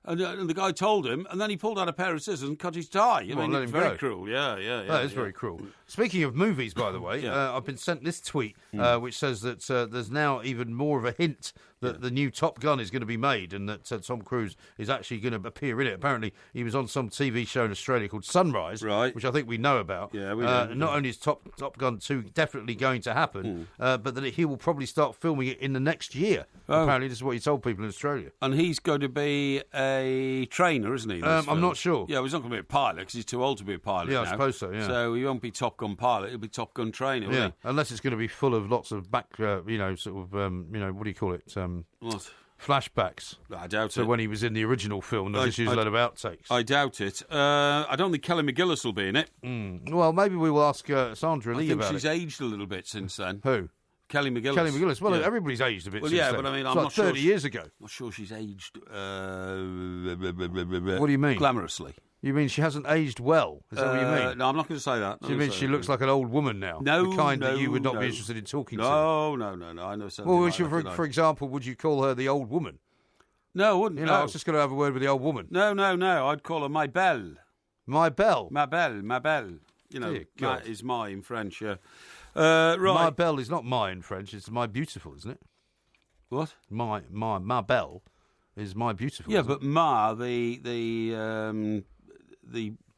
And the guy told him, and then he pulled out a pair of scissors and cut his tie. It's very cruel. Yeah.
That is very cruel. Speaking of movies, by the way, I've been sent this tweet, which says that there's now even more of a hint that the new Top Gun is going to be made and that Tom Cruise is actually going to appear in it. Apparently, he was on some TV show in Australia called Sunrise, which I think we know about.
Yeah, we know.
Not only is Top Gun 2 definitely going to happen, but that he will probably start filming it in the next year. Apparently, this is what he told people in Australia.
And he's going to be a trainer, isn't he?
I'm not sure.
Yeah, well, he's not going to be a pilot because he's too old to be a pilot now.
I suppose so, yeah.
So he won't be Top Gun pilot, he'll be Top Gun trainer, won't he?
Unless it's going to be full of lots of back, what do you call it?
What?
Flashbacks.
I doubt it.
So when he was in the original film, there was a load of outtakes.
I doubt it. I don't think Kelly McGillis will be in it.
Well, maybe we will ask Sandra Lee about it.
I think she's aged a little bit since then.
Who?
Kelly McGillis.
Well, everybody's aged a bit since then.
But I mean,
I'm not sure. 30 years ago.
I'm not sure she's aged.
What do you mean?
Glamorously.
You mean she hasn't aged well? Is that what you mean?
No, I'm not going to say that.
Do you mean she looks like an old woman now?
No,
the kind that you would not be interested in talking to.
No. I know something.
Well, for example, would you call her the old woman?
No, I wouldn't.
I was just going to have a word with the old woman.
No. I'd call her my belle.
My belle?
Ma belle. Ma is my in French, yeah. Right.
My belle is not my in French, it's my beautiful, isn't it?
What?
My belle is my beautiful.
Yeah, but ma, the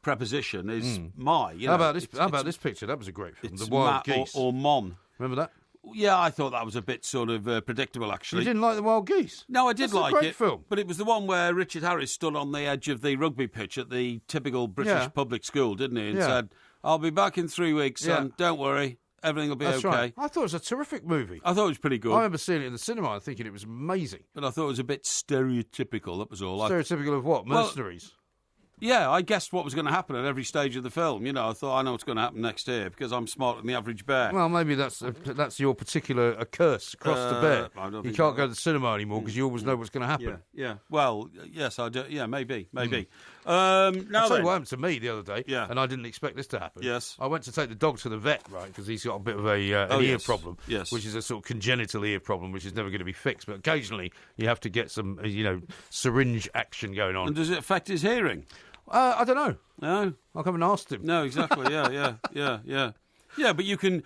preposition is my.
How about this picture? That was a great film. The Wild Geese.
Or mon.
Remember that?
Yeah, I thought that was a bit sort of predictable, actually.
You didn't like The Wild Geese?
No, I did like it.
It's a great film.
But it was the one where Richard Harris stood on the edge of the rugby pitch at the typical British public school, didn't he? And said, I'll be back in 3 weeks, and don't worry, everything will be okay.
Right. I thought it was a terrific movie.
I thought it was pretty good.
I remember seeing it in the cinema and thinking it was amazing.
But I thought it was a bit stereotypical, that was all.
Stereotypical of what? Mercenaries?
Yeah, I guessed what was going to happen at every stage of the film. You know, I thought I know what's going to happen next year because I'm smarter than the average bear.
Well, maybe that's your particular curse across the bear. You can't go to the cinema anymore because you always know what's going to happen.
Yeah. Well, yes, I do. Yeah, maybe.
I'll
I'll
tell you what happened to me the other day,
and
I didn't expect this to happen.
Yes.
I went to take the dog to the vet, right, because he's got a bit of an ear problem, which is a sort of congenital ear problem, which is never going to be fixed. But occasionally you have to get some, syringe action going on.
And does it affect his hearing?
I don't know.
No,
I'll come and ask him.
No, exactly. Yeah. Yeah, but you can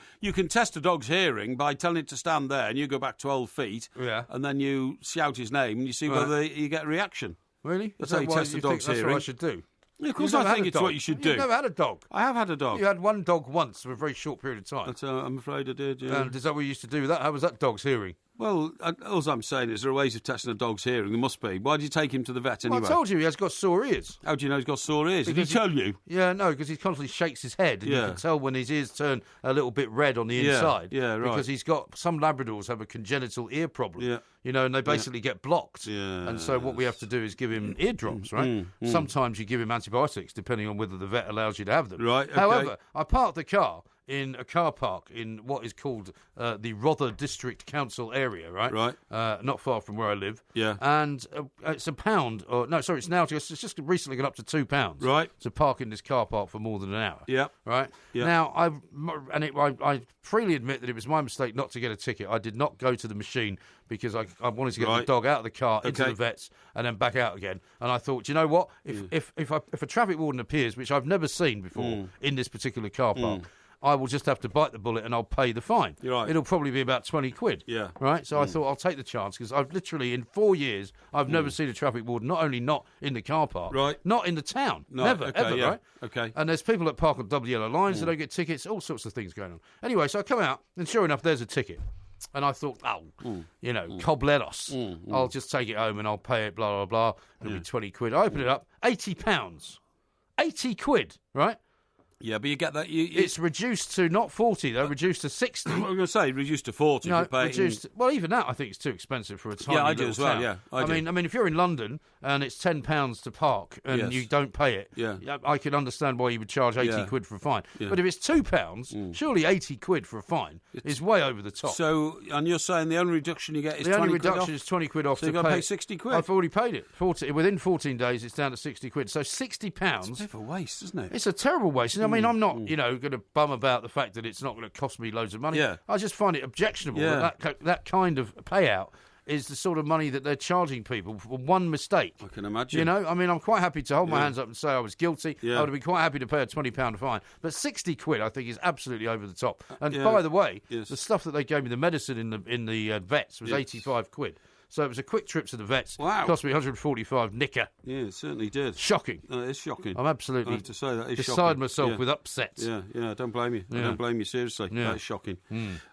test a dog's hearing by telling it to stand there, and you go back 12 feet, and then you shout his name, and you see whether you get a reaction.
Really?
That's how you test a dog's hearing.
That's what I should do.
Yeah, of course, I think it's what you should do.
You've never had a dog.
I have had a dog.
You had one dog once for a very short period of time.
I'm afraid I did. Yeah.
And is that what you used to do with that? How was that dog's hearing?
Well, all I'm saying is there are ways of testing a dog's hearing. There must be. Why did you take him to the vet anyway?
Well, I told you he has got sore ears.
How do you know he's got sore ears? Did he tell you?
Yeah, no, because he constantly shakes his head, and you can tell when his ears turn a little bit red on the inside.
Yeah, right.
Because he's got some Labradors have a congenital ear problem.
Yeah.
And they basically get blocked.
Yeah.
And so what we have to do is give him eardrops, right? Sometimes you give him antibiotics, depending on whether the vet allows you to have them.
Right. Okay.
However, I parked the car in a car park in what is called the Rother District Council area, right?
Right.
Not far from where I live.
Yeah.
And it's it's just recently gone up to £2.
Right.
To park in this car park for more than an hour.
Yeah.
Right.
Yeah.
Now, I freely admit that it was my mistake not to get a ticket. I did not go to the machine because I wanted to get the dog out of the car into the vets and then back out again. And I thought, you know what? If a traffic warden appears, which I've never seen before in this particular car park, I will just have to bite the bullet and I'll pay the fine.
Right.
It'll probably be about 20 quid.
Yeah.
Right? So I thought I'll take the chance because I've literally, in 4 years, I've never seen a traffic warden, not only not in the car park, not in the town.
No,
never, ever, right?
Okay.
And there's people that park on double yellow lines that don't get tickets, all sorts of things going on. Anyway, so I come out and sure enough, there's a ticket. And I thought, cobleros. I'll just take it home and I'll pay it, blah, blah, blah. It'll be 20 quid. I open it up, £80. 80 quid, right?
Yeah, but you get that.
It's reduced to not 40 though, reduced to 60.
I was going to say reduced to 40.
No, reduced. Well, even that I think is too expensive for a tiny
I do as well.
town.
Yeah,
I mean, if you're in London and it's £10 to park and you don't pay it, I can understand why you would charge 80 quid for a fine. Yeah. But if it's £2, surely 80 quid for a fine is way over the top.
So, and you're saying the only reduction you get is 20 quid off?
The only reduction is 20 quid off.
So you're going to pay 60 quid?
I've already paid it. Within 14 days, it's down to 60 quid. So £60.
It's a bit of a waste, isn't it?
It's a terrible waste. I mean, I'm not, going to bum about the fact that it's not going to cost me loads of money.
Yeah.
I just find it objectionable that kind of payout is the sort of money that they're charging people for one mistake.
I can imagine.
I mean, I'm quite happy to hold my hands up and say I was guilty. I would have been quite happy to pay a £20 fine. But 60 quid, I think, is absolutely over the top. And by the way, the stuff that they gave me, the medicine in the vets, was 85 quid. So it was a quick trip to the vets.
Wow.
It cost me 145 nicker.
Yeah, it certainly did.
Shocking.
It is shocking.
I'm absolutely
I have to say that is
beside
shocking.
myself with upsets.
Yeah, I don't blame you. I don't blame you, seriously. That is shocking.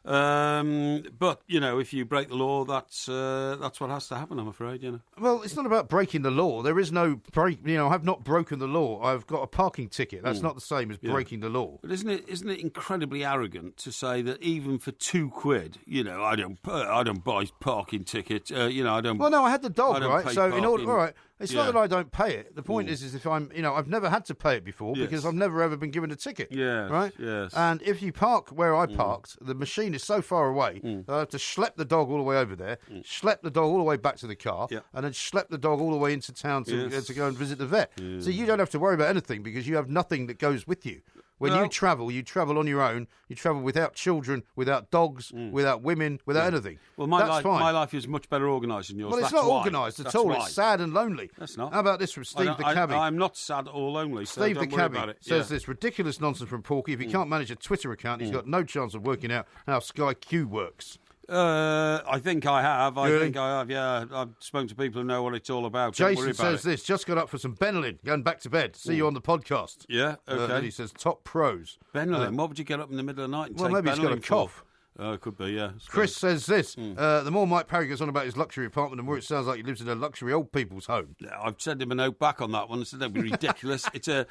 But, if you break the law, that's what has to happen, I'm afraid,
Well, it's not about breaking the law. There is no break. I have not broken the law. I've got a parking ticket. That's not the same as breaking the law.
But isn't it incredibly arrogant to say that even for 2 quid, I don't buy parking ticket, I don't.
Well, no, I had the dog, right? So in order, all right. It's not that I don't pay it. The point is if I'm, I've never had to pay it before because I've never ever been given a ticket.
Yeah.
Right.
Yes.
And if you park where I parked, the machine is so far away that I have to schlep the dog all the way over there, schlep the dog all the way back to the car, and then schlep the dog all the way into town to go and visit the vet. So you don't have to worry about anything because you have nothing that goes with you. When you travel on your own. You travel without children, without dogs, without women, without anything.
Well, my life is much better organised than yours.
Well, it's not organised at all. It's sad and lonely.
That's not.
How about this from Steve the cabbie?
I'm not sad or lonely. So
Steve the
don't worry
cabbie
about it.
says this ridiculous nonsense from Porky. If he can't manage a Twitter account, he's got no chance of working out how Sky Q works.
I think I have.
Really?
I think I have, yeah. I've spoken to people who know what it's all about.
Jason says this, just got up for some Benylin, going back to bed. See you on the podcast.
Yeah, okay.
And he says, top pros.
Benylin, what would you get up in the middle of the night and take
maybe he's got a cough.
It could be, yeah.
Chris says this, the more Mike Parry goes on about his luxury apartment, the more it sounds like he lives in a luxury old people's home.
I've sent him a note back on that one. I said that'd be ridiculous. It's a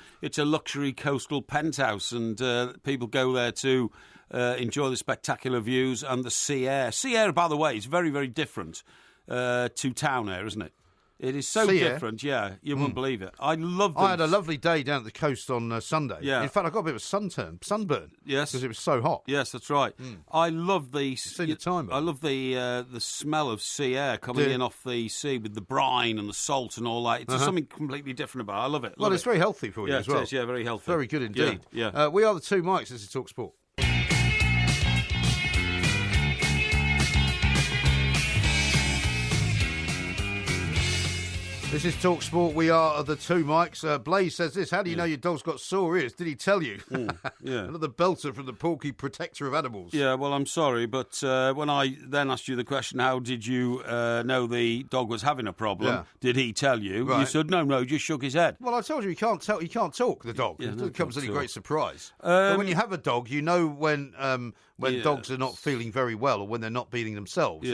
luxury coastal penthouse, and people go there to enjoy the spectacular views and the sea air. Sea air, by the way, is very, very different to town air, isn't it? It is so different, yeah. You wouldn't believe it. I love them.
I had a lovely day down at the coast on Sunday.
Yeah.
In fact, I got a bit of a sunburn.
Yes.
Because it was so hot.
Yes, that's right. I love the...
Seen the timer.
I love the smell of sea air coming in off the sea with the brine and the salt and all that. It's just something completely different about it. I love it.
Well, it's very healthy for you as well.
It is, yeah, very healthy.
Very good indeed.
Yeah.
We are the two Mikes. This is Talk Sport. This is Talk Sport. We are the two Mikes. Blaze says this. How do you know your dog's got sore ears? Did he tell you? Another belter from the Porky Protector of Animals.
Yeah, well, I'm sorry, but when I then asked you the question, how did you know the dog was having a problem? Did he tell you?
Right.
You said, no, just shook his head.
Well, I told you he can't talk, the dog.
Yeah,
it comes as any great surprise. But when you have a dog, you know when dogs are not feeling very well or when they're not beating themselves,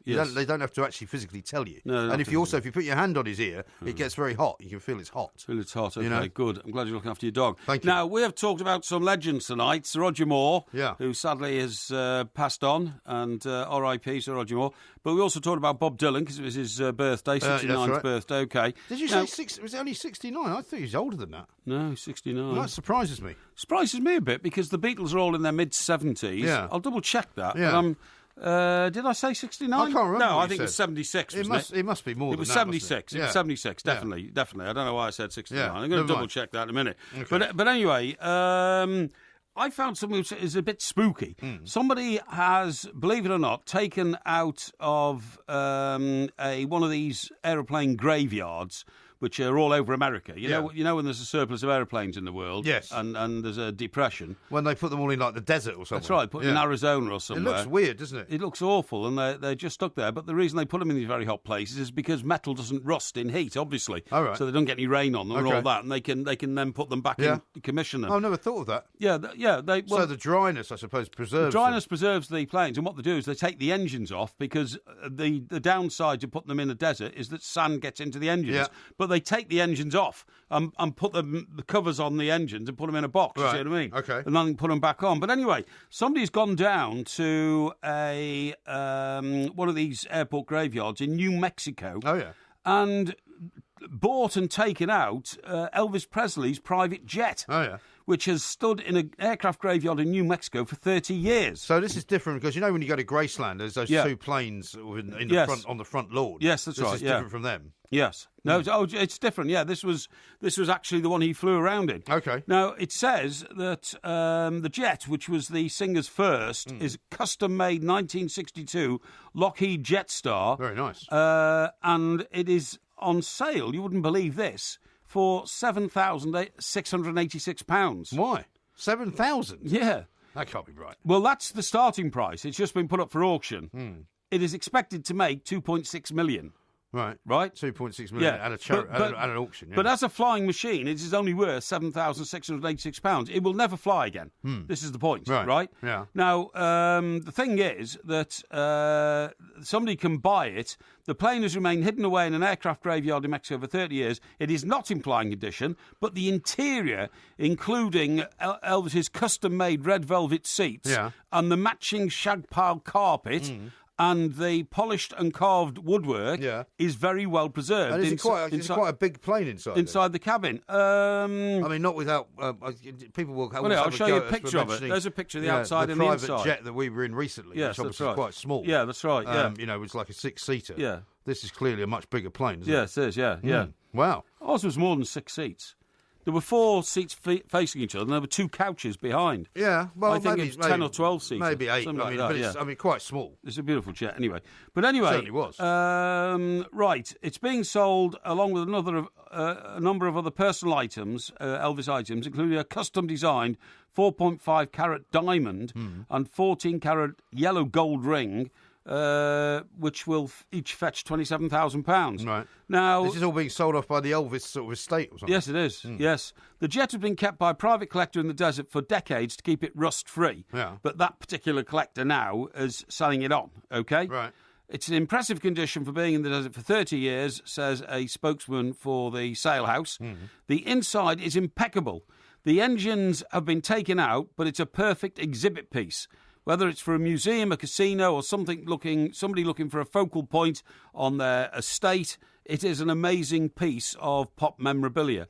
They don't have to actually physically tell you.
No,
and if you put your hand on his ear, it gets very hot. You can feel it's hot.
It's hot, okay, good. I'm glad you're looking after your dog.
Thank you.
Now, we have talked about some legends tonight. Sir Roger Moore,
Yeah.
who sadly has passed on, and R.I.P. Sir Roger Moore. But we also talked about Bob Dylan, because it was his birthday, 69th
right.
birthday, okay.
Did you say was it only 69? I thought he was older than that.
No, 69.
Well, that surprises me.
Surprises me a bit, because the Beatles are all in their mid-70s.
Yeah.
I'll double-check that.
Yeah.
But did I say 69?
I can't remember.
No,
what
I think it was 76, wasn't it?
It must be more
It was
than that,
76. It was 76, definitely. I don't know why I said 69.
Yeah,
I'm going to
never mind.
double-check that in a minute.
Okay.
But anyway, I found something which is a bit spooky. Somebody has, believe it or not, taken out of one of these aeroplane graveyards, which are all over America. You know when there's a surplus of airplanes in the world,
Yes.
and there's a depression.
When they put them all in like the desert or something.
That's right, put in Arizona or somewhere.
It looks weird, doesn't it?
It looks awful, and they're just stuck there. But the reason they put them in these very hot places is because metal doesn't rust in heat, obviously.
All right.
So they don't get any rain on them and
Okay.
all that, and they can then put them back in, commission them.
I've never thought of that.
So
the dryness, I suppose, preserves
dryness preserves the planes, and what they do is they take the engines off, because the downside to putting them in the desert is that sand gets into the engines.
Yeah.
But they take the engines off and put the covers on the engines and put them in a box.
Right.
You see what I mean?
Okay.
And then put them back on. But anyway, somebody's gone down to one of these airport graveyards in New Mexico.
Oh yeah.
And bought and taken out Elvis Presley's private jet.
Oh yeah.
Which has stood in an aircraft graveyard in New Mexico for 30 years.
So this is different because when you go to Graceland, there's those two planes in the front on the front lawn.
Yes, that's right.
This is different from them.
Yes. No, it's different. Yeah, this was actually the one he flew around in.
Okay.
Now, it says that the jet, which was the singer's first, is custom-made 1962 Lockheed Jetstar.
Very nice.
And it is on sale, you wouldn't believe this, for £7,686.
Why? 7,000?
Yeah.
That can't be right.
Well, that's the starting price. It's just been put up for auction. It is expected to make $2.6 million.
Right. 2.6 million at an auction. Yeah.
But as a flying machine, it is only worth £7,686. It will never fly again. This is the point, right?
Yeah.
Now, the thing is that somebody can buy it. The plane has remained hidden away in an aircraft graveyard in Mexico for 30 years. It is not in flying condition, but the interior, including Elvis's custom-made red velvet seats and the matching shag-piled carpet, and the polished and carved woodwork is very well preserved.
And is it quite a big plane inside?
Inside the cabin.
I mean, not without people will.
I'll show you a picture of it. There's a picture of the outside and the inside.
The private jet that we were in recently, which obviously is quite small.
Yeah, that's right.
You know, it's like a 6-seater.
Yeah.
This is clearly a much bigger plane, isn't it?
Yes, it is. Yeah.
Wow.
Ours was more than 6 seats. There were 4 seats facing each other, and there were 2 couches behind.
Yeah, well,
I think it's 10 or 12 seats.
Maybe 8. It's quite small.
It's a beautiful jet, anyway. But anyway,
it certainly was.
Right, it's being sold along with a number of other personal items, Elvis items, including a custom-designed 4.5 carat diamond and 14 carat yellow gold ring. Which will each fetch £27,000.
Right.
Now,
this is all being sold off by the Elvis sort of estate or something.
Yes, it is. Yes. The jet has been kept by a private collector in the desert for decades to keep it rust-free.
Yeah.
But that particular collector now is selling it on, OK?
Right.
It's in impressive condition for being in the desert for 30 years, says a spokesman for the sale house. The inside is impeccable. The engines have been taken out, but it's a perfect exhibit piece. Whether it's for a museum, a casino, or somebody looking for a focal point on their estate, it is an amazing piece of pop memorabilia.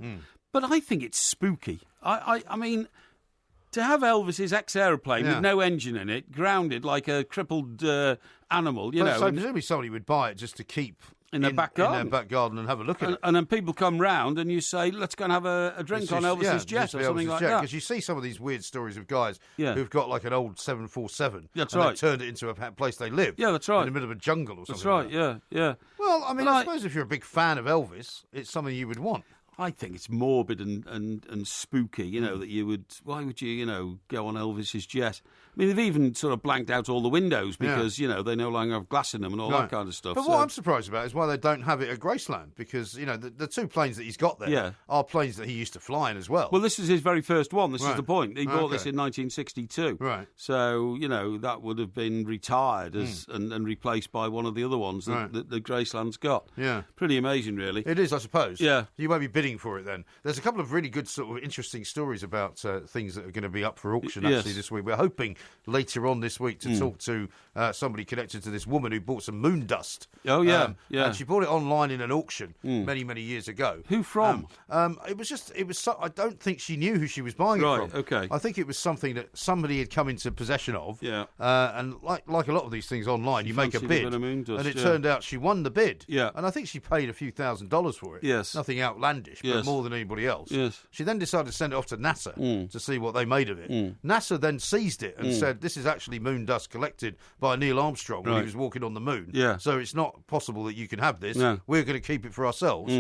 But I think it's spooky. I mean, to have Elvis's ex-aeroplane with no engine in it, grounded like a crippled animal, you know.
So presumably somebody would buy it just to keep
in their back
garden and have a look at it.
And then people come round and you say, let's go and have a drink on Elvis's jet or something like that.
Because you see some of these weird stories of guys who've got like an old 747
that's
and
right.
they've turned it into a place they live.
Yeah, that's right.
In the middle of a jungle or something.
That's right,
like that.
yeah.
Well, I mean, I suppose if you're a big fan of Elvis, it's something you would want.
I think it's morbid and spooky, you know, that you would... Why would you, go on Elvis's jet? I mean, they've even sort of blanked out all the windows because, they no longer have glass in them and all that kind of stuff.
But what I'm surprised about is why they don't have it at Graceland, because, the 2 planes that he's got there are planes that he used to fly in as well.
Well, this is his very first one. This is the point. He bought this in 1962.
Right.
So, that would have been retired and replaced by one of the other ones that Graceland's got.
Yeah.
Pretty amazing, really.
It is, I suppose.
Yeah.
You won't be bidding for it then. There's a couple of really good sort of interesting stories about things that are going to be up for auction actually this week. We're hoping later on this week to talk to somebody connected to this woman who bought some moon dust.
Oh, yeah.
And she bought it online in an auction many, many years ago.
Who from?
I don't think she knew who she was buying it from.
Okay.
I think it was something that somebody had come into possession of.
Yeah.
And like a lot of these things online, you make a bid. And it turned out she won the bid.
Yeah.
And I think she paid a few $1,000s for it.
Yes.
Nothing outlandish, but more than anybody else.
Yes.
She then decided to send it off to NASA to see what they made of it. NASA then seized it and said, this is actually moon dust collected by Neil Armstrong when he was walking on the moon.
Yeah.
So it's not possible that you can have this.
No.
We're going to keep it for ourselves.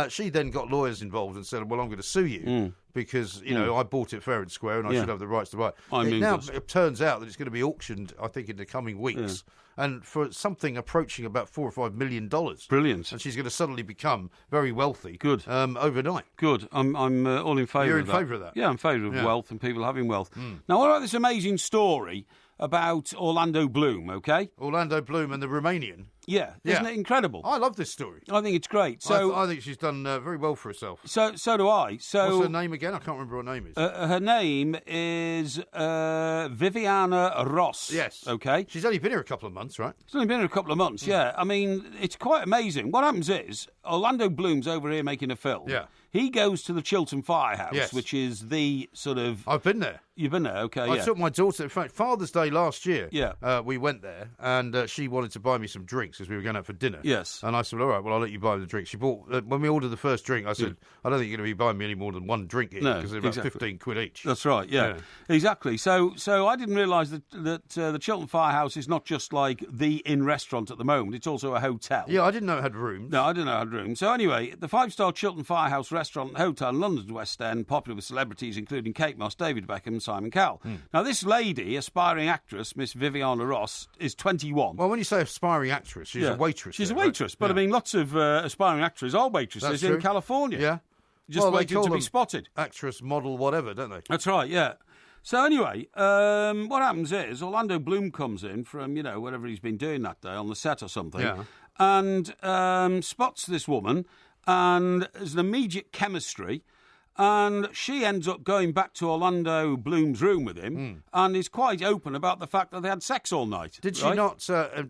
She then got lawyers involved and said, well, I'm going to sue you because, I bought it fair and square and I should have the rights to buy it. It turns out that it's going to be auctioned, I think, in the coming weeks. And for something approaching about $4 or $5 million.
Brilliant.
And she's going to suddenly become very wealthy.
Good.
Overnight.
Good. I'm all in favour of that.
You're in favour of that?
Yeah, I'm in favour of wealth and people having wealth. Now, what about this amazing story about Orlando Bloom, OK?
Orlando Bloom and the Romanian.
Yeah, isn't it incredible?
I love this story.
I think it's great. So
I think she's done very well for herself.
So do I. So
what's her name again? I can't remember what her name is.
Her name is Viviana Ross.
Yes.
Okay.
She's only been here a couple of months, right?
She's only been here a couple of months, yeah. I mean, it's quite amazing. What happens is, Orlando Bloom's over here making a film.
Yeah.
He goes to the Chiltern Firehouse, which is the sort of...
I've been there.
You've been there, okay,
I took my daughter, in fact, Father's Day last year, we went there, and she wanted to buy me some drinks because we were going out for dinner.
Yes.
And I said, all right, well, I'll let you buy the drink. She bought, when we ordered the first drink, I said, I don't think you're going to be buying me any more than one drink here, because they're about 15 quid each.
That's right, yeah. Exactly. So I didn't realise that the Chiltern Firehouse is not just like the inn restaurant at the moment, it's also a hotel.
Yeah, I didn't know it had rooms.
No, I didn't know it had rooms. So anyway, the 5-star Chiltern Firehouse restaurant and hotel in London's West End, popular with celebrities including Kate Moss, David Beckham and Simon Cowell. Now, this lady, aspiring actress, Miss Viviana Ross, is 21.
Well, when you say aspiring actress, she's a waitress.
She's a waitress, right? But I mean, lots of aspiring actresses are waitresses in California.
Yeah.
Just waiting to be spotted.
Actress, model, whatever, don't they?
That's right, yeah. So anyway, what happens is Orlando Bloom comes in from, whatever he's been doing that day on the set or something, and spots this woman, and there's an immediate chemistry. And she ends up going back to Orlando Bloom's room with him and is quite open about the fact that they had sex all night.
Did she not,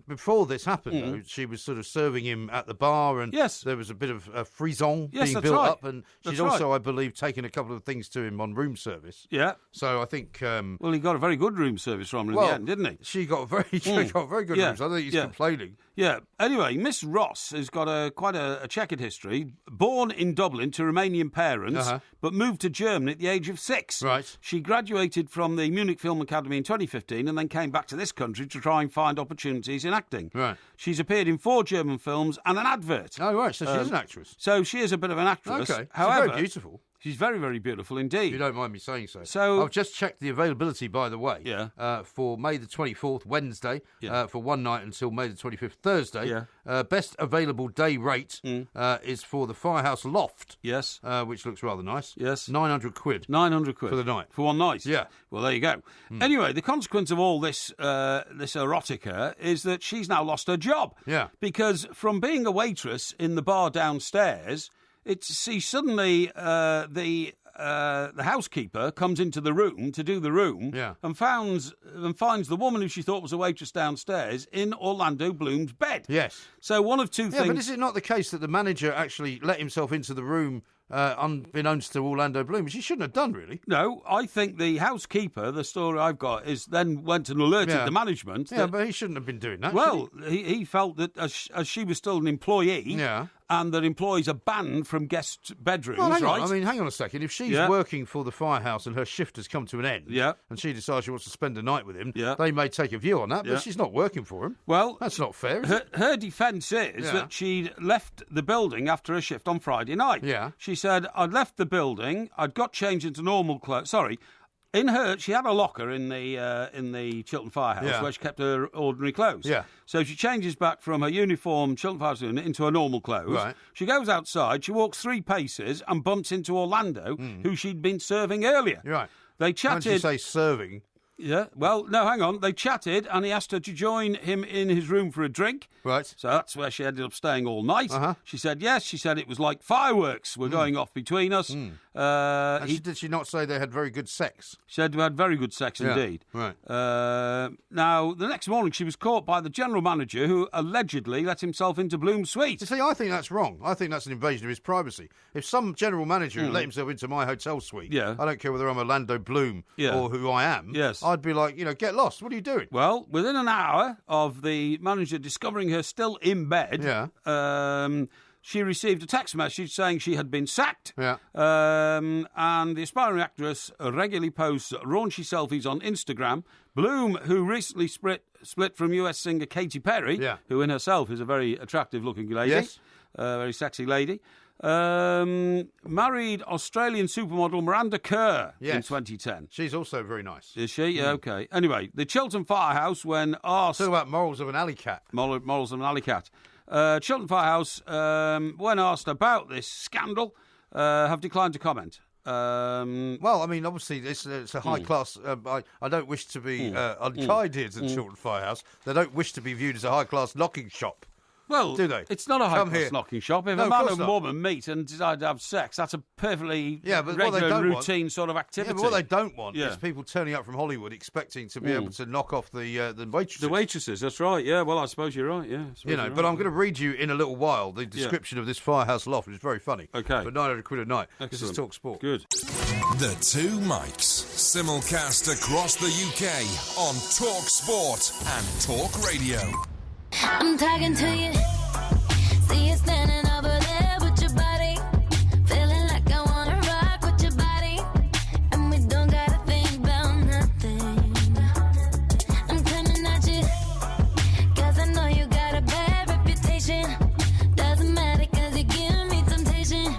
before this happened, though, she was sort of serving him at the bar and there was a bit of frisson being built up, and she'd also, I believe, taken a couple of things to him on room service.
Yeah.
So I think...
well, he got a very good room service from her in the end, didn't he?
She got very good room service. I think he's complaining.
Yeah. Anyway, Miss Ross has got quite a checkered history. Born in Dublin to Romanian parents, but moved to Germany at the age of 6.
Right.
She graduated from the Munich Film Academy in 2015 and then came back to this country to try and find opportunities in acting.
Right.
She's appeared in 4 German films and an advert.
Oh, right. So she is an actress.
So she is a bit of an actress.
Okay.
However,
she's very beautiful.
She's very, very beautiful indeed.
If you don't mind me saying so.
So
I've just checked the availability, by the way, for May the 24th, Wednesday, for one night until May the 25th, Thursday. Best available day rate is for the Firehouse Loft.
Yes.
Which looks rather nice.
Yes.
900 quid.
900 quid.
For the night.
For one night?
Yeah.
Well, there you go. Anyway, the consequence of all this erotica is that she's now lost her job.
Yeah.
Because from being a waitress in the bar downstairs... suddenly the housekeeper comes into the room to do the room and finds the woman who she thought was a waitress downstairs in Orlando Bloom's bed.
Yes.
So one of two things...
Yeah, but is it not the case that the manager actually let himself into the room unbeknownst to Orlando Bloom? She shouldn't have done, really.
No, I think the housekeeper, the story I've got, is then went and alerted the management.
Yeah, but he shouldn't have been doing that.
Well, he felt that as she was still an employee... and that employees are banned from guest bedrooms, right?
I mean, hang on a second. If she's working for the Firehouse and her shift has come to an end, and she decides she wants to spend the night with him, they may take a view on that, but she's not working for him.
Well,
that's not fair, is it?
Her defence is that she'd left the building after a shift on Friday night.
Yeah.
She said, I'd left the building, I'd got changed into normal clothes. Sorry. She had a locker in the Chiltern Firehouse where she kept her ordinary clothes.
Yeah.
So she changes back from her uniform Chiltern Firehouse unit into her normal clothes.
Right.
She goes outside, she walks 3 paces and bumps into Orlando, who she'd been serving earlier.
Right.
They chatted.
When you say serving...
Yeah, well, no, hang on. They chatted and he asked her to join him in his room for a drink.
Right.
So that's where she ended up staying all night. She said yes. She said it was like fireworks were going off between us.
Did she not say they had very good sex?
She said we had very good sex indeed.
Right.
Now, the next morning she was caught by the general manager who allegedly let himself into Bloom's suite.
You see, I think that's wrong. I think that's an invasion of his privacy. If some general manager let himself into my hotel suite, I don't care whether I'm Orlando Bloom or who I am, I'd be like, get lost. What are you doing?
Well, within an hour of the manager discovering her still in bed, she received a text message saying she had been sacked.
Yeah.
And the aspiring actress regularly posts raunchy selfies on Instagram. Bloom, who recently split from US singer Katy Perry, who in herself is a very attractive-looking lady, very sexy lady, married Australian supermodel Miranda Kerr in 2010.
She's also very nice.
Is she? Yeah, okay. Anyway, the Chiltern Firehouse, when asked...
Talk about morals of an alley cat.
Morals of an alley cat. Chiltern Firehouse, when asked about this scandal, have declined to comment.
Well, I mean, obviously, it's a high-class... I don't wish to be unkind here to the Chiltern Firehouse. They don't wish to be viewed as a high-class knocking shop.
Well,
do they?
It's not a high-class knocking shop. If a man and woman meet and decide to have sex, that's a perfectly regular, routine sort of activity.
Yeah, but what they don't want is people turning up from Hollywood expecting to be able to knock off the waitresses.
The waitresses, that's right. Yeah, well, I suppose you're right. Yeah,
but I'm going to read you in a little while the description of this Firehouse Loft, which is very funny.
Okay.
For 900 quid a night.
Excellent.
This is Talk Sport.
Good.
The Two Mics, simulcast across the UK on Talk Sport and Talk Radio.
I'm talking to you. See you standing over there with your body. Feeling like I wanna rock with your body. And we don't gotta think about nothing. I'm coming at you, 'cause I know you got a bad reputation. Doesn't matter 'cause you give me temptation.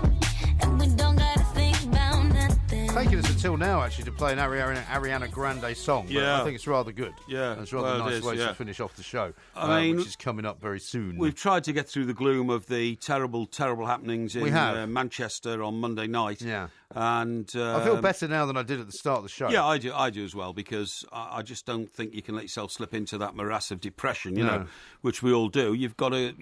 And we don't gotta think about nothing.
Taking us to until now, actually, to play an Ariana Grande song. But I think it's rather good.
Yeah.
It's rather nice way to finish off the show, which is coming up very soon.
We've tried to get through the gloom of the terrible, terrible happenings in Manchester on Monday night.
Yeah.
And
I feel better now than I did at the start of the show.
Yeah, I do as well, because I just don't think you can let yourself slip into that morass of depression, you know, which we all do. You've got to,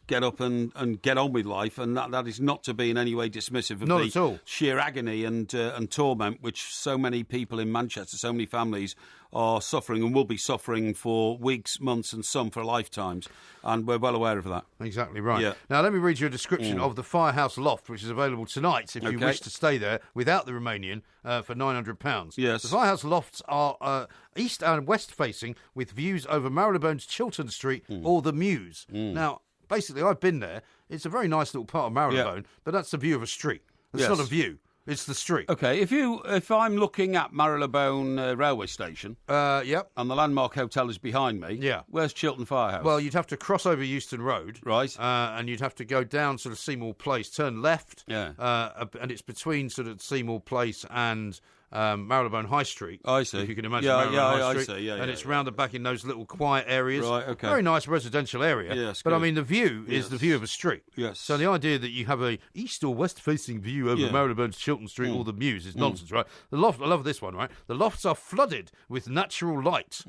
get up and get on with life, and that is not to be in any way dismissive of the sheer agony and torment which so many people in Manchester, so many families are suffering and will be suffering for weeks, months, and some for lifetimes. And we're well aware of that. Exactly right.
Yeah. Now, let me read you a description of the Firehouse Loft, which is available tonight if you wish to stay there without the Romanian for £900.
Yes.
The Firehouse Lofts are east and west facing with views over Marylebone's Chiltern Street or the Mews. Now, basically, I've been there. It's a very nice little part of Marylebone, but that's the view of a street. It's not a view. It's the street.
Okay, if I'm looking at Marylebone railway station,
yep,
and the Landmark Hotel is behind me, where's Chiltern Firehouse?
Well, you'd have to cross over Euston Road,
right,
and you'd have to go down sort of Seymour Place, turn left, and it's between sort of Seymour Place and Marylebone High Street.
I see.
If you can imagine Marylebone High Street.
I see.
And it's round the back in those little quiet areas.
Right, okay.
Very nice residential area.
Yes,
but
good.
I mean, the view is the view of a street.
Yes.
So the idea that you have a east or west facing view over Marylebone's Chiltern Street or the Mews is nonsense, right? The loft, I love this one, right? The lofts are flooded with natural light.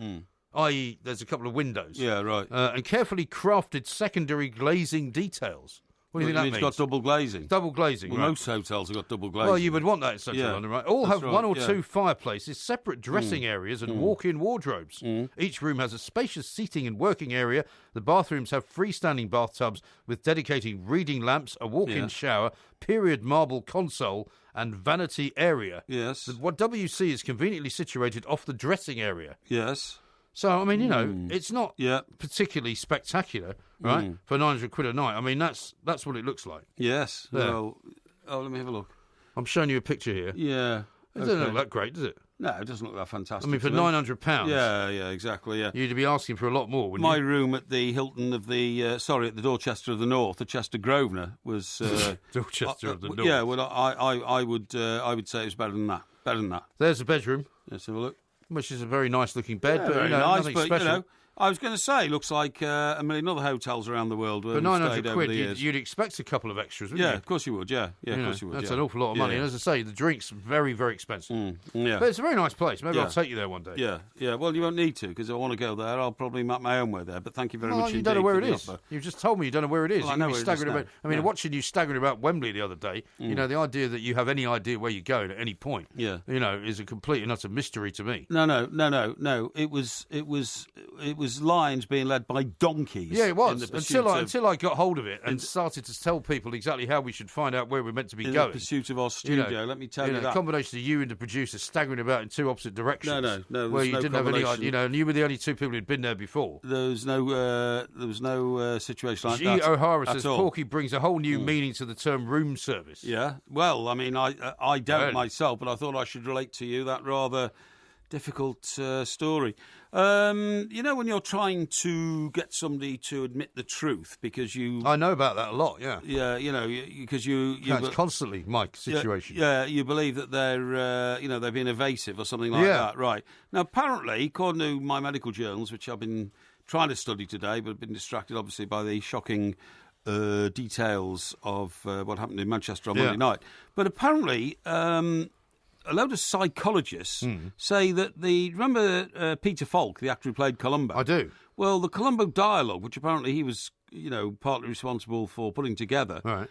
I.e., there's a couple of windows.
Yeah, right.
And carefully crafted secondary glazing details. What do you think that means?
It's got double glazing.
Double glazing,
well,
right.
Most hotels have got double glazing.
Well, you would want that in central London, right? All have one or two fireplaces, separate dressing areas and walk-in wardrobes. Each room has a spacious seating and working area. The bathrooms have freestanding bathtubs with dedicated reading lamps, a walk-in shower, period marble console and vanity area.
Yes.
What WC is conveniently situated off the dressing area.
Yes.
So, I mean, it's not particularly spectacular, right, for £900 a night. I mean, that's what it looks like.
Yes.
There.
Well, let me have a look.
I'm showing you a picture here.
Yeah.
It doesn't look that great, does it?
No, it doesn't look that fantastic.
I mean, for £900.
Yeah, exactly, yeah.
You'd be asking for a lot more, wouldn't
My
you?
room at the Hilton of the, at the Dorchester of the North, the Chester Grosvenor, was...
Dorchester of the North.
Yeah, well, I would say it was better than that. Better than that.
There's a bedroom.
Let's have a look.
Which is a very nice-looking bed, but
very
nice,
but
special.
I was going to say, looks like a million other hotels around the world where
for
£900,
you'd expect a couple of extras, wouldn't you?
Yeah, of course you would. Yeah, of course you would.
That's an awful lot of money. And as I say, the drinks very, very expensive.
Yeah,
but it's a very nice place. Maybe I'll take you there one day.
Yeah. Well, you won't need to because I want to go there. I'll probably make my own way there. But thank you very much.
You
indeed
don't know where
for
it
the
is.
offer.
You've just told me you don't know where it is.
Well, I know where it is now.
I mean, watching you staggering about Wembley the other day, the idea that you have any idea where you're going at any point, is a complete and utter mystery to me.
No. It was lions being led by donkeys.
Yeah, it was until I got hold of it and started to tell people exactly how we should find out where we're meant to be going.
In pursuit of our studio, let me tell you that.
A combination of you and the producer staggering about in two opposite directions.
No.
Where you didn't have any idea, and you were the only two people who'd been there before.
There was no situation like that.
G. O'Hara says Porky brings a whole new meaning to the term room service.
Yeah, well, I mean, I don't myself, but I thought I should relate to you that rather difficult story. When you're trying to get somebody to admit the truth because
I know about that a lot, yeah.
Yeah, because
it's constantly Mike's situation.
Yeah, you believe that they're being evasive or something like that, right. Now, apparently, according to my medical journals, which I've been trying to study today, but been distracted, obviously, by the shocking details of what happened in Manchester on Monday night. But apparently... a load of psychologists say that remember Peter Falk, the actor who played Columbo?
I do.
Well, the Columbo dialogue, which apparently he was, partly responsible for putting together,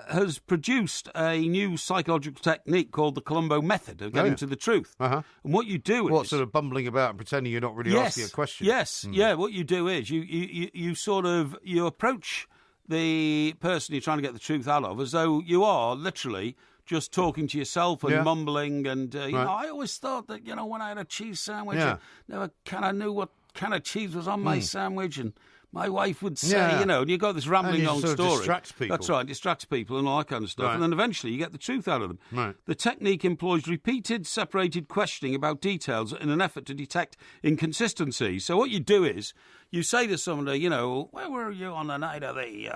has produced a new psychological technique called the Columbo method of getting to the truth.
And
what you do is...
sort of bumbling about and pretending you're not really asking a question?
Yes, what you do is you approach the person you're trying to get the truth out of as though you are literally... just talking to yourself and mumbling, and I always thought that when I had a cheese sandwich, I never kind of knew what kind of cheese was on my sandwich, and my wife would say, and you got this rambling on story.
Distracts people.
That's right, distracts people and all that kind of stuff, and then eventually you get the truth out of them.
Right.
The technique employs repeated, separated questioning about details in an effort to detect inconsistency. So what you do is you say to somebody, where were you on the night of the,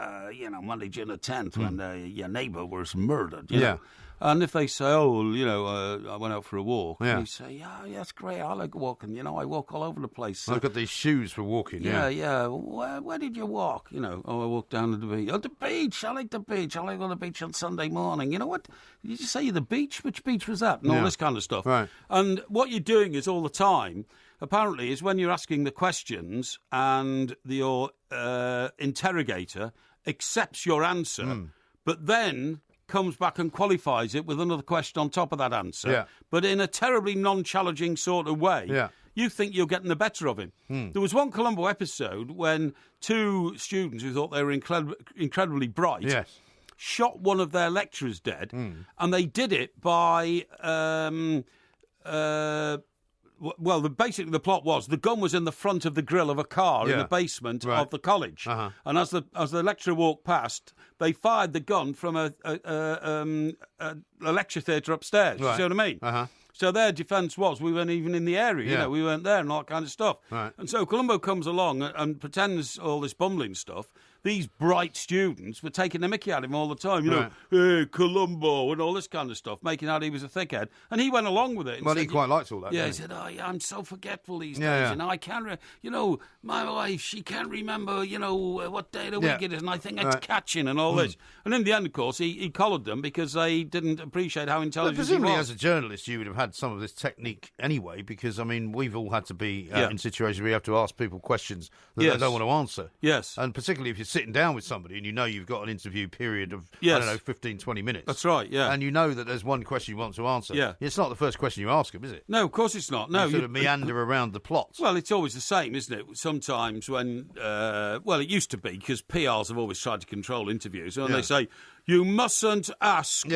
Monday, June the 10th, when your neighbour was murdered? You know? And if they say, I went out for a walk, and you say, yeah, that's great, I like walking, I walk all over the place.
I've got these shoes for walking,
Yeah. Where did you walk? I walked down to the beach. Oh, the beach, I like the beach. I like on the beach on Sunday morning. You know what? Did you say the beach? Which beach was that? And all this kind of stuff.
Right.
And what you're doing is all the time, apparently, is when you're asking the questions and your interrogator accepts your answer, but then comes back and qualifies it with another question on top of that answer, but in a terribly non-challenging sort of way. You think you're getting the better of him. There was one Columbo episode when two students who thought they were incredibly bright shot one of their lecturers dead, and they did it by... basically the plot was the gun was in the front of the grille of a car in the basement of the college, and as the lecturer walked past, they fired the gun from a lecture theatre upstairs. You see what I mean? So their defence was we weren't even in the area, we weren't there and all that kind of stuff. And so Columbo comes along and pretends all this bumbling stuff. These bright students were taking the mickey at him all the time, hey, Columbo, and all this kind of stuff, making out he was a thickhead. And he went along with it.
Well, he quite liked all that.
Yeah, he said, I'm so forgetful these days. I can't, my wife, she can't remember, what day of the week it is, and I think it's catching and all this. And in the end, of course, he collared them because they didn't appreciate how intelligent he was.
Presumably, as a journalist, you would have had some of this technique anyway, because, we've all had to be in situations where you have to ask people questions that they don't want to answer.
Yes.
And particularly if you're sitting down with somebody and you've got an interview period of, 15, 20 minutes.
That's right, yeah.
And you know that there's one question you want to answer. Yeah. It's not the first question you ask them, is it?
No, of course it's not. No,
you sort of meander around the plot.
Well, it's always the same, isn't it? Sometimes when, it used to be, because PRs have always tried to control interviews, and they say, you mustn't ask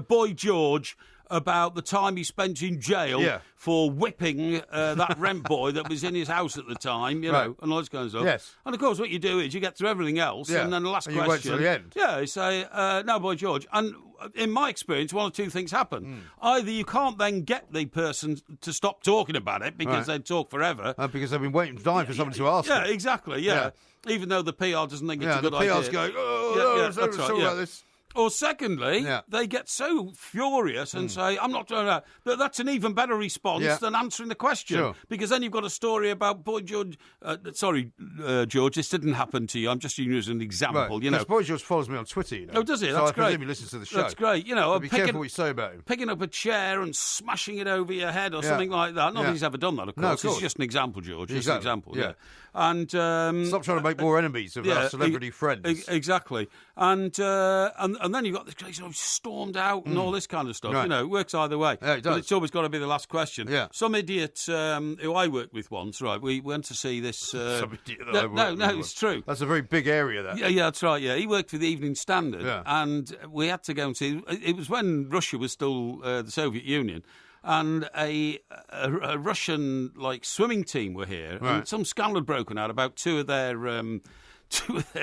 Boy George about the time he spent in jail for whipping that rent boy that was in his house at the time, and all this kind of stuff.
Yes.
And, of course, what you do is you get through everything else, and then the last question...
you wait till the end.
Yeah, you say, no, Boy George. And in my experience, one or two things happen. Either you can't then get the person to stop talking about it because they talk forever.
Because they've been dying for somebody to ask them.
Yeah, exactly, even though the PR doesn't think it's a good idea.
the PR's going, let's talk about this.
Or secondly, they get so furious and say, I'm not doing that. But that's an even better response than answering the question.
Sure.
Because then you've got a story about Boy George. George, this didn't happen to you. I'm just using you as an example.
Right. Boy George follows me on Twitter,
Oh, does he? That's
so
great.
I presume he listens to the show.
That's great.
Be careful what you say about him.
Picking up a chair and smashing it over your head or something like that. Not that he's ever done that, of course.
No, of course.
It's just an example, George. Just an example,
yeah.
And
stop trying to make more enemies of our celebrity friends.
Exactly. And then you've got this guy sort of stormed out and all this kind of stuff.
Right.
It works either way.
Yeah, it does.
But it's always got to be the last question.
Yeah.
Some idiot who I worked with once, we went to see this...
Some idiot
it's true.
That's a very big area, that.
Yeah, that's right, yeah. He worked for the Evening Standard,
Yeah.
and we had to go and see... It was when Russia was still the Soviet Union, and a Russian swimming team were here, and some scandal had broken out about two of their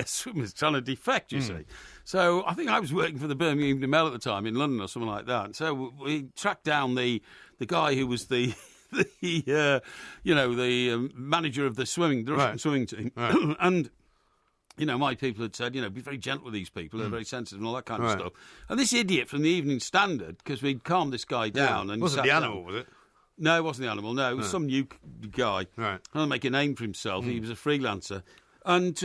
swimmers trying to defect, you see. So I think I was working for the Birmingham Evening Mail at the time in London or something like that. So we tracked down the guy who was the manager of the Russian swimming team, and. My people had said, be very gentle with these people. They're very sensitive and all that kind of stuff. And this idiot from the Evening Standard, because we'd calmed this guy down. And
wasn't the animal, was it?
No, it wasn't the animal. No, it was some new guy.
Right.
Trying to make a name for himself. He was a freelancer. And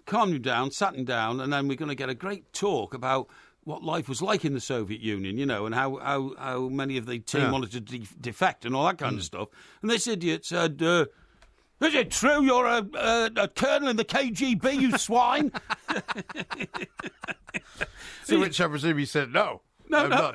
calmed him down, sat him down, and then we're going to get a great talk about what life was like in the Soviet Union, and how many of the team wanted to defect and all that kind of stuff. And this idiot said... is it true you're a colonel in the KGB, you swine?
To which I presume he said, no.
No.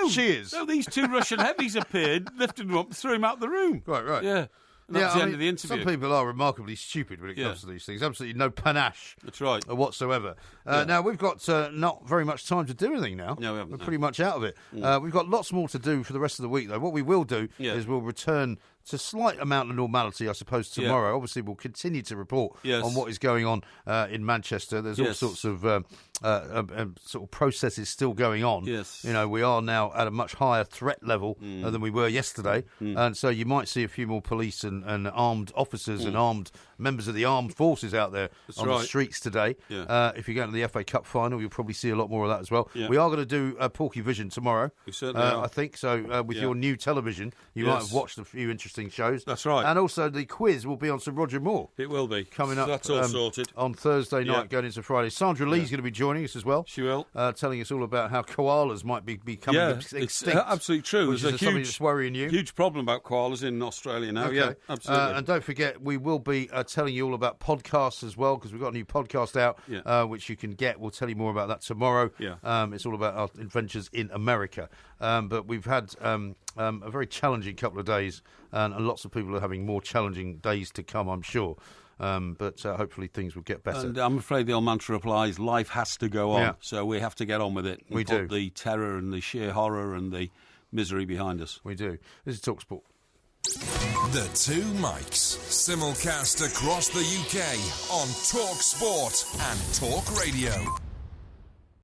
She is.
No, these two Russian heavies appeared, lifted him up, threw him out the room.
Right.
Yeah. And that was the end of the interview.
Some people are remarkably stupid when it comes to these things. Absolutely no panache.
That's right.
Whatsoever. Now, we've got not very much time to do anything now.
No, we haven't.
We're pretty much out of it. We've got lots more to do for the rest of the week, though. What we will do is we'll return to a slight amount of normality, I suppose, tomorrow. Yeah. Obviously, we'll continue to report on what is going on in Manchester. There's all sorts of sort of processes still going on.
Yes.
You know, we are now at a much higher threat level than we were yesterday, and so you might see a few more police and armed officers and armed members of the armed forces out there the streets today.
Yeah.
If you go to the FA Cup final, you'll probably see a lot more of that as well. Yeah. We are going to do Porky Vision tomorrow.
We certainly are.
I think so. With your new television, you might have watched a few interesting shows.
That's right.
And also the quiz will be on Sir Roger Moore.
It will be
coming up.
That's all sorted
on Thursday night, going into Friday. Sandra Lee's going to be joining us as well.
She will,
telling us all about how koalas might be becoming extinct.
It's absolutely true.
There's something that's worrying you.
Huge problem about koalas in Australia now.
Okay.
Yeah, absolutely.
And don't forget, we will be telling you all about podcasts as well, because we've got a new podcast out, which you can get. We'll tell you more about that tomorrow.
Yeah.
It's all about our adventures in America. But we've had a very challenging couple of days, and lots of people are having more challenging days to come, I'm sure. But hopefully things will get better.
And I'm afraid the old mantra applies. Life has to go on, so we have to get on with it. And put the terror and the sheer horror and the misery behind us.
We do. This is TalkSport.
The Two Mics, simulcast across the UK on Talk Sport and Talk Radio.